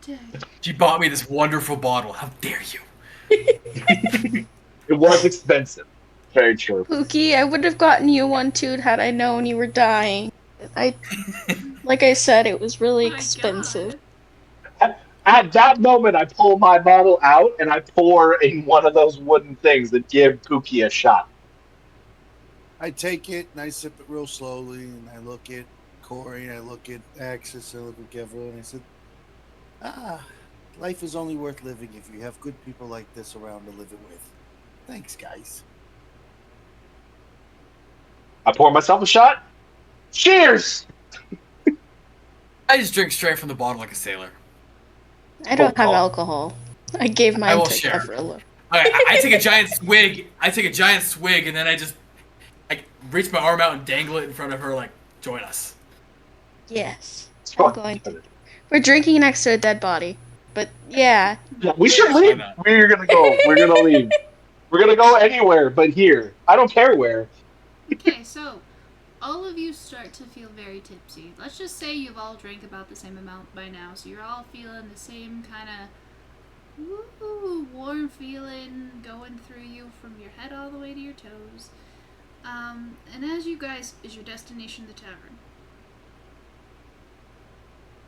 dare you? She bought me this wonderful bottle. How dare you? It was expensive. Very true. Pookie, I would have gotten you one too had I known you were dying. Like I said, it was really My expensive. God. At that moment, I pull my bottle out and I pour in one of those wooden things that give Pookie a shot. I take it and I sip it real slowly, and I look at Corey, and I look at Axis, I look at Gevro, and I said, life is only worth living if you have good people like this around to live it with. Thanks, guys. I pour myself a shot. Cheers! I just drink straight from the bottle like a sailor. I don't have alcohol. I gave mine will to share. Gavrilla. I take a giant swig. And then I reach my arm out and dangle it in front of her, like, join us. Yes. I'm going to. We're drinking next to a dead body. But yeah. Yeah, we should leave. We're gonna go. We're gonna leave. We're gonna go anywhere but here. I don't care where. Okay, so all of you start to feel very tipsy. Let's just say you've all drank about the same amount by now, so you're all feeling the same kind of warm feeling going through you from your head all the way to your toes. And as you guys, is your destination the tavern?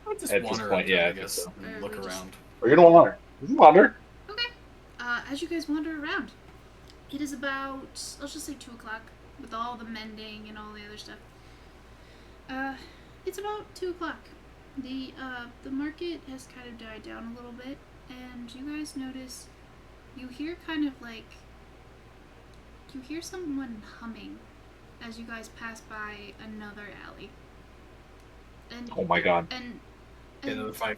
I'll just At this wander point, around, yeah, I I think guess, so. and look around. We're gonna wander. We can wander. Okay. As you guys wander around, it is about, let's just say 2 o'clock, with all the mending and all the other stuff. It's about 2 o'clock. The market has kind of died down a little bit, and you guys notice, you hear someone humming as you guys pass by another alley. And, Oh my god. and Another fight.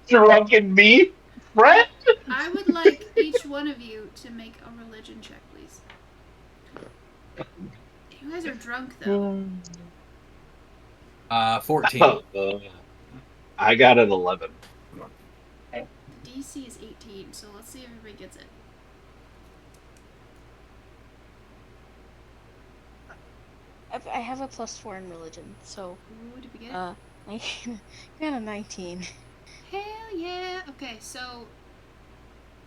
Drunken me, friend. I would like each one of you to make a religion check, please. You guys are drunk, though. 14. I got an 11. DC is 18, so let's see if everybody gets it. I have a +4 in religion, so Ooh, did we get it? I got a 19. Hell yeah! Okay, so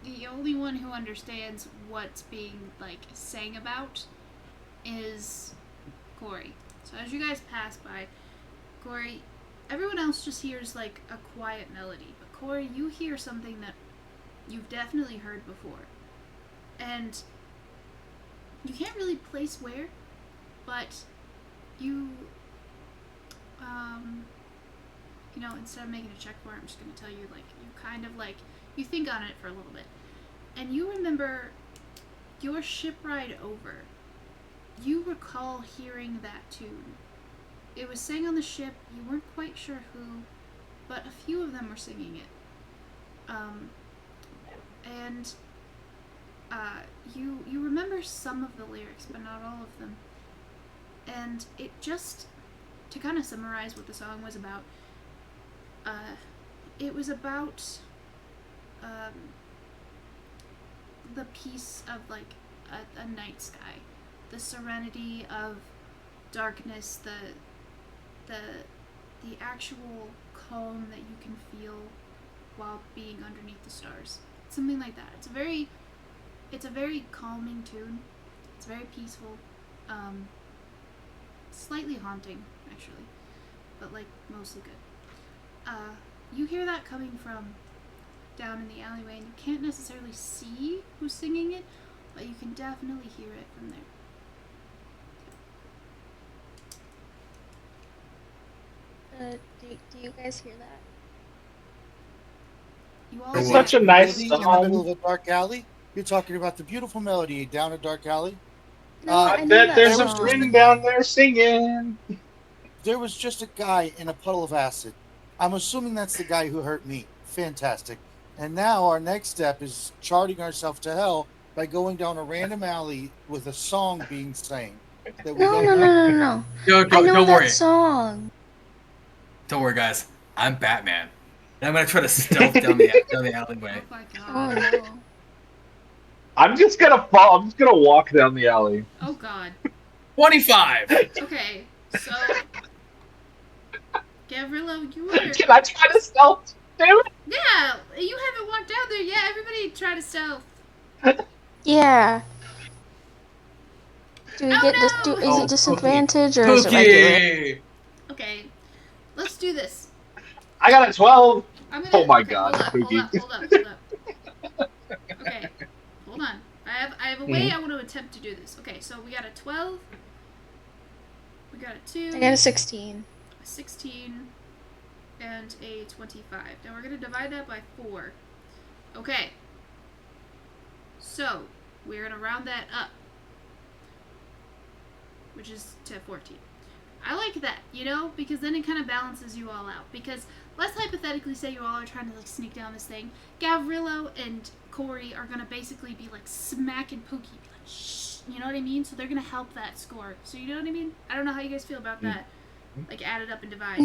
the only one who understands what's being, sang about is Corey. So as you guys pass by, Corey, everyone else just hears, a quiet melody. But Corey, you hear something that you've definitely heard before. And you can't really place where, but you, instead of making a check for it, I'm just going to tell you, you kind of, you think on it for a little bit. And you remember your ship ride over. You recall hearing that tune. It was sang on the ship. You weren't quite sure who, but a few of them were singing it. You remember some of the lyrics, but not all of them. And it just, to kind of summarize what the song was about, it was about the peace of a night sky, the serenity of darkness, the actual calm that you can feel while being underneath the stars. Something like that. It's a very calming tune. It's very peaceful. Slightly haunting, actually, but mostly good. You hear that coming from down in the alleyway, and you can't necessarily see who's singing it, but you can definitely hear it from there. Do you guys hear that? You all It's What? such a nice Melody in the middle song. of a dark alley. You're talking about the beautiful melody down a dark alley. No, I I know bet that there's a song. string down there singing. There was just a guy in a puddle of acid. I'm assuming that's the guy who hurt me. Fantastic. And now our next step is charting ourselves to hell by going down a random alley with a song being sang that we No, don't no, no, know. no, no. Don't, I know don't that worry. song. Don't worry, guys. I'm Batman. And I'm gonna try to stealth down the alleyway. Oh my Oh god. no. I'm just gonna fall. I'm just gonna walk down the alley. Oh god. 25. Okay, so Gavrilo, you were Can I try to stealth? Damn it! yeah. You haven't walked down there yet. Everybody try to stealth. Yeah. Do we Oh, get this? no! Is Oh, it disadvantage or is it regular? Cookie. Okay, let's do this. I got a 12. I'm gonna. Oh my okay, god, Hold Cookie. up. Okay, hold on. I have a way I want to attempt to do this. Okay, so we got a 12. We got a 2. I got a 16. A 16. And a 25. Now we're gonna divide that by 4. Okay. So we're gonna round that up, which is to 14. I like that, you know, because then it kind of balances you all out. Because let's hypothetically say you all are trying to like sneak down this thing. Gavrilo and Corey are gonna basically be like smacking Pookie, be like shh, you know what I mean? So they're gonna help that score. So you know what I mean? I don't know how you guys feel about that. Like add it up and divide, but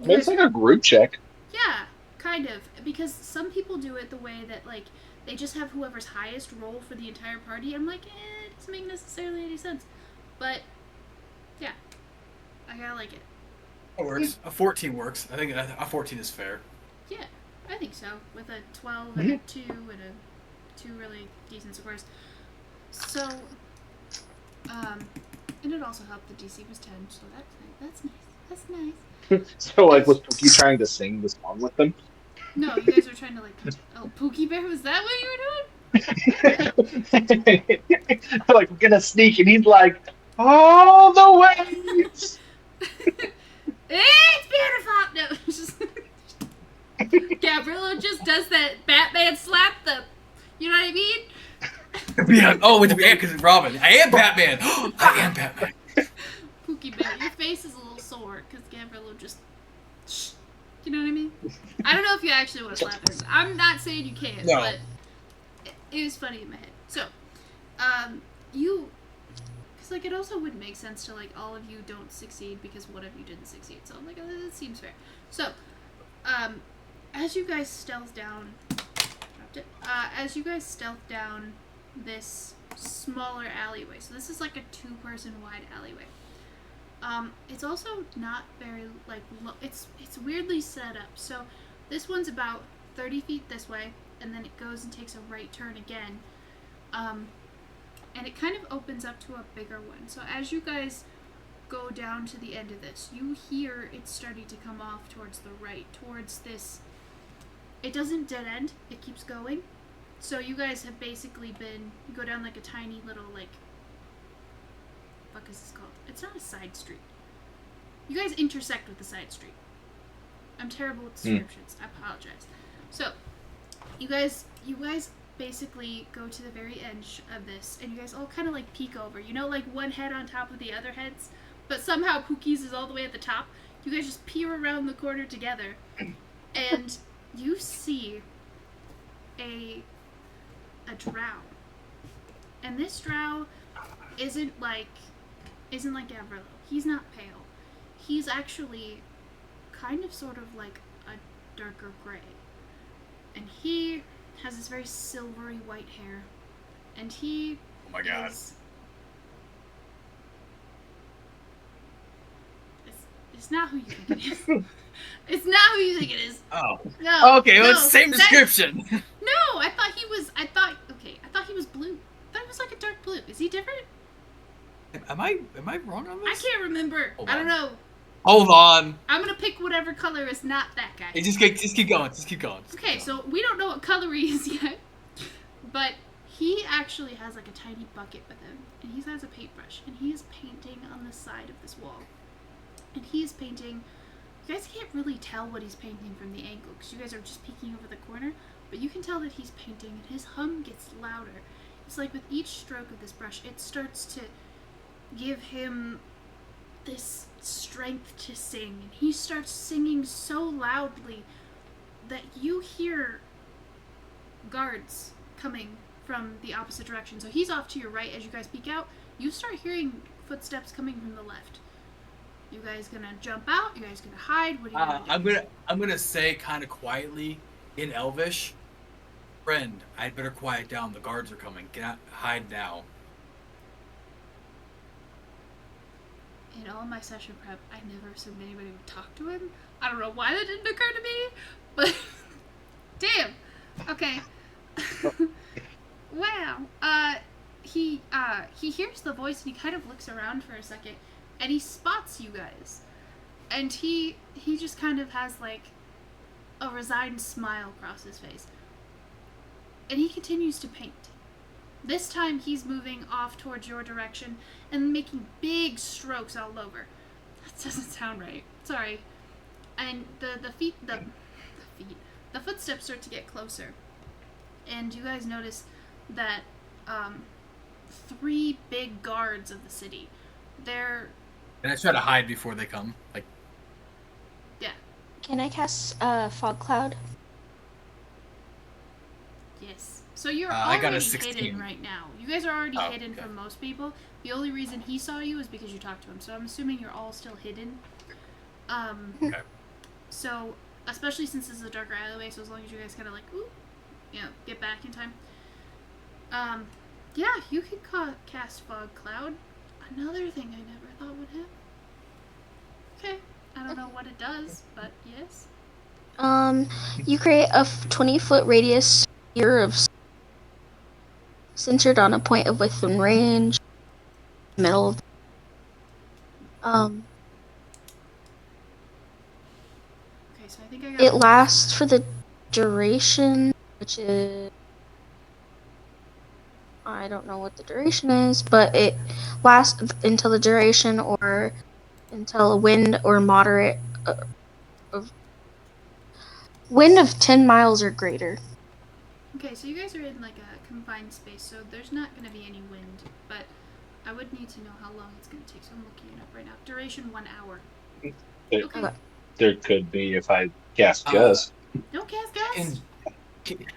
I mean, it's like a group check. yeah, kind of. Because some people do it the way that like they just have whoever's highest roll for the entire party. I'm like, it doesn't make necessarily any sense. But yeah, I gotta like it. It works. A 14 works. I think a 14 is fair. Yeah, I think so. With a 12 and a 2 and a 2 really decent scores. So, and it also helped the DC was 10, so that's nice. That's nice. So, like, was Pookie trying to sing the song with them? No, you guys were trying to like, oh, Pookie Bear, was that what you were doing? Like, we're gonna sneak, and he's like, all the way. It's beautiful. No, it's just Gavrilo just does that Batman slap the, you know what I mean? Yeah. Oh, it's because it's Robin. I am Batman. I am Batman. Pookie Bear, your face is a little sore because Gavrilo just, you know what I mean? I don't know if you actually want to slap him. I'm not saying you can't, No. but it was funny in my head. So, because like it also wouldn't make sense to like all of you don't succeed because one of you didn't succeed. So I'm like, that seems fair. So, as you guys stealth down, this smaller alleyway. So this is like a 2-person wide alleyway. It's also not very like it's weirdly set up. So this one's about 30 feet this way, and then it goes and takes a right turn again. And it kind of opens up to a bigger one. So as you guys go down to the end of this, you hear it starting to come off towards the right, towards this. It doesn't dead end, it keeps going. So you guys have basically you go down like a tiny little like, what is this called? It's not a side street. You guys intersect with the side street. I'm terrible with descriptions, I apologize. So, you guys basically go to the very edge of this, and you guys all kind of like peek over. You know, like one head on top of the other heads, but somehow Pookie's is all the way at the top. You guys just peer around the corner together, and you see a drow. And this drow isn't like Gavrilo. He's not pale. He's actually kind of sort of like a darker gray. And he has this very silvery white hair. And he Oh my god. It's not who you think it is. It's not who you think it is. Oh. No. Okay, no, well, it's the same that- description. No, I thought he was blue. I thought he was like a dark blue. Is he different? Am I wrong on I this? can't remember. Hold I don't on. know. Hold on. I'm gonna pick whatever color is not that guy. Hey, just keep going. Just keep going. Okay, so we don't know what color he is yet, but he actually has like a tiny bucket with him, and he has a paintbrush, and he is painting on the side of this wall, and he is painting You guys can't really tell what he's painting from the angle because you guys are just peeking over the corner, but you can tell that he's painting and his hum gets louder. It's like with each stroke of this brush, it starts to give him this strength to sing, and he starts singing so loudly that you hear guards coming from the opposite direction. So he's off to your right. As you guys peek out, you start hearing footsteps coming from the left. You guys gonna jump out? You guys gonna hide? What are you gonna do? I'm gonna say kind of quietly in Elvish, friend, I'd better quiet down. The guards are coming. Get out, hide now. In all my session prep, I never assumed anybody would talk to him. I don't know why that didn't occur to me, but damn. Okay. Wow. He hears the voice and he kind of looks around for a second, and he spots you guys, and he just kind of has like a resigned smile across his face, and he continues to paint. This time he's moving off towards your direction and making big strokes all over. That doesn't sound right. Sorry. And the footsteps start to get closer. And you guys notice that 3 big guards of the city. They're... And I try to hide before they come. Like, yeah. Can I cast fog cloud? Yes. So you're I got a already 16. hidden right now. You guys are already hidden okay. from most people. The only reason he saw you is because you talked to him. So I'm assuming you're all still hidden. Okay. So, especially since this is a darker alleyway, so as long as you guys kind of like, ooh, you know, get back in time. Yeah, you could cast Fog Cloud. Another thing I never thought would happen. Okay, I don't know what it does, but yes. You create a 20-foot radius sphere of centered on a point of within range. Middle. Okay, so I think I got It lasts for the duration, which is... I don't know what the duration is, but it lasts until the duration or until a wind or moderate wind of 10 miles or greater. Okay, so you guys are in like a confined space, so there's not going to be any wind, but I would need to know how long it's going to take, so I'm looking it up right now. Duration 1 hour. Okay. There could be if I cast Gust. Don't cast Gust. And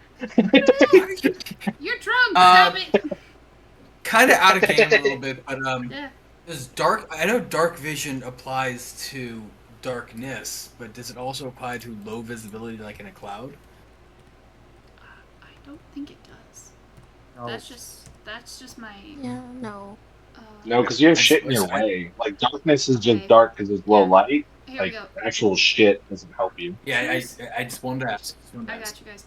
You're drunk. Stop it. kind of out of game a little bit, but Yeah. does dark? I know dark vision applies to darkness, but does it also apply to low visibility, like in a cloud? I don't think it does. No. That's just my. Yeah, no. No, because you have shit in your way. Like, darkness is just Okay. dark because it's low Yeah. light. Here Like, we go. actual shit doesn't help you. Yeah, I just wanted to ask. I got you guys.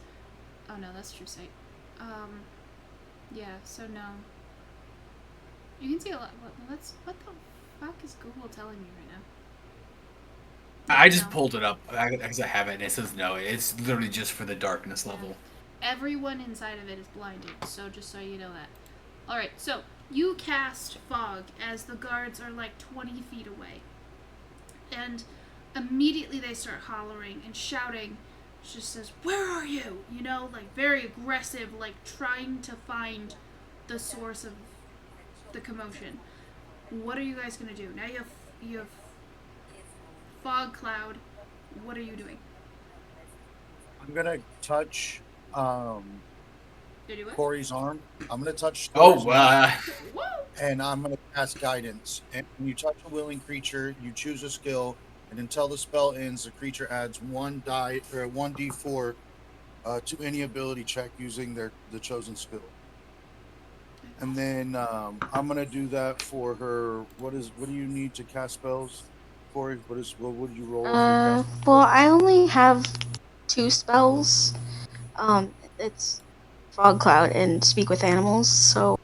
Oh no, that's true sight. Yeah. So no. You can see a lot. What the fuck is Google telling me right now? I just No. pulled it up because I have it, and it says no. It's literally just for the darkness level. Everyone inside of it is blinded, so just so you know that. Alright, so you cast fog as the guards are like 20 feet away. And immediately they start hollering and shouting. It just says, "Where are you?" You know, like very aggressive, like trying to find the source of the commotion. What are you guys gonna do? Now you have fog cloud. What are you doing? I'm gonna touch Did you what? Corey's arm. I'm gonna touch. Oh, Corey's arm, Woo! and I'm gonna cast guidance. And when you touch a willing creature, you choose a skill, and until the spell ends, the creature adds 1d4 to any ability check using the chosen skill. And then I'm gonna do that for her. What do you need to cast spells, Corey? What would you roll? If you cast Well, I only have 2 spells. It's fog cloud and speak with animals. So.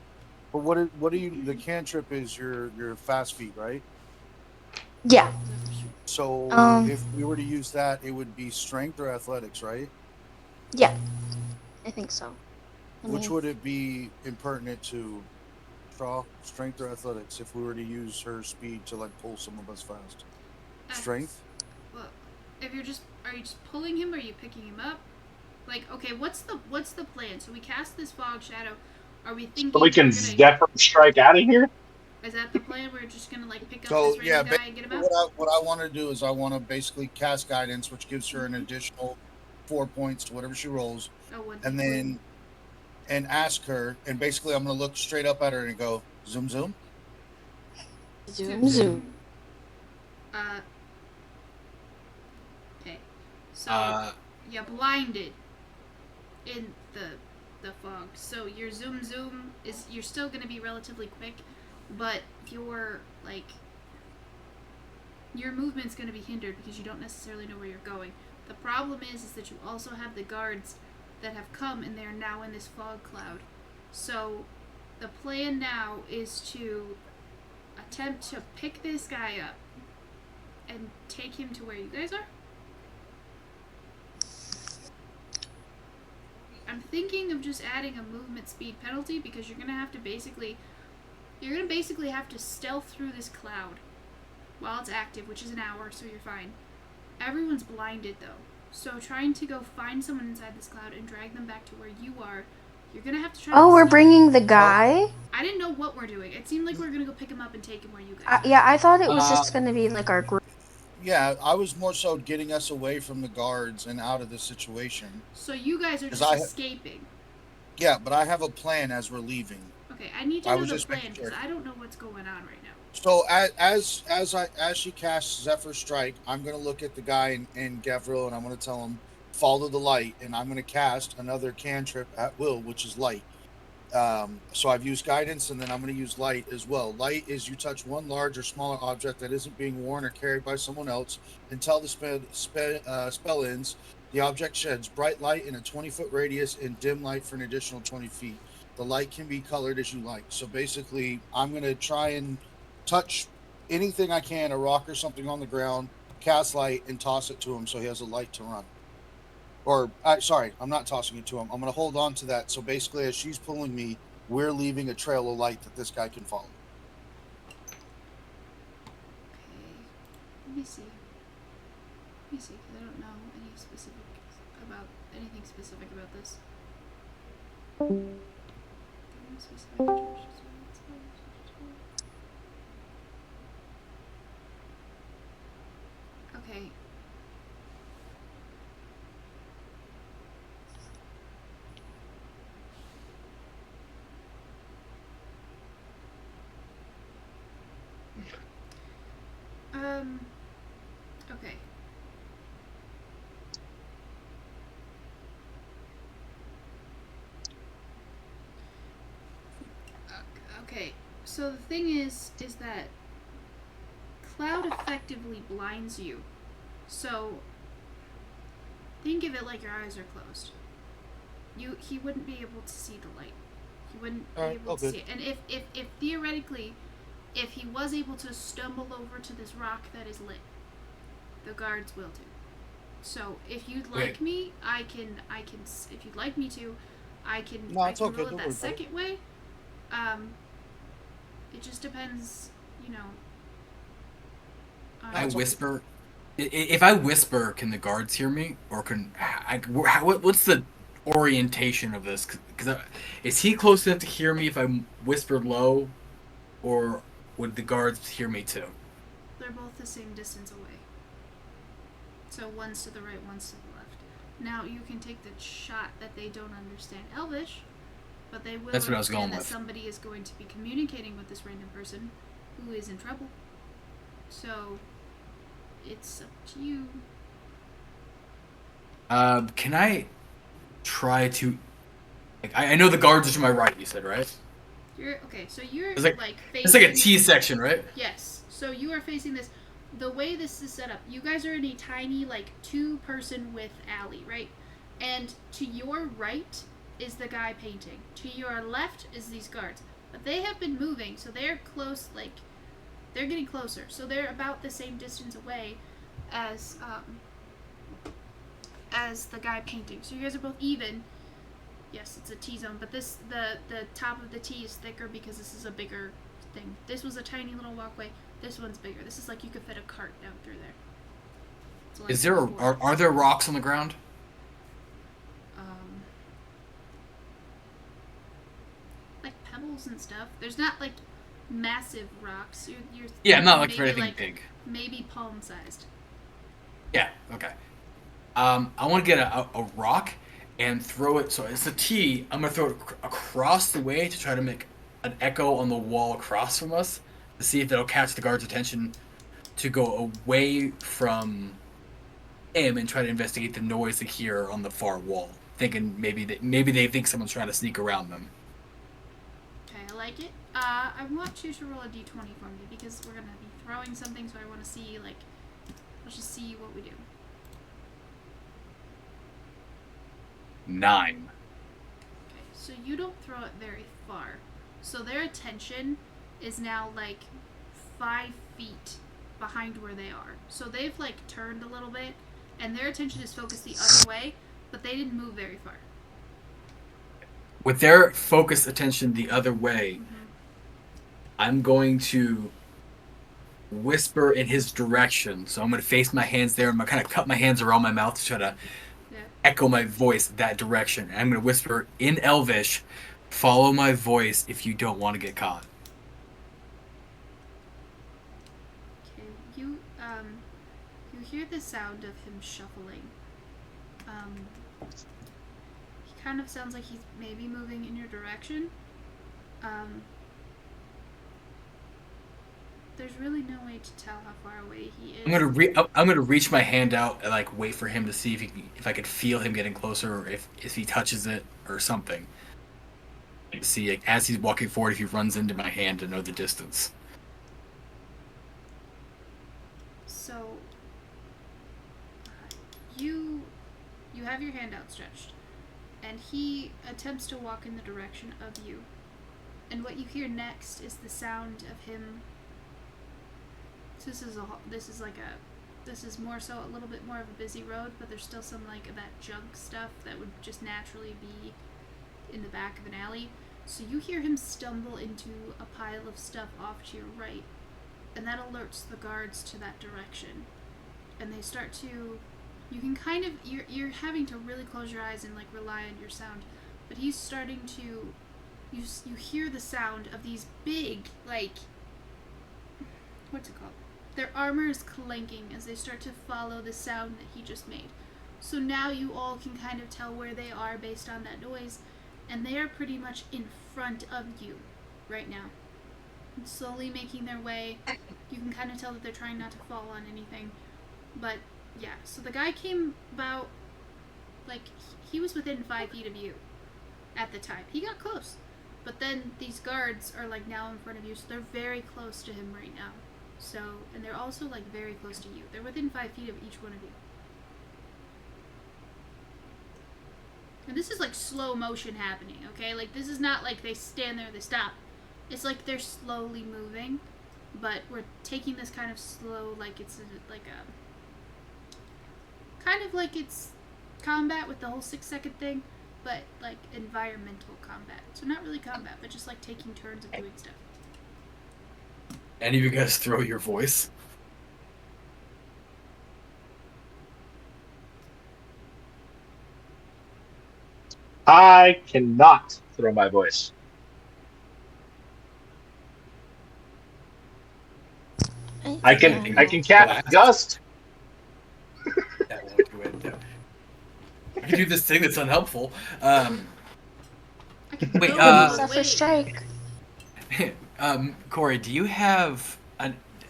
But what do you? The cantrip is your fast feet, right? Yeah. So if we were to use that, it would be strength or athletics, right? Yeah. I think so. Which would it be impertinent to draw, strength or athletics, if we were to use her speed to like pull some of us fast? Strength? Well, If you're just, are you just pulling him? Or are you picking him up? Like, okay, what's the plan? So we cast this fog shadow. Are we thinking So we can we're gonna? Zephyr strike out of here? Is that the plan? We're just gonna like pick up So this yeah, random guy and get him out. what I want to do is I want to basically cast guidance, which gives her an additional 4 points to whatever she rolls, and then and ask her, and basically I'm gonna look straight up at her and go zoom zoom. Zoom, zoom. Okay. So you're blinded in the fog. So your zoom zoom is, you're still gonna be relatively quick, but your your movement's gonna be hindered because you don't necessarily know where you're going. The problem is that you also have the guards that have come and they're now in this fog cloud. So the plan now is to attempt to pick this guy up and take him to where you guys are. I'm thinking of just adding a movement speed penalty because you're gonna basically have to stealth through this cloud while it's active, which is an hour, so you're fine. Everyone's blinded though, so trying to go find someone inside this cloud and drag them back to where you are, you're gonna have to try. Oh, we're bringing the guy? I didn't know what we're doing. It seemed like we were gonna go pick him up and take him where you guys are. Yeah, I thought it was just gonna be like our group. Yeah, I was more so getting us away from the guards and out of this situation. So you guys are just escaping. Yeah, but I have a plan as we're leaving. Okay, I need to know the plan because I don't know what's going on right now. So as she casts Zephyr Strike, I'm gonna look at the guy in Gavril and I'm gonna tell him follow the light, and I'm gonna cast another cantrip at will, which is light. So I've used guidance, and then I'm going to use light as well. Light is you touch one large or smaller object that isn't being worn or carried by someone else until the spell ends. The object sheds bright light in a 20-foot radius and dim light for an additional 20 feet. The light can be colored as you like. So basically, I'm going to try and touch anything I can, a rock or something on the ground, cast light, and toss it to him so he has a light to run. Or, sorry, I'm not tossing it to him. I'm going to hold on to that. So basically, as she's pulling me, we're leaving a trail of light that this guy can follow. Okay. Let me see. Because I don't know anything specific about this. Okay. Okay. Okay, so the thing is that cloud effectively blinds you. So think of it like your eyes are closed. He wouldn't be able to see the light. He wouldn't be able to see it. And if theoretically, if he was able to stumble over to this rock that is lit, the guards will do. So if you'd like me, I can. If you'd like me to, I can. I can roll it that second way. It just depends, you know. I whisper. If I whisper, can the guards hear me, or what's the orientation of this? Because is he close enough to hear me if I whisper low, or would the guards hear me too? They're both the same distance away. So one's to the right, one's to the left. Now you can take the shot that they don't understand Elvish, but they will understand that somebody is going to be communicating with this random person who is in trouble. So it's up to you. Can I try to? I know the guards are to my right. You said right. So you're it's facing. It's like a T section, right? Yes. So you are facing this. The way this is set up, you guys are in a tiny, two-person width alley, right? And to your right is the guy painting. To your left is these guards. But they have been moving, so they're close, they're getting closer. So they're about the same distance away as the guy painting. So you guys are both even. Yes, it's a T-zone, but the top of the T is thicker because this is a bigger thing. This was a tiny little walkway. This one's bigger. This is like you could fit a cart down through there. So, like, Is there are there rocks on the ground? Like pebbles and stuff. There's not like massive rocks. You're Yeah, I'm not looking for maybe, anything like, big. Maybe palm sized. Yeah, okay. I want to get a rock and throw it. So it's a T. I'm gonna throw it across the way to try to make an echo on the wall across from us to see if that'll catch the guard's attention to go away from him and try to investigate the noise they hear on the far wall, thinking maybe they think someone's trying to sneak around them. Okay, I like it. I want you to roll a d20 for me because we're gonna be throwing something, so I want to see like. Let's just see what we do. 9. Okay, so you don't throw it very far. So their attention is now like 5 feet behind where they are. So they've like turned a little bit, and their attention is focused the other way, but they didn't move very far. With their focused attention the other way, I'm going to whisper in his direction. So I'm going to face my hands there. I'm going to kind of cut my hands around my mouth to try to echo my voice that direction. And I'm going to whisper in Elvish, follow my voice if you don't want to get caught. Okay, you hear the sound of him shuffling. He kind of sounds like he's maybe moving in your direction. There's really no way to tell how far away he is. I'm gonna reach my hand out and like wait for him to see if I could feel him getting closer, or if he touches it or something. To see like, as he's walking forward, if he runs into my hand to know the distance. So you have your hand outstretched, and he attempts to walk in the direction of you. And what you hear next is the sound of him. This is more so a little bit more of a busy road, but there's still some like that junk stuff that would just naturally be in the back of an alley. So you hear him stumble into a pile of stuff off to your right, and that alerts the guards to that direction. And they start to, you can kind of, you're having to really close your eyes and like rely on your sound, but he's starting to, you hear the sound of these big, like, what's it called? Their armor is clanking as they start to follow the sound that he just made. So now you all can kind of tell where they are based on that noise, and they are pretty much in front of you right now. And slowly making their way. You can kind of tell that they're trying not to fall on anything. But yeah, so the guy came about, like, he was within 5 feet of you at the time. He got close. But then these guards are like now in front of you, so they're very close to him right now. So, and they're also like very close to you. They're within 5 feet of each one of you. And this is like slow motion happening, okay? Like this is not like they stand there, they stop. It's like they're slowly moving, but we're taking this kind of slow, like it's like a kind of like it's combat with the whole 6-second thing, but like environmental combat. So not really combat, but just like taking turns of doing stuff. Any of you guys throw your voice? I cannot throw my voice. I can cast Gust. That won't do it. I can do this thing that's unhelpful. Wait, Suffer strike. Corey, do you have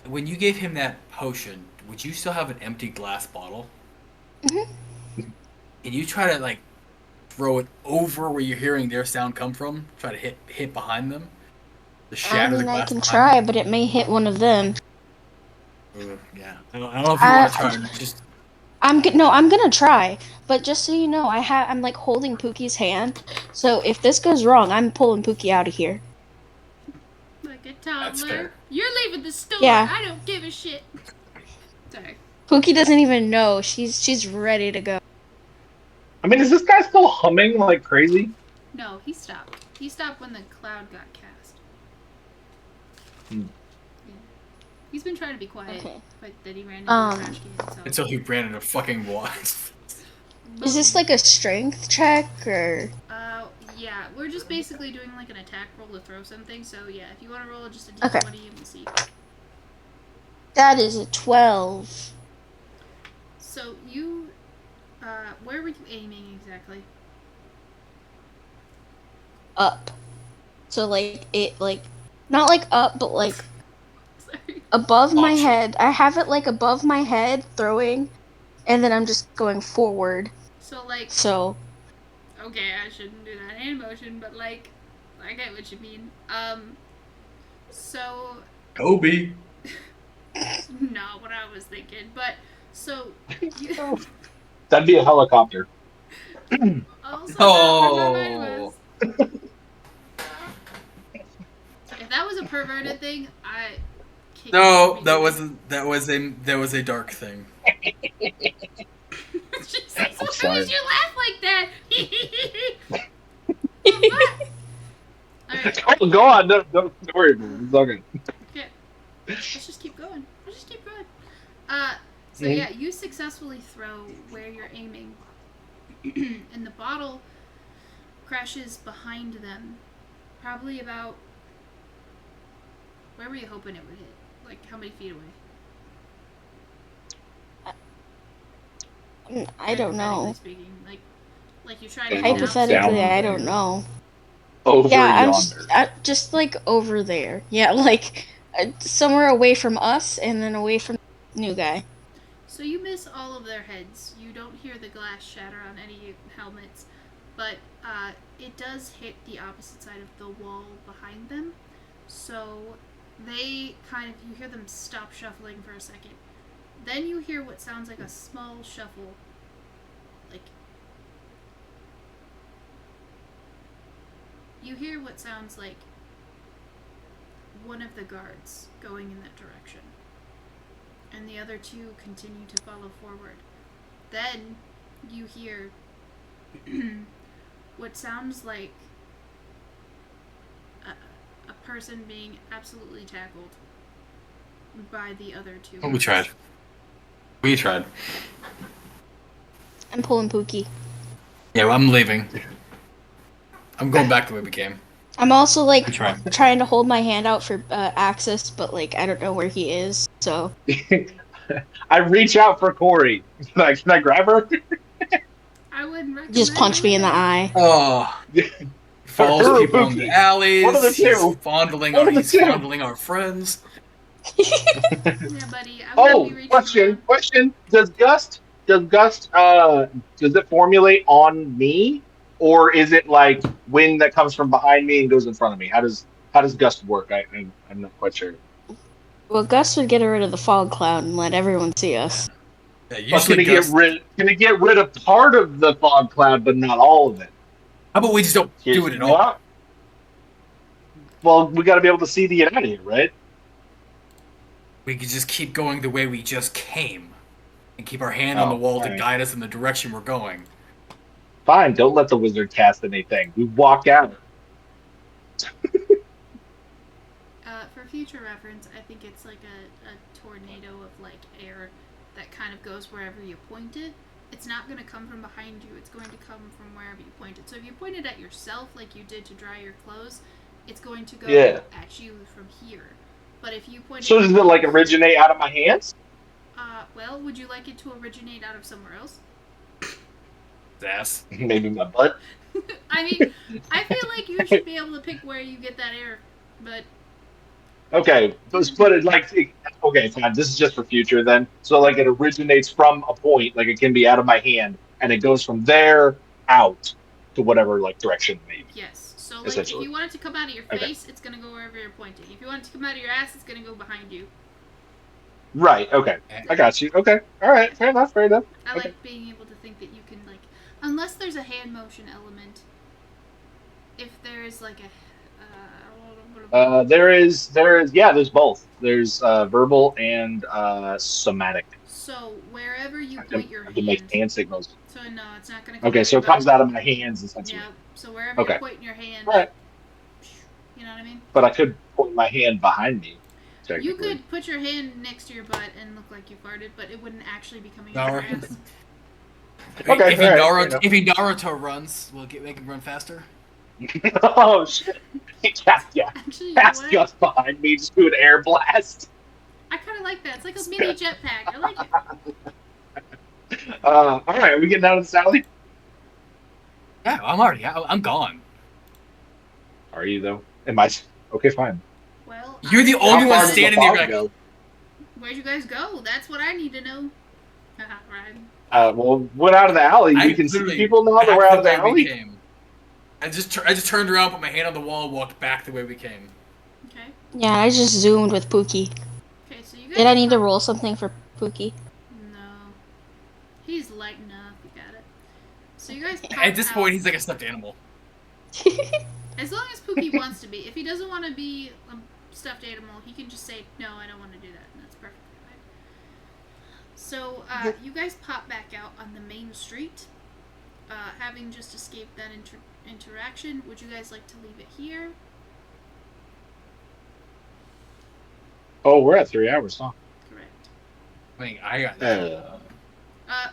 when you gave him that potion, would you still have an empty glass bottle? Mm-hmm. Can you try to like throw it over where you're hearing their sound come from? Try to hit behind them? To shatter the glass I can behind try, them? but it may hit one of them. Yeah. I don't know if you want to try. Just I'm gonna try, but just so you know, I'm like holding Pookie's hand, so if this goes wrong, I'm pulling Pookie out of here. Like a That's toddler. fair. You're leaving the store. Yeah. I don't give a shit. Sorry. Pookie doesn't even know. She's ready to go. I mean, is this guy still humming like crazy? No, he stopped. He stopped when the cloud got cast. Hmm. Yeah. He's been trying to be quiet, Okay. but then he ran into a trash can. So. Until he ran into a fucking wall. Is this like a strength check or? Yeah, we're just basically doing like an attack roll to throw something. So yeah, if you want to roll just a d20 Okay. and we'll see. That is a 12. So you, where were you aiming exactly? Up. So like it like, not like up, but like Sorry. above my Launch. head. I have it like above my head throwing, and then I'm just going forward. So like, So okay, I shouldn't do that hand motion, but like, I get what you mean. So Kobe. not what I was thinking, but so you, That'd be a helicopter. also Oh. if that was a perverted thing, I kick No, you that immediately. was a dark thing. Jesus, I'm why sorry. did you laugh like that? What? Alright, Oh, go on. Don't worry about it. It's all good. okay. Let's just keep going. So Mhm. yeah, you successfully throw where you're aiming, and the bottle crashes behind them, probably about. Where were you hoping it would hit? Like how many feet away? I don't know. Hypothetically speaking, like you try to Down. get Hypothetically, Down I don't there. know. Over Yeah, yonder. I'm just like over there. Yeah, like somewhere away from us, and then away from the new guy. So you miss all of their heads. You don't hear the glass shatter on any helmets, but it does hit the opposite side of the wall behind them. So they you hear them stop shuffling for a second. Then you hear what sounds like a small shuffle. Like, you hear what sounds like one of the guards going in that direction. And the other two continue to follow forward. Then you hear what sounds like a person being absolutely tackled by the other two. We tried. We tried. I'm pulling Pookie. Yeah, well, I'm leaving. I'm going back the way we came. I'm also like We tried. trying to hold my hand out for Axis, but like I don't know where he is. So I reach out for Corey. Can I grab her? I wouldn't recommend just punch me in the doing eye. Oh. Follows Her or people in the Pookie? alleys. One of the He's two. fondling One our of the he's two. fondling our friends. that. Yeah, buddy. I wouldn't be reaching around. Question. Does it formulate on me? Or is it like wind that comes from behind me and goes in front of me? How does gust work? I'm not quite sure. Well, Gus would get rid of the fog cloud and let everyone see us. Yeah, But usually Gus. can it get rid of part of the fog cloud, but not all of it? How about we just don't do it at all? Yeah. Well, we got to be able to see to get out of here, right? We could just keep going the way we just came. And keep our hand on the wall to alright. guide us in the direction we're going. Fine, don't let the wizard cast anything. We walk out. For future reference, I think it's like a tornado of like air that kind of goes wherever you point it. It's not going to come from behind you. It's going to come from wherever you point it. So if you point it at yourself like you did to dry your clothes, it's going to go at you from here. But if you point So it does it like originate out of my hands? well, would you like it to originate out of somewhere else? Ass. Maybe my butt. I mean, I feel like you should be able to pick where you get that air, but Okay, let's put it like okay, fine. This is just for future then. So like it originates from a point, like it can be out of my hand, and it goes from there out to whatever like direction it may be. yes. So like if Essentially. you want it to come out of your Okay. face, it's gonna go wherever you're pointing. If you want it to come out of your ass, it's gonna go behind you. Right. Okay. I got you. Okay. All right. Fair enough. Fair enough. I Okay. like being able to think that you can like, unless there's a hand motion element. If there's like a, There's there's both. There's verbal and somatic. so wherever you I point your can make hand. hand signals. So no, it's not gonna come. Okay, out so of it your comes mouth. out of my hands essentially. Yeah. So wherever Okay. you're pointing your hand. All right. You know what I mean? But I could point my hand behind me. You could put your hand next to your butt and look like you farted, but it wouldn't actually be coming out of your ass. Okay, if he Naruto runs, we'll make him run faster. Oh shit! Yeah. Actually, Pass just behind me, just do an air blast. I kind of like that. It's like a mini jetpack. I like it. All right, are we getting out of this alley? Yeah, I'm gone. Are you though? Am I? Okay, fine. Well, you're the only one standing there. Go? Where'd you guys go? That's what I need to know. Right. Well, went out of the alley. We can see people now that we're out of the alley. I just turned around, put my hand on the wall, and walked back the way we came. Okay. Yeah, I just zoomed with Pookie. Okay, so you guys. Did I need to roll something for Pookie? No. He's light enough. We got it. So you guys. At this point, he's like a stuffed animal. As long as Pookie wants to be. If he doesn't want to be a stuffed animal, he can just say, no, I don't want to do that. And that's perfectly fine. So, you guys pop back out on the main street. Having just escaped that interaction, would you guys like to leave it here? Oh, we're at 3 hours, huh? Correct. I mean, I got that.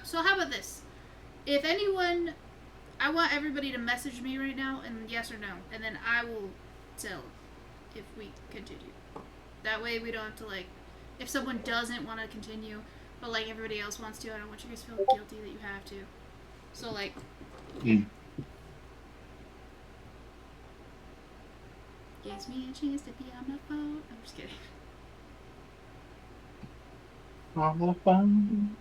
So how about this? If anyone... I want everybody to message me right now, and yes or no, and then I will tell if we continue. That way we don't have to, like... If someone doesn't want to continue, but, like, everybody else wants to, I don't want you guys to feel guilty that you have to. So, like... Gives me a chance to be on my phone. I'm just kidding. On the phone.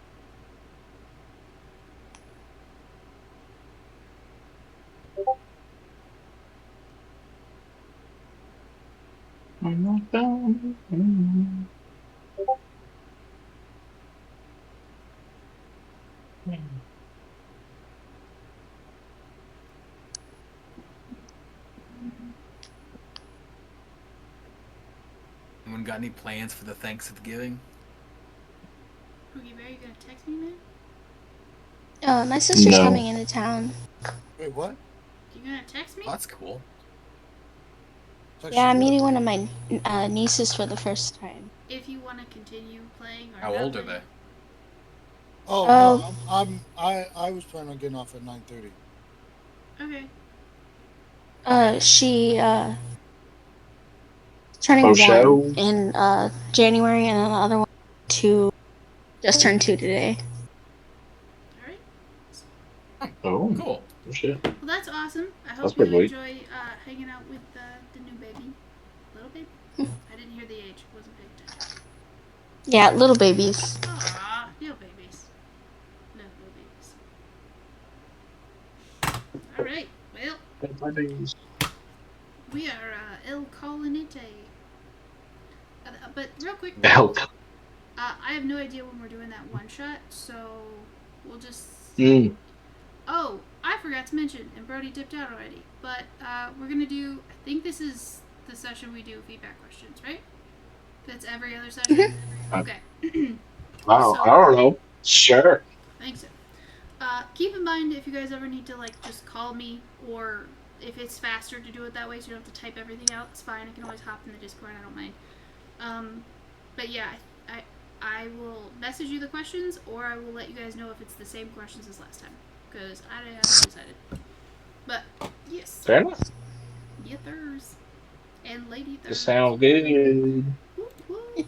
On the phone. Anyone got any plans for the Thanksgiving? Poogie Bear, you gonna text me, man? My sister's coming into town. Wait, what? You gonna text me? Oh, that's cool. Yeah, I'm meeting one of my nieces for the first time. If you want to continue playing or How old are they? Oh, no, I was planning on getting off at 9:30. Okay. She turning one in January, and then the other one just turned 2 today. Alright. Oh, cool. Oh, shit. Well, that's awesome. I hope That's you enjoy hanging out with the new baby. Little baby? I didn't hear the age. It wasn't big. Yeah, little babies. Aww, little babies. No, little babies. Alright, well, we are El calling it a... but real quick, I have no idea when we're doing that one shot, so we'll just... Oh, I forgot to mention, and Brody dipped out already, but we're going to do... I think this is the session we do feedback questions, right? That's every other session? Okay. Wow, I don't know. Sure. I think so. Keep in mind, if you guys ever need to, like, just call me, or if it's faster to do it that way so you don't have to type everything out, it's fine. I can always hop in the Discord. I don't mind. But yeah, I will message you the questions, or I will let you guys know if it's the same questions as last time, because I haven't decided. But, yes. Fair enough. Yeah, Thurs. And Lady Thurs. Sound good. Whoop, whoop.